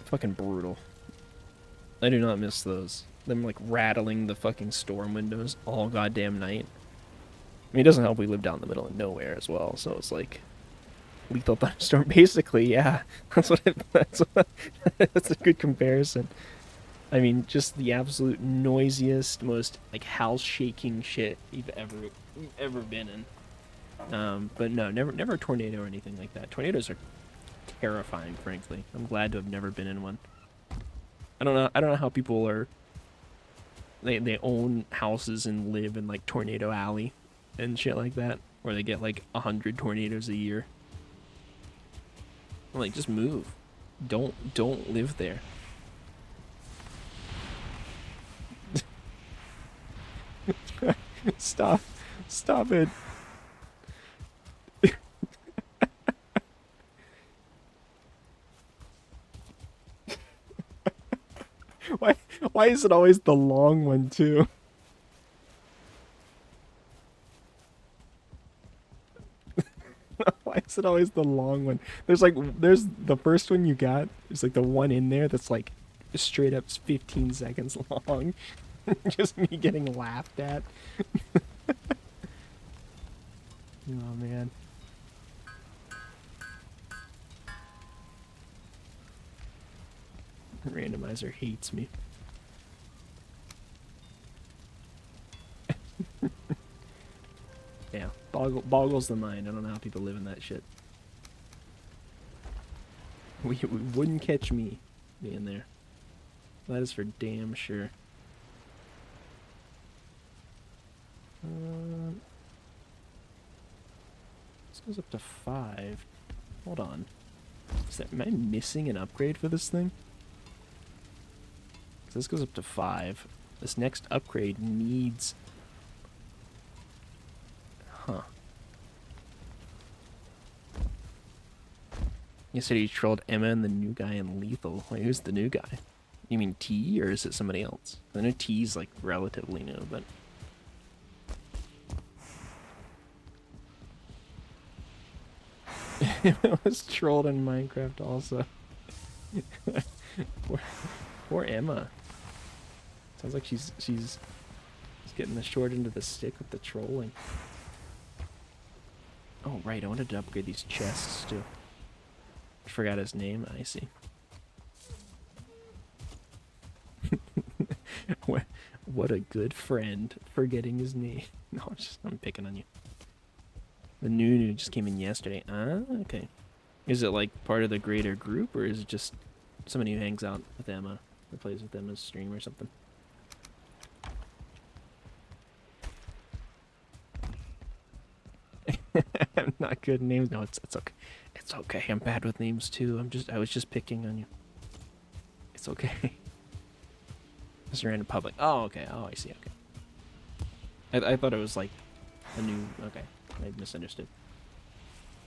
Fucking brutal. I do not miss those. Them like rattling the fucking storm windows all goddamn night. I mean, it doesn't help we live down the middle of nowhere as well, so it's like lethal thunderstorm. Basically, yeah, that's a good comparison. I mean, just the absolute noisiest, most like house shaking shit you've ever been in. But no, never a tornado or anything like that. Tornadoes are terrifying, frankly. I'm glad to have never been in one. I don't know how people are. They own houses and live in like Tornado Alley and shit like that, where they get like 100 tornadoes a year. Like, just move. Don't live there. Stop. Stop it. Why why is it always the long one too? Why is it always the long one? There's the first one you got. There's like the one in there that's like straight up 15 seconds long. Just me getting laughed at. Oh man. Randomizer hates me. Yeah, boggles the mind. I don't know how people live in that shit. We wouldn't catch me being there. That is for damn sure. This goes up to 5. Hold on. Am I missing an upgrade for this thing? So this goes up to 5. This next upgrade needs... Huh. You said you trolled Emma and the new guy in Lethal. Wait, who's the new guy? You mean T, or is it somebody else? I know T's like relatively new, but... Emma was trolled in Minecraft also. Poor Emma. Sounds like she's getting the short end of the stick with the trolling. Oh right, I wanted to upgrade these chests too. I forgot his name. I see. What a good friend, forgetting his name. No, I'm picking on you. The new just came in yesterday. Ah, okay. Is it like part of the greater group, or is it just somebody who hangs out with Emma or plays with Emma's stream or something? I'm not good at names. No, it's okay. It's okay. I'm bad with names too. I was just picking on you. It's okay. Just ran in public. Oh, okay. Oh, I see. Okay. I thought it was like a new. Okay, I misunderstood.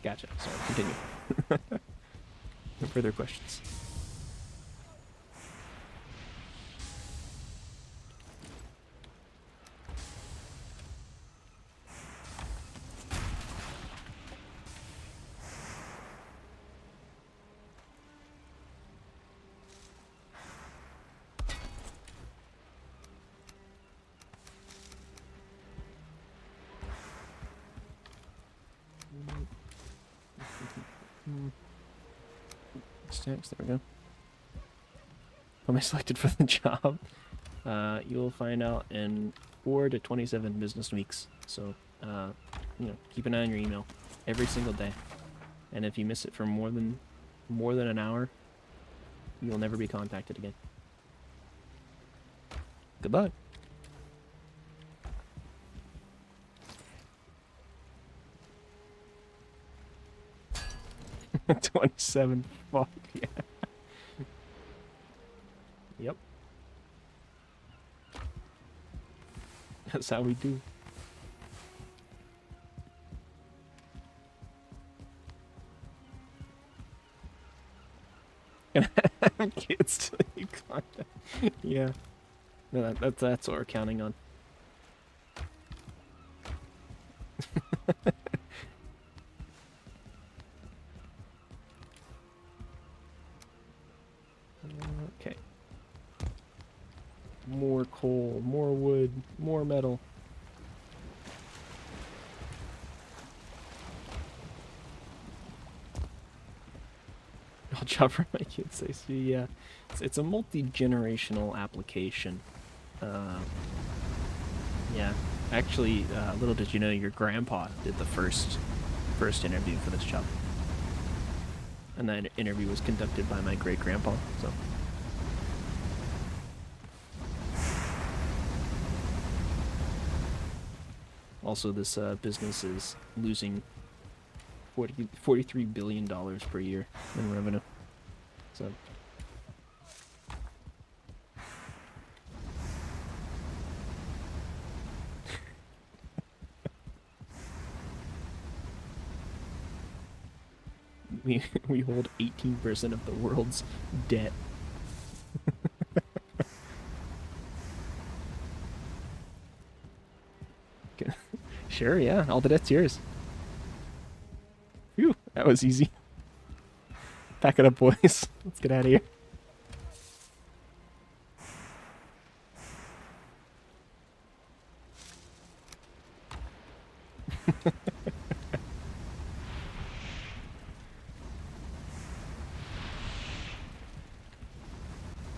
Gotcha. Sorry. Continue. No further questions. Stacks, there we go. Am I selected for the job? You'll find out in 4 to 27 business weeks. So, keep an eye on your email every single day. And if you miss it for more than an hour, you'll never be contacted again. Goodbye. $27. Fuck yeah. Yep. That's how we do. Kids to you contact. Yeah. No, that's what we're counting on. coal, more wood, more metal. I'll chop for my kids, I see, yeah. It's a multi-generational application. Yeah. Actually, little did you know, your grandpa did the first interview for this job. And that interview was conducted by my great-grandpa, so... Also, this business is losing $43 billion per year in revenue. So... we hold 18% of the world's debt. Sure, yeah, all the debt's yours. Phew, that was easy. Pack it up, boys. Let's get out of here.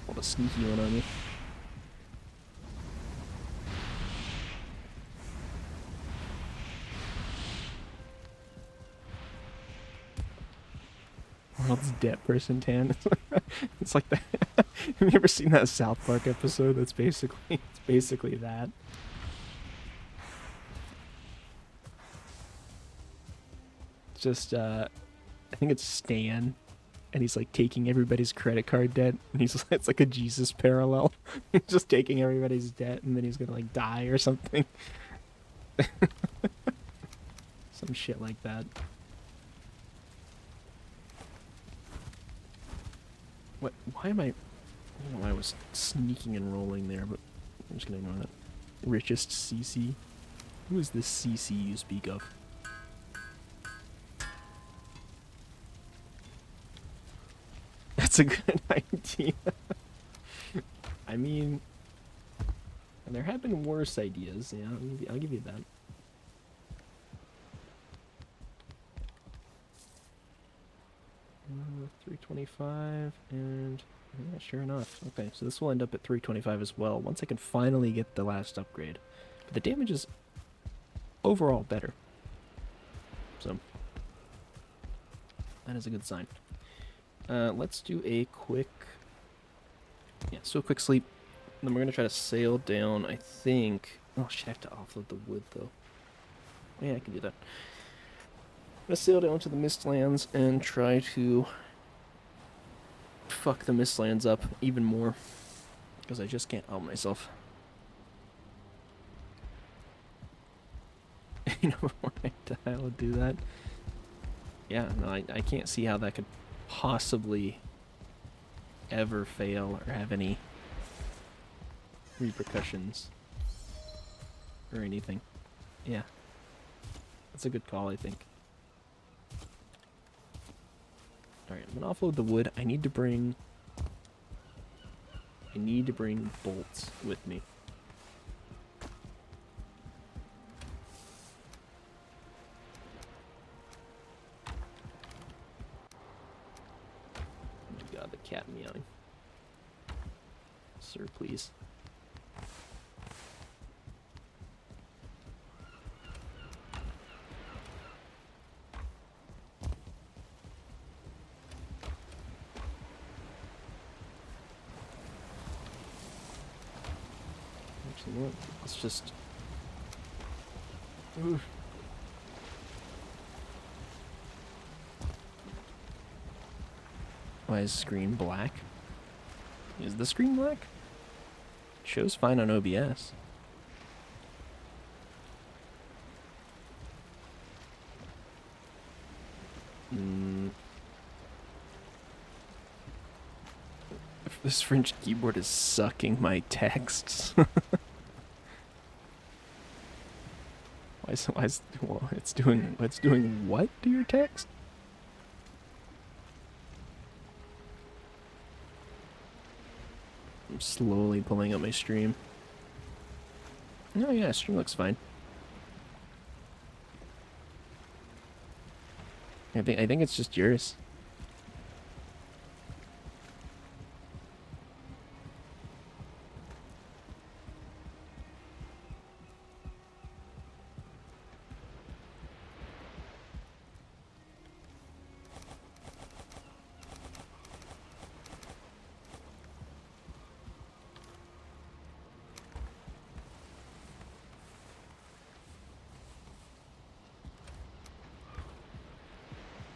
What a sneaky one on me. World's debt person tan. It's like that. Have you ever seen that South Park episode? That's basically that. It's just I think it's Stan, and he's like taking everybody's credit card debt, and it's like a Jesus parallel. He's just taking everybody's debt, and then he's gonna like die or something. Some shit like that. What? Why am I? I don't know why I was sneaking and rolling there, but I'm just gonna ignore that. Richest CC. Who is this CC you speak of? That's a good idea. I mean, there have been worse ideas. Yeah, I'll give you that. 325 and yeah, sure enough. Okay, so this will end up at 325 as well once I can finally get the last upgrade. But the damage is overall better. So that is a good sign. Let's do a quick... Yeah, let's do a quick sleep. Then we're going to try to sail down, I think... Oh, shit, I have to offload the wood, though. Yeah, I can do that. I'm going to sail down to the Mistlands and try to fuck the Mistlands up even more. Because I just can't help myself. You know, I would do that. Yeah, no, I can't see how that could possibly ever fail or have any repercussions or anything. Yeah, that's a good call, I think. Alright, I'm gonna offload the wood. I need to bring bolts with me. Oh god, the cat meowing. Sir, please. What? Let's just... Ooh. Why is screen black? Is the screen black? Shows fine on OBS. This French keyboard is sucking my texts. Well, it's doing what to your text? I'm slowly pulling up my stream. Oh yeah, stream looks fine. I think it's just yours.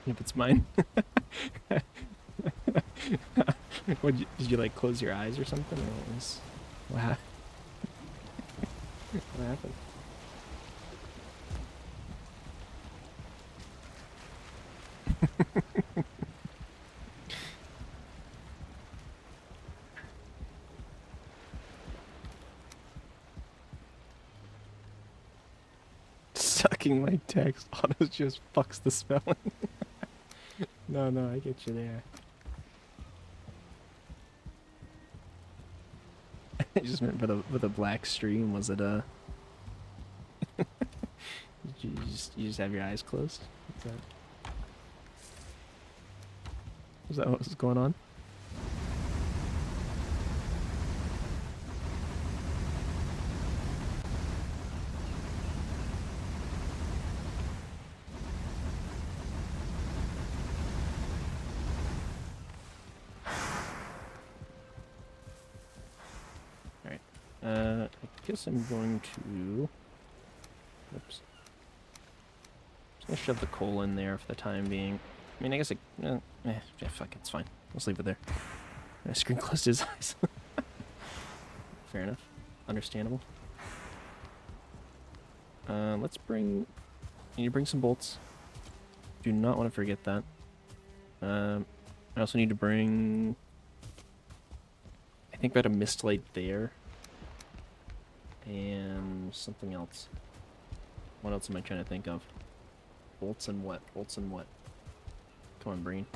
If it's mine. Did you like close your eyes or something? Or what what happened? Sucking my text. Auto just fucks the spelling. No, I get you there. I just meant with a black stream. Was it did you just have your eyes closed? Was that what was going on? Alright. I guess I'm going to... Oops. Just gonna shove the coal in there for the time being. I mean, I guess yeah, fuck, it's fine. Let's leave it there. My screen closed his eyes. Fair enough. Understandable. Let's bring... I need to bring some bolts. Do not want to forget that. I also need to bring... I think we had a mist light there. And something else. What else am I trying to think of? Bolts and what? Bolts and what? Come on, brain.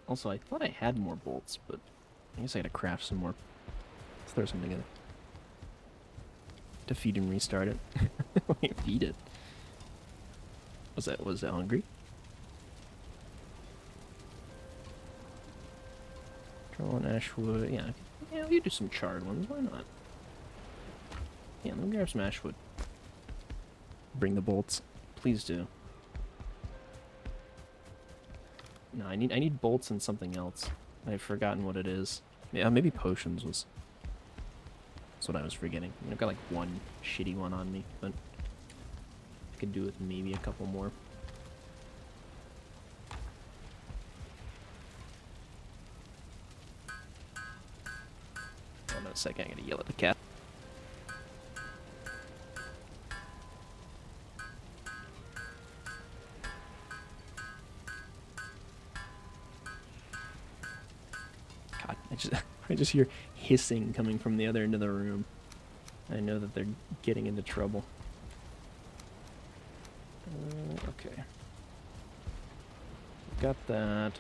Also, I thought I had more bolts, but I guess I gotta craft some more. Let's throw some together. Defeat and restart it. Wait, feed it. Was it hungry? Draw on ashwood. Yeah, we could do some charred ones. Why not? Yeah, let me grab some ashwood. Bring the bolts. Please do. No, I need bolts and something else. I've forgotten what it is. Yeah, maybe potions was... That's what I was forgetting. I mean, I've got like one shitty one on me, but I could do with maybe a couple more. Hold on a second, I gotta yell at the cat. God, I just hear hissing coming from the other end of the room. I know that they're getting into trouble. Okay. Got that.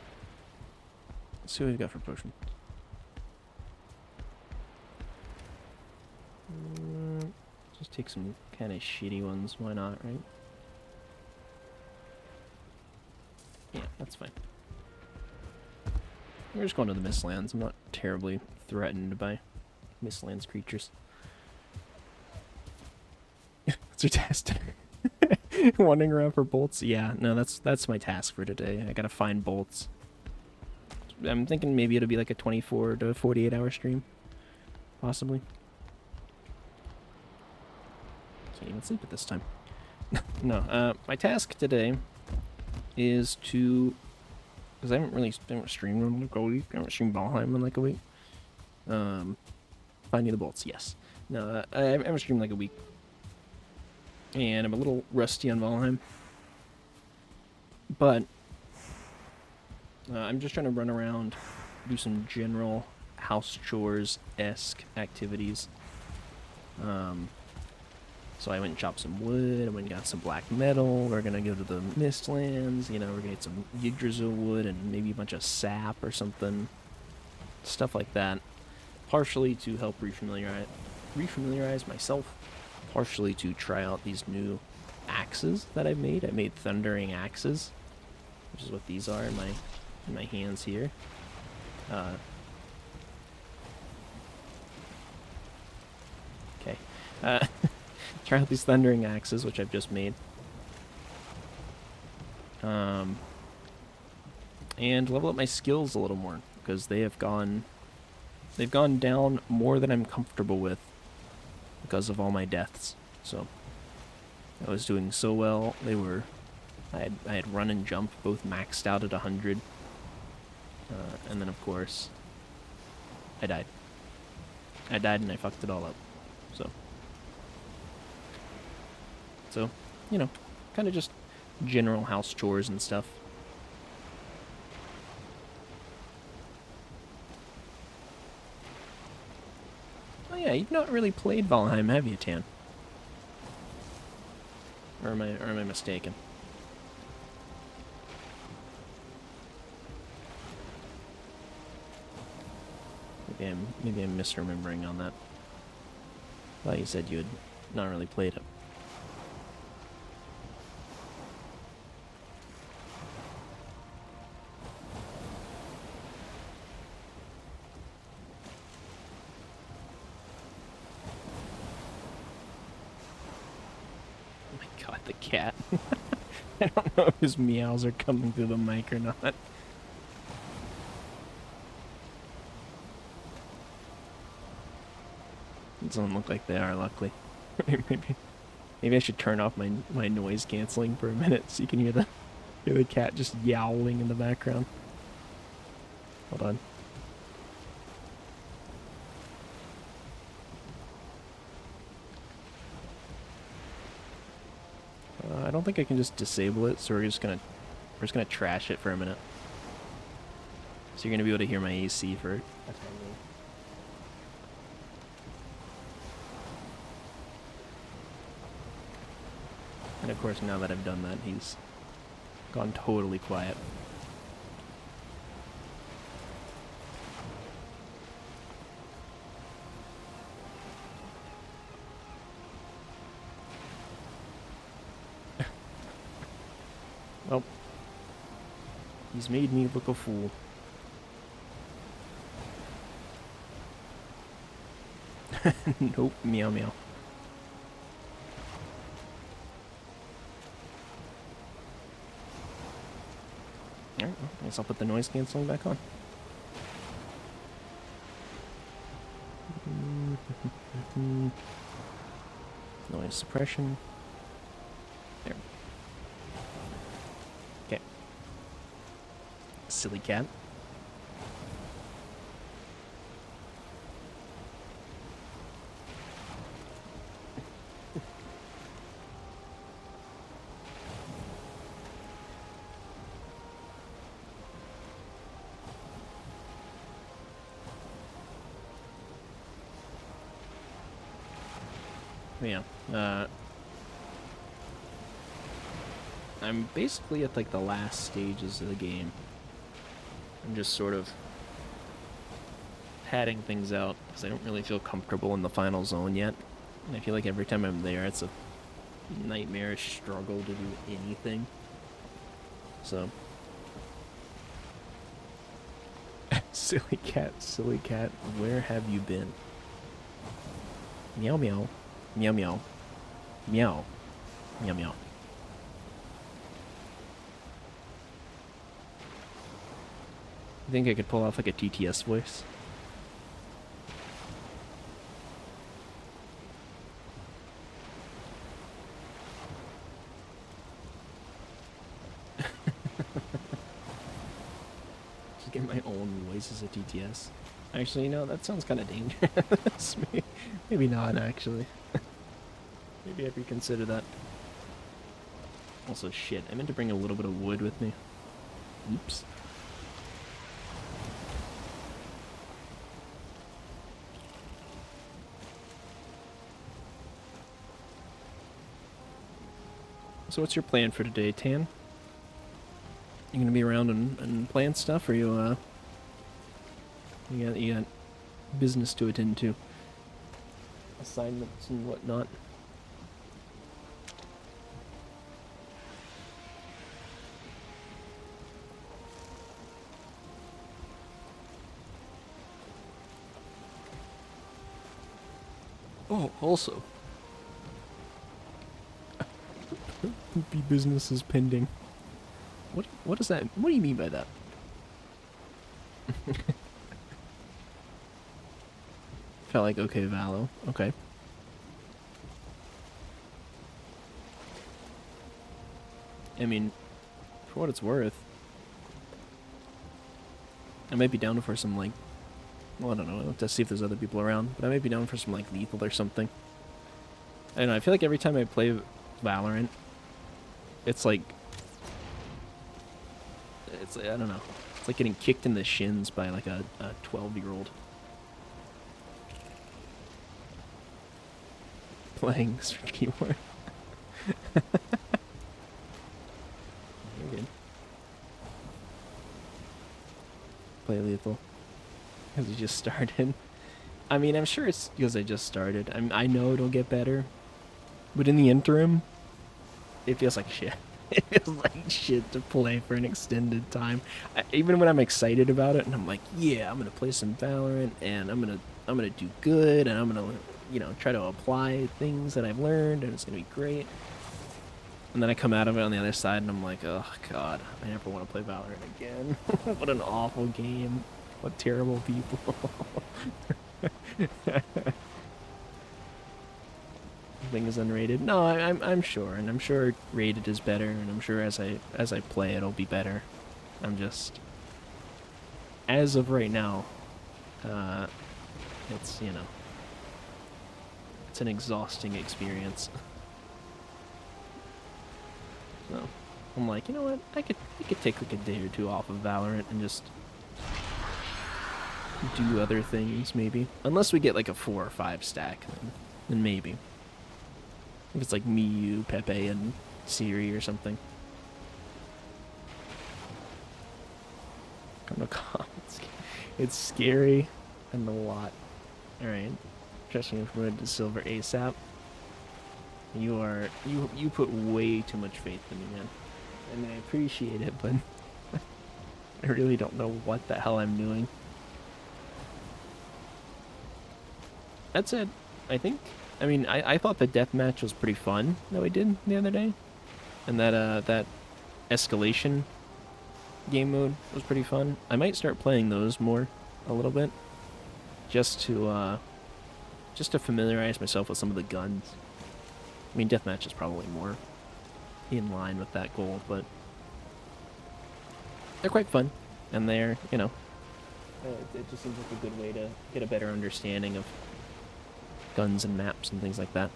Let's see what we've got for potion. Just take some kind of shitty ones. Why not, right? Yeah, that's fine. We're just going to the Mistlands. I'm not terribly threatened by Mistlands creatures. It's your test. Wandering around for bolts? Yeah, no, that's my task for today. I gotta find bolts. I'm thinking maybe it'll be like a 24 to 48 hour stream. Possibly. Can't even sleep at this time. No, my task today is to... Because I haven't streamed in like a week. I haven't streamed Valheim in like a week. Finding the bolts, yes. No, I haven't streamed like a week. And I'm a little rusty on Valheim. But I'm just trying to run around, do some general house chores-esque activities. So I went and chopped some wood, I went and got some black metal, we're gonna go to the Mistlands, you know, we're gonna get some Yggdrasil wood and maybe a bunch of sap or something. stuff like that. Partially to help refamiliarize myself, partially to try out these new axes that I've made. I made thundering axes, which is what these are in my hands here. Okay. Try out these thundering axes, which I've just made. And level up my skills a little more, because they've gone down more than I'm comfortable with because of all my deaths. So I was doing so well. I had run and jump both maxed out at 100. And then of course I died. And I fucked it all up. So, you know, kind of just general house chores and stuff. Oh yeah, you've not really played Valheim, have you, Tan? Or am I mistaken? Maybe I'm misremembering on that. I thought you said you had not really played it. Oh my god, the cat. I don't know if his meows are coming through the mic or not. It doesn't look like they are, luckily. Maybe I should turn off my noise canceling for a minute so you can hear the cat just yowling in the background. Hold on. I don't think I can just disable it, so we're just gonna trash it for a minute. So you're gonna be able to hear my AC for a time being. And of course, now that I've done that, he's gone totally quiet. Oh. He's made me look a fool. Nope, meow meow. Alright, well, I guess I'll put the noise canceling back on. Noise suppression. There. Okay. Silly cat. Yeah. I'm basically at like the last stages of the game. I'm just sort of padding things out because I don't really feel comfortable in the final zone yet. And I feel like every time I'm there, it's a nightmarish struggle to do anything. So. Silly cat, where have you been? Meow meow. Meow meow. Meow. Meow meow. I think I could pull off like a TTS voice. Just get my own voice as a TTS. Actually, no, that sounds kind of dangerous. Maybe not, actually. Maybe I reconsider that. Also, shit, I meant to bring a little bit of wood with me. Oops. So what's your plan for today, Tan? You gonna be around and playing stuff, or you You got business to attend to. Assignments and whatnot. Oh, also. Poopy business is pending. What is that? What do you mean by that? Felt like okay, Valo. Okay. I mean, for what it's worth, I might be down for some like, well, I don't know, to see if there's other people around, but I might be down for some like lethal or something. I don't know. I feel like every time I play Valorant, it's like, I don't know. It's like getting kicked in the shins by like a 12-year-old. Playing search keyboard. You're good. Play lethal. Because you just started. I mean, I'm sure it's because I just started. I know it'll get better. But in the interim, it feels like shit. It feels like shit to play for an extended time. Even when I'm excited about it and I'm like, yeah, I'm gonna play some Valorant and I'm gonna do good and I'm gonna, you know, try to apply things that I've learned and it's gonna be great. And then I come out of it on the other side and I'm like, oh god, I never want to play Valorant again. What an awful game. What terrible people. Thing is unrated. No, I'm sure, and I'm sure rated is better, and I'm sure as I play it'll be better. I'm just, as of right now, it's, you know, it's an exhausting experience. So I'm like, you know what? I could take like a day or two off of Valorant and just do other things maybe. Unless we get like a 4 or 5 stack, then maybe. If it's like me, you, Pepe, and Siri or something. It's scary and a lot. Alright. Trusting you promoted to silver ASAP. You put way too much faith in me, man. And I appreciate it, but I really don't know what the hell I'm doing. That's it, I think. I mean, I thought the deathmatch was pretty fun that we did the other day. And that escalation game mode was pretty fun. I might start playing those more a little bit. Just to familiarize myself with some of the guns. I mean, deathmatch is probably more in line with that goal, but they're quite fun. And they're, you know, it just seems like a good way to get a better understanding of guns and maps and things like that.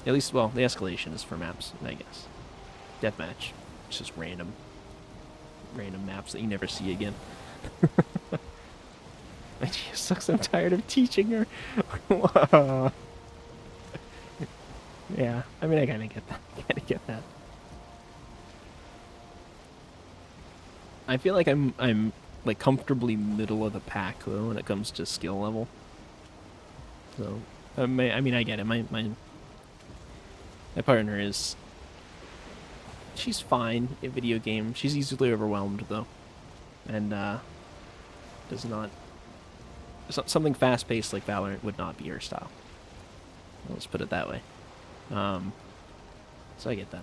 At least, well, the escalation is for maps, I guess. Deathmatch, it's just random maps that you never see again. She sucks. I'm tired of teaching her. Yeah, I mean, I kind of get that. I feel like I'm like comfortably middle of the pack though when it comes to skill level. So, I mean, I get it. My partner is, she's fine in video games. She's easily overwhelmed though, and does not. Something fast-paced like Valorant would not be her style. Let's put it that way. So I get that.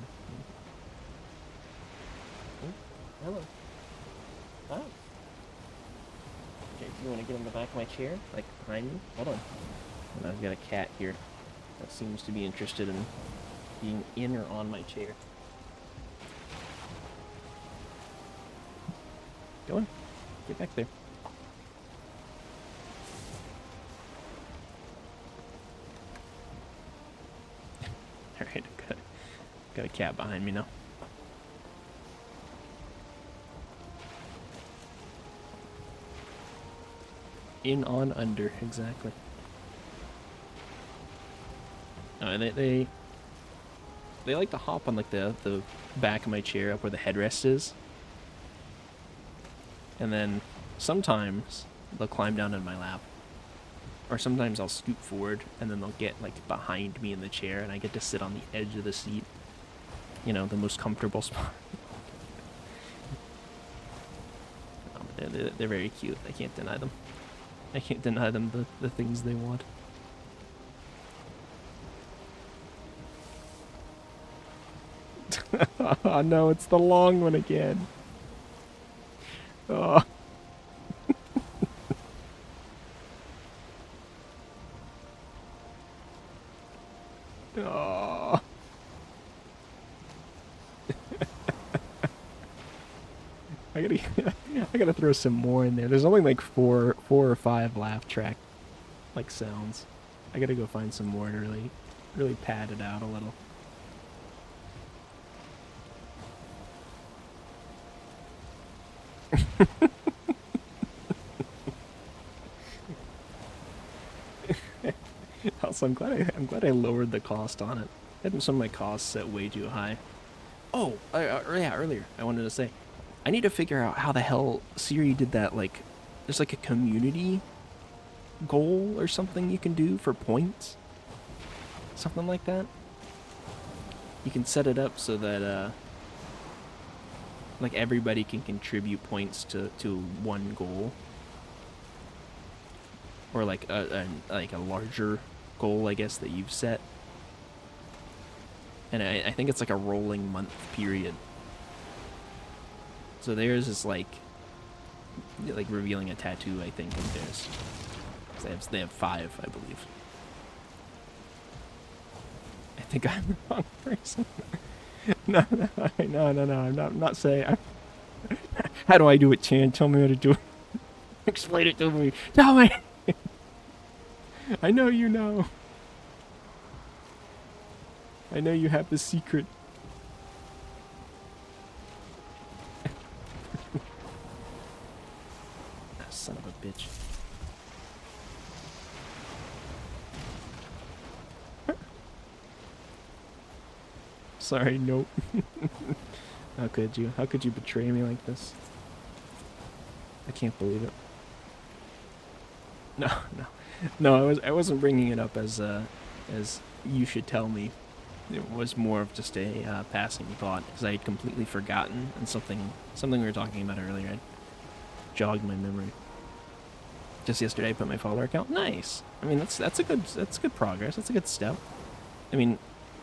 Oh, hello. Oh. Okay, you want to get on the back of my chair, like behind me? Hold on. And I've got a cat here that seems to be interested in being in or on my chair. Go on. Get back there. Alright, got a cat behind me now. In, on, under, exactly. They like to hop on like the back of my chair up where the headrest is. And then sometimes they'll climb down in my lap. Or sometimes I'll scoot forward and then they'll get like behind me in the chair and I get to sit on the edge of the seat. You know, the most comfortable spot. They're very cute. I can't deny them. I can't deny them the things they want. Oh no, it's the long one again. Oh. Oh. I gotta throw some more in there. There's only like four or five laugh track like sounds. I gotta go find some more to really pad it out a little. Also, I'm glad I lowered the cost on it. I had some of my costs set way too high. Oh, yeah, earlier I wanted to say, I need to figure out how the hell Siri did that. Like, there's like a community goal or something you can do for points, something like that. You can set it up so that like everybody can contribute points to one goal, or like a larger goal, I guess, that you've set. And I think it's like a rolling month period. So theirs is like revealing a tattoo, I think, of theirs. They have 5, I believe. I think I'm the wrong person. No, I'm not saying. How do I do it, Chan? Tell me how to do it. Explain it to me. Tell me. I know you know. I know you have the secret. Son of a bitch. Sorry, nope. How could you? How could you betray me like this? I can't believe it. No, I wasn't bringing it up as you should tell me. It was more of just a passing thought, because I had completely forgotten, and something we were talking about earlier had jogged my memory. Just yesterday, I put my follower count. Nice. I mean, that's good progress. That's a good step. I mean,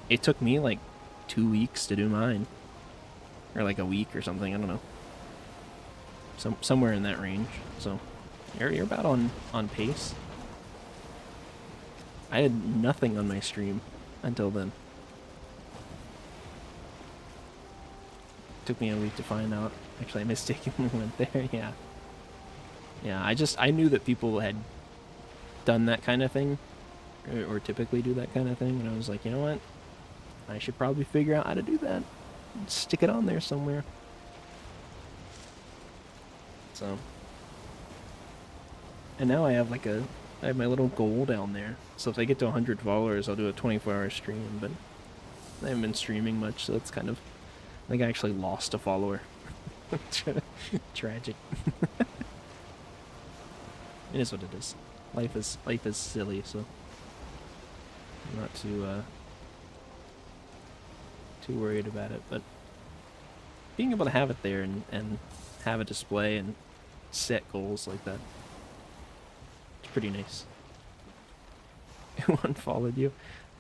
it took me like 2 weeks to do mine, or like a week or something. I don't know. Somewhere in that range. So you're about on pace. I had nothing on my stream until then. Took me a week to find out. Actually, I mistakenly went there. Yeah. I knew that people had done that kind of thing, or typically do that kind of thing, and I was like, you know what? I should probably figure out how to do that. Stick it on there somewhere. So, and now I have I have my little goal down there. So if I get to 100 followers, I'll do a 24-hour stream. But I haven't been streaming much, so it's kind of, I think I actually lost a follower. Tragic. It is what it is. Life is silly, so I'm not too worried about it. But being able to have it there and have a display and set goals like that, it's pretty nice. Who unfollowed you?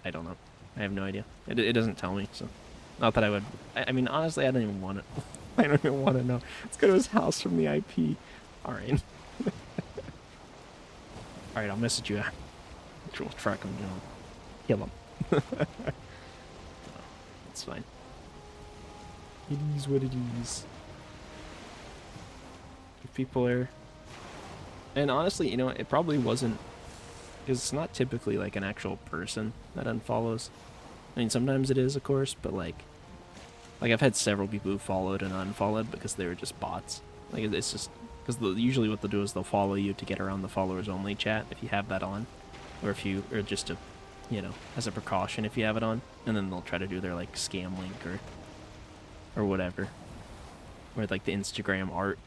I don't know. I have no idea. It doesn't tell me, so not that I would. I mean, honestly, I don't even want it. I don't even want to know. Let's go to his house from the IP. All right. All right, I'll message you. We'll track him down. Kill him. It's fine. It is what it is. If people are... And honestly, you know, it probably wasn't... Because it's not typically like an actual person that unfollows. I mean, sometimes it is, of course, but like I've had several people who followed and unfollowed because they were just bots. Like, it's just... Because usually what they'll do is they'll follow you to get around the followers only chat if you have that on, or just to, you know, as a precaution if you have it on, and then they'll try to do their like scam link or whatever, or like the Instagram art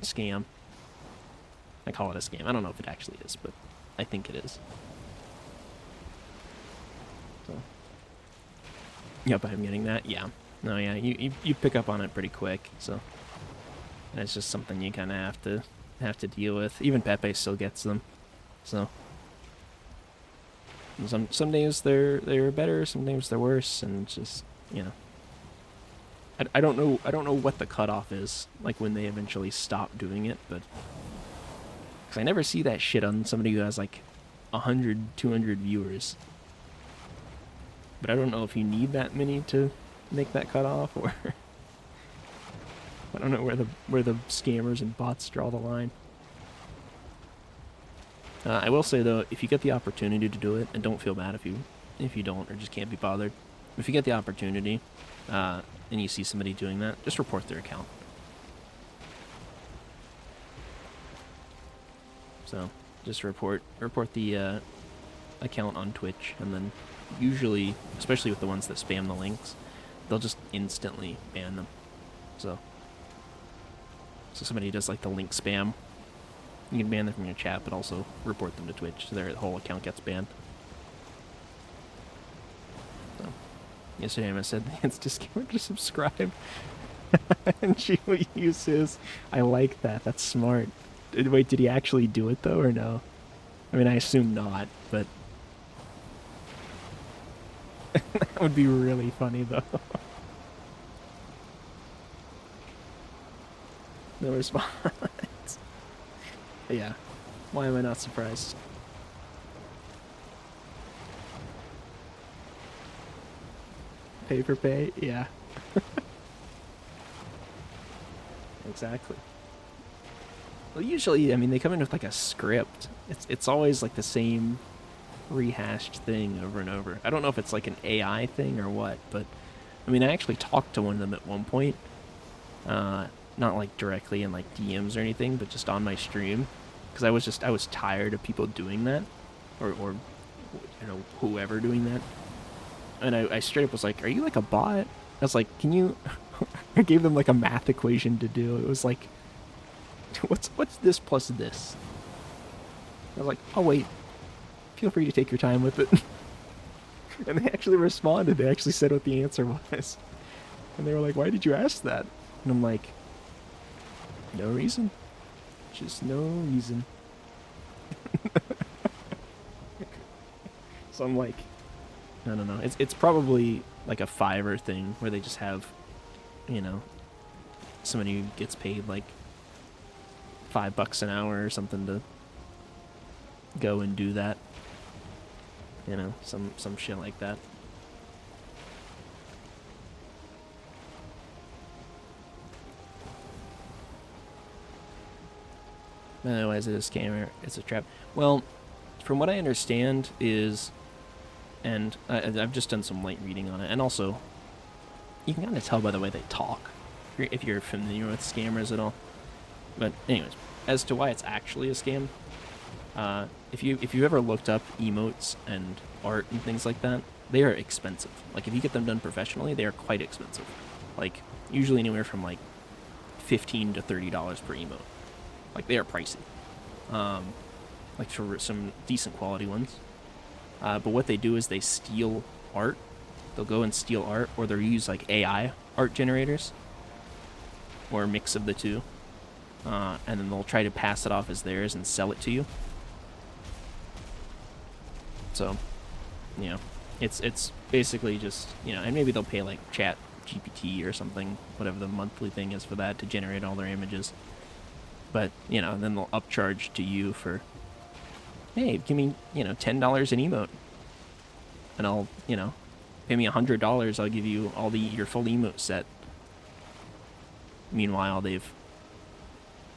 scam. I call it a scam. I don't know if it actually is, but I think it is. So, yep, I'm getting that. Yeah. No, yeah, you pick up on it pretty quick. So, and it's just something you kind of have to deal with. Even Pepe still gets them. So, some days they're better, some days they're worse, and just, you know. I don't know what the cutoff is, like when they eventually stop doing it, but because I never see that shit on somebody who has like 100, 200 viewers. But I don't know if you need that many to make that cutoff, or I don't know where the scammers and bots draw the line. I will say though, if you get the opportunity to do it, and don't feel bad if you don't or just can't be bothered, if you get the opportunity, and you see somebody doing that, just report their account. So just report the account on Twitch, and then usually, especially with the ones that spam the links, they'll just instantly ban them. So somebody does like the link spam, you can ban them from your chat, but also report them to Twitch, so their whole account gets banned. So yesterday I said it's just scammer to subscribe, and she will use his. I like that. That's smart. Wait, did he actually do it though, or no? I mean, I assume not, but that would be really funny though. No response. Yeah. Why am I not surprised? Pay for pay? Yeah. Exactly. Well, usually, I mean, they come in with like a script. It's always like the same rehashed thing over and over. I don't know if it's like an AI thing or what, but I mean, I actually talked to one of them at one point. Not like directly in like DMs or anything, but just on my stream, because I was tired of people doing that, or you know, whoever doing that. And I straight up was like, "Are you like a bot?" I was like, "Can you?" I gave them like a math equation to do. It was like, what's this plus this? I was like, "Oh wait, feel free to take your time with it." And they actually responded. They actually said what the answer was, and they were like, "Why did you ask that?" And I'm like, "No reason, just no reason." So I'm like, I don't know. It's probably like a Fiverr thing where they just have, you know, somebody who gets paid like $5 an hour or something to go and do that. You know, some shit like that. Otherwise, it is a scammer. It's a trap. Well, from what I understand is, and I've just done some light reading on it, and also, you can kind of tell by the way they talk, if you're familiar with scammers at all. But anyways, as to why it's actually a scam, if you ever looked up emotes and art and things like that, they are expensive. Like if you get them done professionally, they are quite expensive. Like usually anywhere from like $15 to $30 per emote. Like they are pricey. Like for some decent quality ones. But what they do is they steal art. They'll go and steal art, or they'll use like AI art generators, or a mix of the two. And then they'll try to pass it off as theirs and sell it to you. So, you know, it's basically just, you know, and maybe they'll pay like Chat GPT or something, whatever the monthly thing is for that, to generate all their images. But, you know, then they'll upcharge to you for, hey, give me, you know, $10 an emote. And I'll, you know, pay me $100, I'll give you all your full emote set. Meanwhile, they've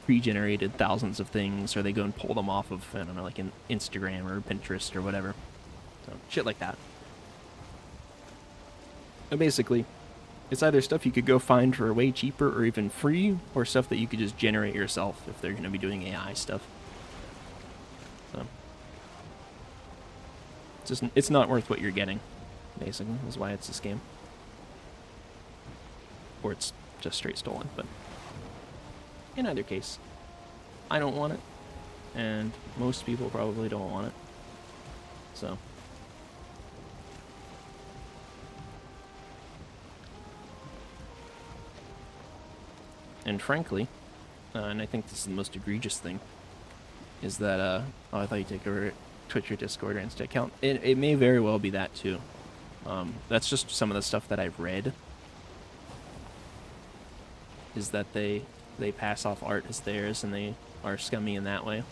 pre-generated thousands of things, or they go and pull them off of, I don't know, like an Instagram or Pinterest or whatever. So, shit like that. But basically, it's either stuff you could go find for way cheaper or even free, or stuff that you could just generate yourself if they're going to be doing AI stuff. So, it's not worth what you're getting, basically, is why it's a scam. Or it's just straight stolen, but in either case, I don't want it. and most people probably don't want it. So. And frankly, and I think this is the most egregious thing, is that, oh, I thought you take over Twitch or Discord or Insta account. It may very well be that too. That's just some of the stuff that I've read, is that they pass off art as theirs and they are scummy in that way.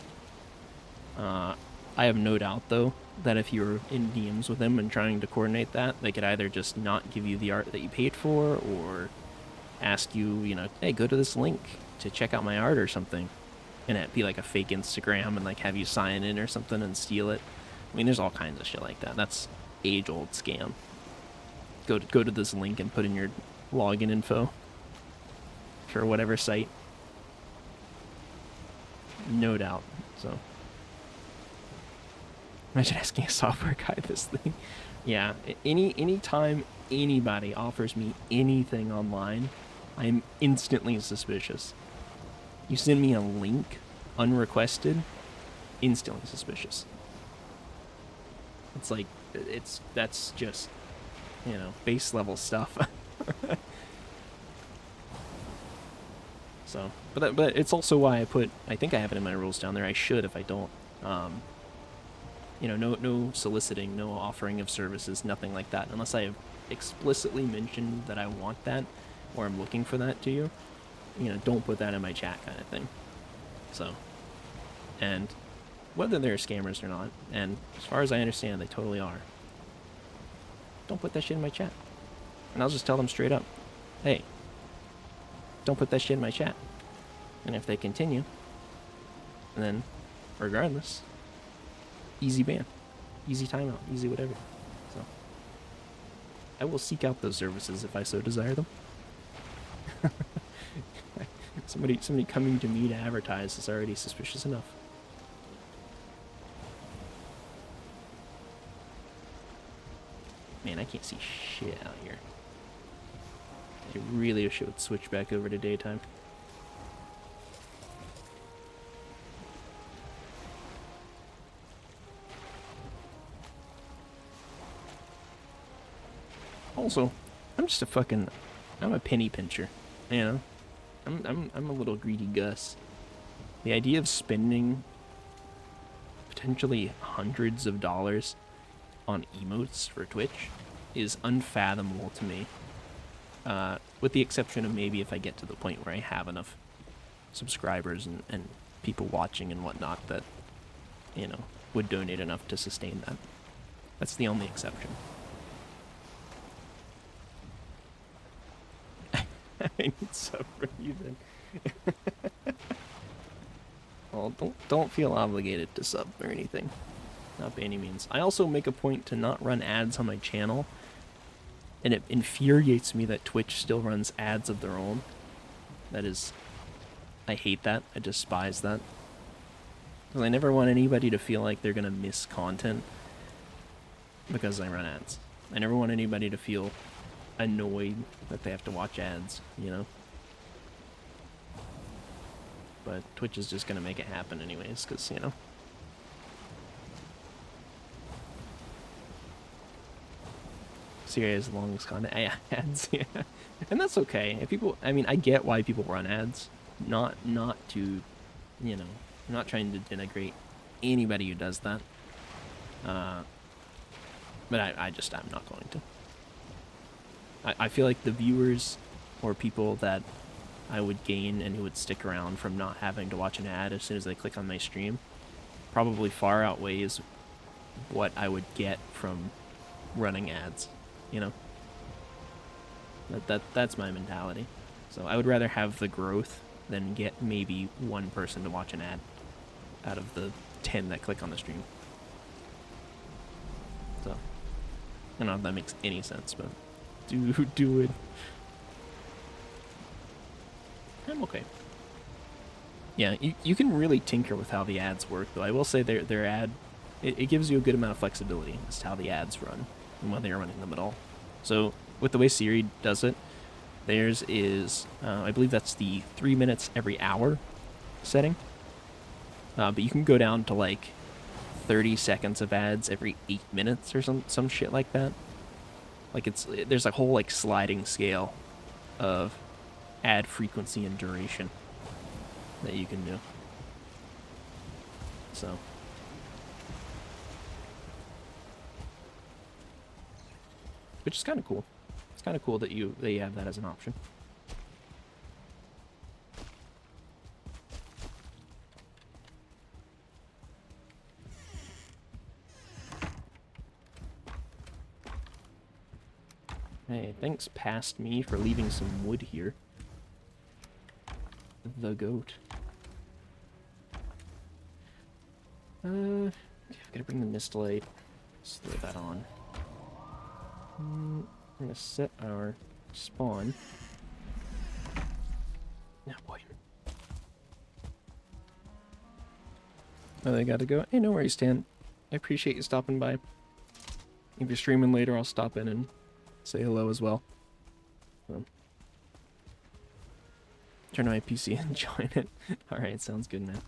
I have no doubt, though, that if you're in DMs with them and trying to coordinate that, they could either just not give you the art that you paid for, or ask you, you know, hey, go to this link to check out my art or something, and it be like a fake Instagram and like have you sign in or something and steal it. I mean, there's all kinds of shit like that. That's age-old scam. Go to this link and put in your login info for whatever site. No doubt. So imagine asking a software guy this thing. Yeah, any time anybody offers me anything online, I'm instantly suspicious. You send me a link unrequested, instantly suspicious. It's like, that's just, you know, base level stuff. So, but it's also why I think I have it in my rules down there. I should if I don't. You know, no soliciting, no offering of services, nothing like that, unless I have explicitly mentioned that I want that, or I'm looking for that to you. You know, don't put that in my chat, kind of thing. So, and whether they're scammers or not, and as far as I understand, they totally are, don't put that shit in my chat. And I'll just tell them straight up, hey, don't put that shit in my chat. And if they continue, then regardless, easy ban, easy timeout, easy whatever. So I will seek out those services if I so desire them. somebody coming to me to advertise is already suspicious enough. Man, I can't see shit out here. I really wish it would switch back over to daytime. Also, I'm a penny pincher, you know? I'm a little greedy Gus. The idea of spending potentially hundreds of dollars on emotes for Twitch is unfathomable to me. With the exception of maybe if I get to the point where I have enough subscribers and people watching and whatnot that, you know, would donate enough to sustain that. That's the only exception. I need sub from you then. Well, don't feel obligated to sub or anything. Not by any means. I also make a point to not run ads on my channel, and it infuriates me that Twitch still runs ads of their own. That is, I hate that. I despise that. Because I never want anybody to feel like they're gonna miss content because I run ads. I never want anybody to feel annoyed that they have to watch ads, you know? But Twitch is just gonna make it happen anyways, because, you know. Series longest content, yeah, ads, yeah. And that's okay. If people, I mean, I get why people run ads. Not to, you know, I'm not trying to denigrate anybody who does that. But I'm not going to. I feel like the viewers or people that I would gain and who would stick around from not having to watch an ad as soon as they click on my stream probably far outweighs what I would get from running ads, you know? That's my mentality. So I would rather have the growth than get maybe one person to watch an ad out of the 10 that click on the stream. So, I don't know if that makes any sense, but do it. I'm okay. Yeah, you can really tinker with how the ads work, though. I will say their ad, it gives you a good amount of flexibility as to how the ads run and whether you're running them at all. So with the way Siri does it, theirs is, I believe that's the 3 minutes every hour setting. But you can go down to like 30 seconds of ads every 8 minutes or some shit like that. Like there's a whole like sliding scale of ad frequency and duration that you can do. So which is kind of cool. It's kind of cool that you have that as an option. Hey, thanks past me for leaving some wood here. The goat. I've got to bring the mist light. Let's throw that on. We're gonna set our spawn. Oh boy. Oh, they gotta go. Hey, no worries, Stan. I appreciate you stopping by. If you're streaming later, I'll stop in and say hello as well. Turn on my PC and join it. Alright, sounds good, man.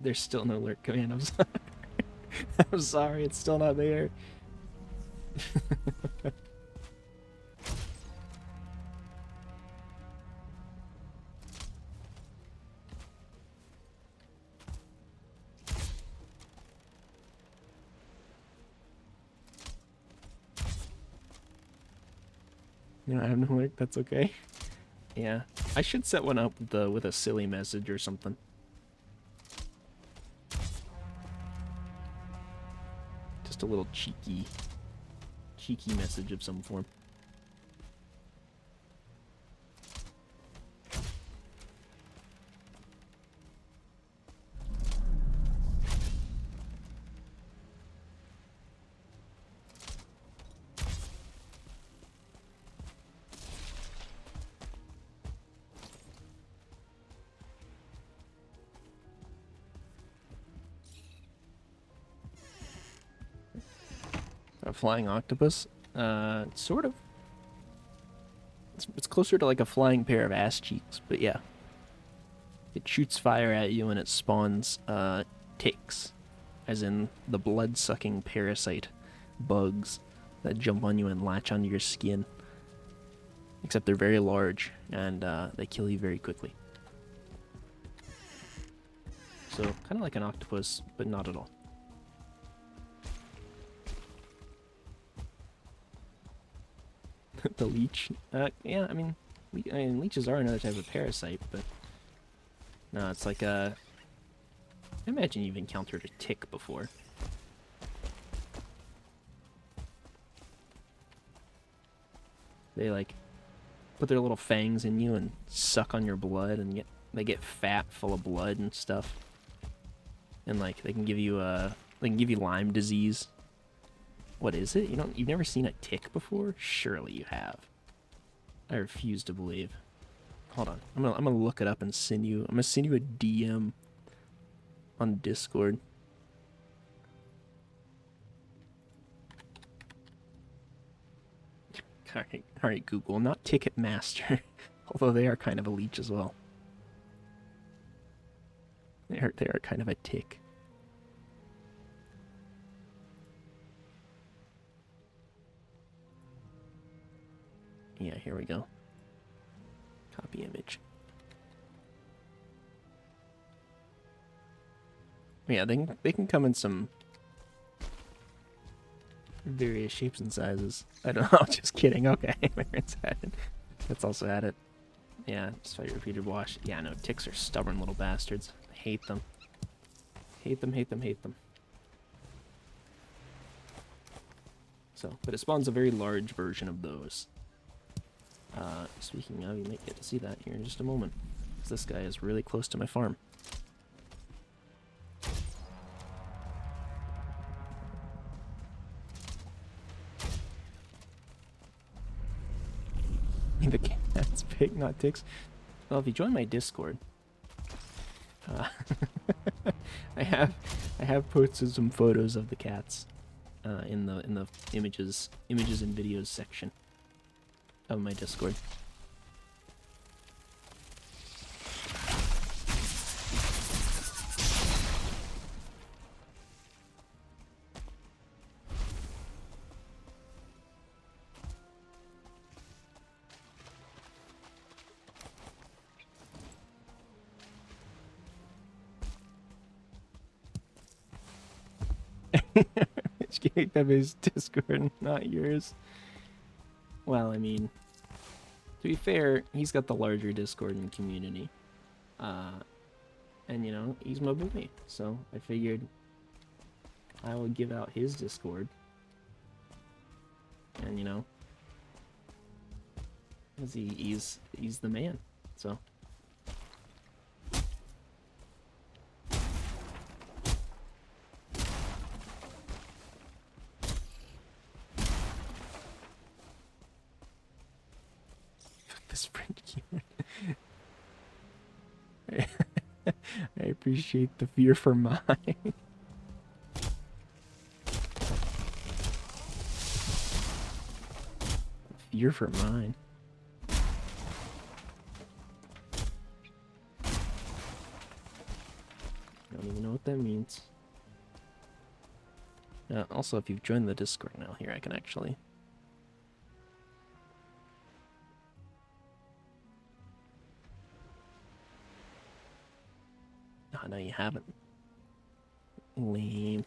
There's still no alert command. I'm sorry. I'm sorry, it's still not there. You know, I have no alert. That's okay. Yeah, I should set one up with a silly message or something. Just a little cheeky message of some form. A flying octopus? Sort of. It's closer to like a flying pair of ass cheeks, but yeah. It shoots fire at you and it spawns ticks, as in the blood-sucking parasite bugs that jump on you and latch onto your skin. Except they're very large and they kill you very quickly. So kind of like an octopus, but not at all. The leech? Yeah, I mean, leeches are another type of parasite, but no, it's like I imagine you've encountered a tick before. They like put their little fangs in you and suck on your blood, and they get fat, full of blood and stuff. And like they can give you Lyme disease. What is it? You've never seen a tick before? Surely you have. I refuse to believe. Hold on. I'm gonna look it up and send you a DM on Discord. Alright, Google. Not Ticketmaster. Although they are kind of a leech as well. They are kind of a tick. Yeah, here we go. Copy image. Yeah, they can come in some various shapes and sizes. I don't know, just kidding. Okay, that's also added. Yeah, just fight repeated wash. Yeah, no, ticks are stubborn little bastards. I hate them. Hate them, hate them, hate them. So, but it spawns a very large version of those. Speaking of, you might get to see that here in just a moment, because this guy is really close to my farm. The cat's big, not ticks. Well, if you join my Discord, I have posted some photos of the cats in the images and videos section of my Discord. It's Pepe's Discord, not yours. Well, I mean, to be fair, he's got the larger Discord and community. And, you know, he's my boy. So I figured I would give out his Discord. And, you know, because he's the man. So. This friend I appreciate the fear for mine. Fear for mine. Don't even know what that means. Also, if you've joined the Discord now, here I can actually. Oh, no, you haven't. Lame.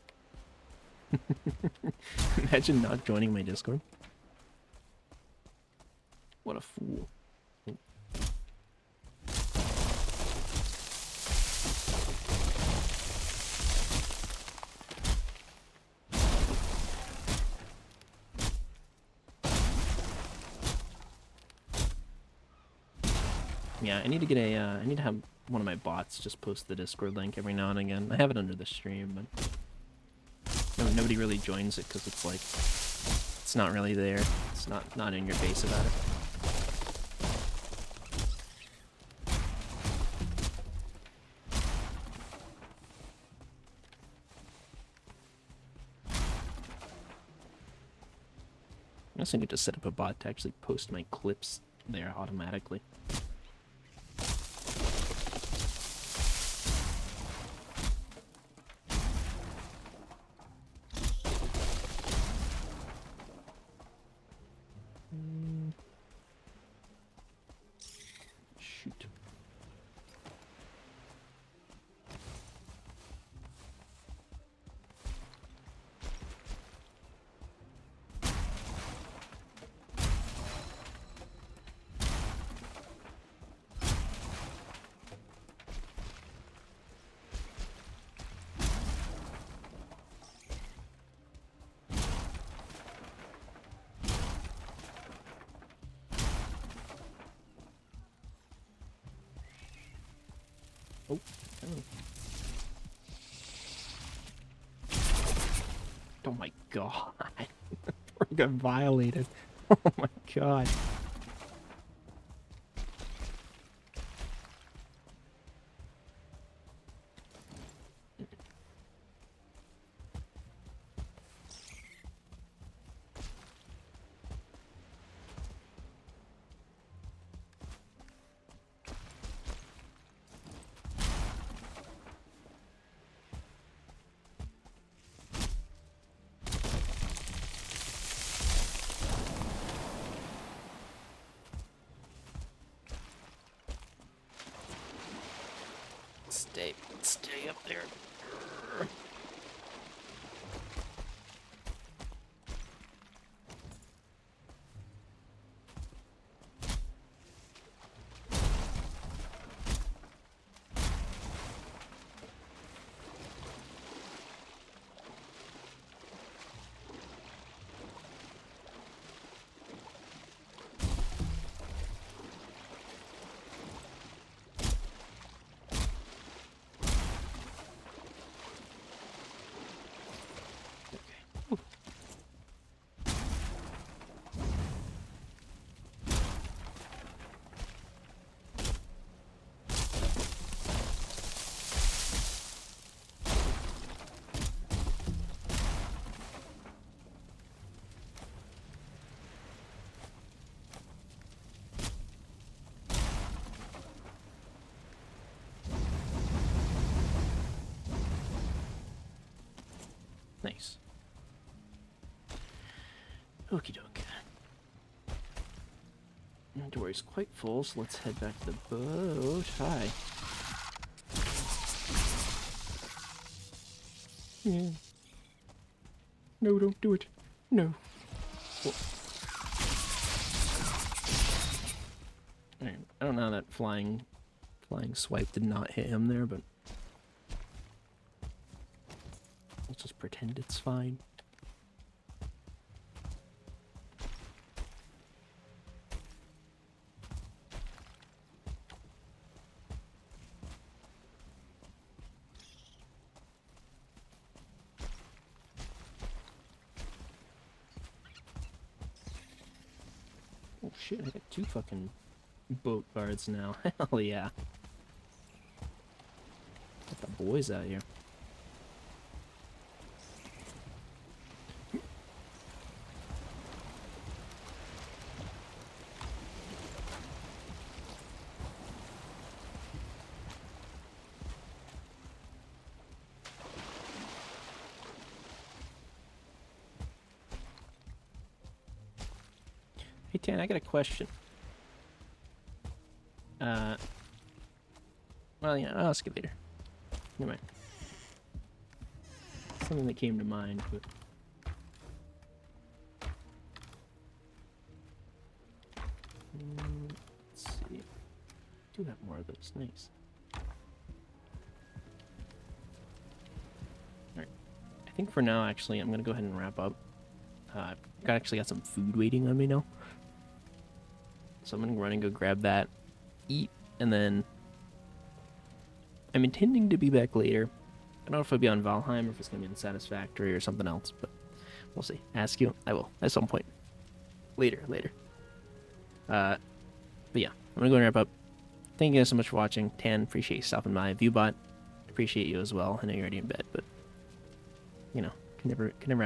Imagine not joining my Discord. What a fool. Yeah, I need to get a, I need to have one of my bots just post the Discord link every now and again. I have it under the stream, but nobody really joins it because it's like, it's not really there. It's not in your face about it. I also need to set up a bot to actually post my clips there automatically. Shoot. Oh, oh my god. I got violated. Oh my god. Stay up there. Nice. Okie doke. Inventory's quite full, so let's head back to the boat. Hi. Yeah. No, don't do it. No. Alright, I don't know how that flying swipe did not hit him there, but let's just pretend it's fine. Oh shit, I got 2 fucking boat guards now. Hell yeah. Got the boys out here. Hey Tan, I got a question. Well, yeah, I'll ask it later. Never mind. Something that came to mind, but... let's see. Do have more of those. Nice. Alright. I think for now, actually, I'm gonna go ahead and wrap up. I've actually got some food waiting on me now. So I'm gonna run and go grab that, eat, and then... I'm intending to be back later. I don't know if it'll be on Valheim or if it's going to be on Satisfactory or something else, but we'll see. Ask you, I will, at some point. Later. But yeah, I'm going to go and wrap up. Thank you guys so much for watching. Tan, appreciate you stopping by. Viewbot, appreciate you as well. I know you're already in bed, but, you know, can never have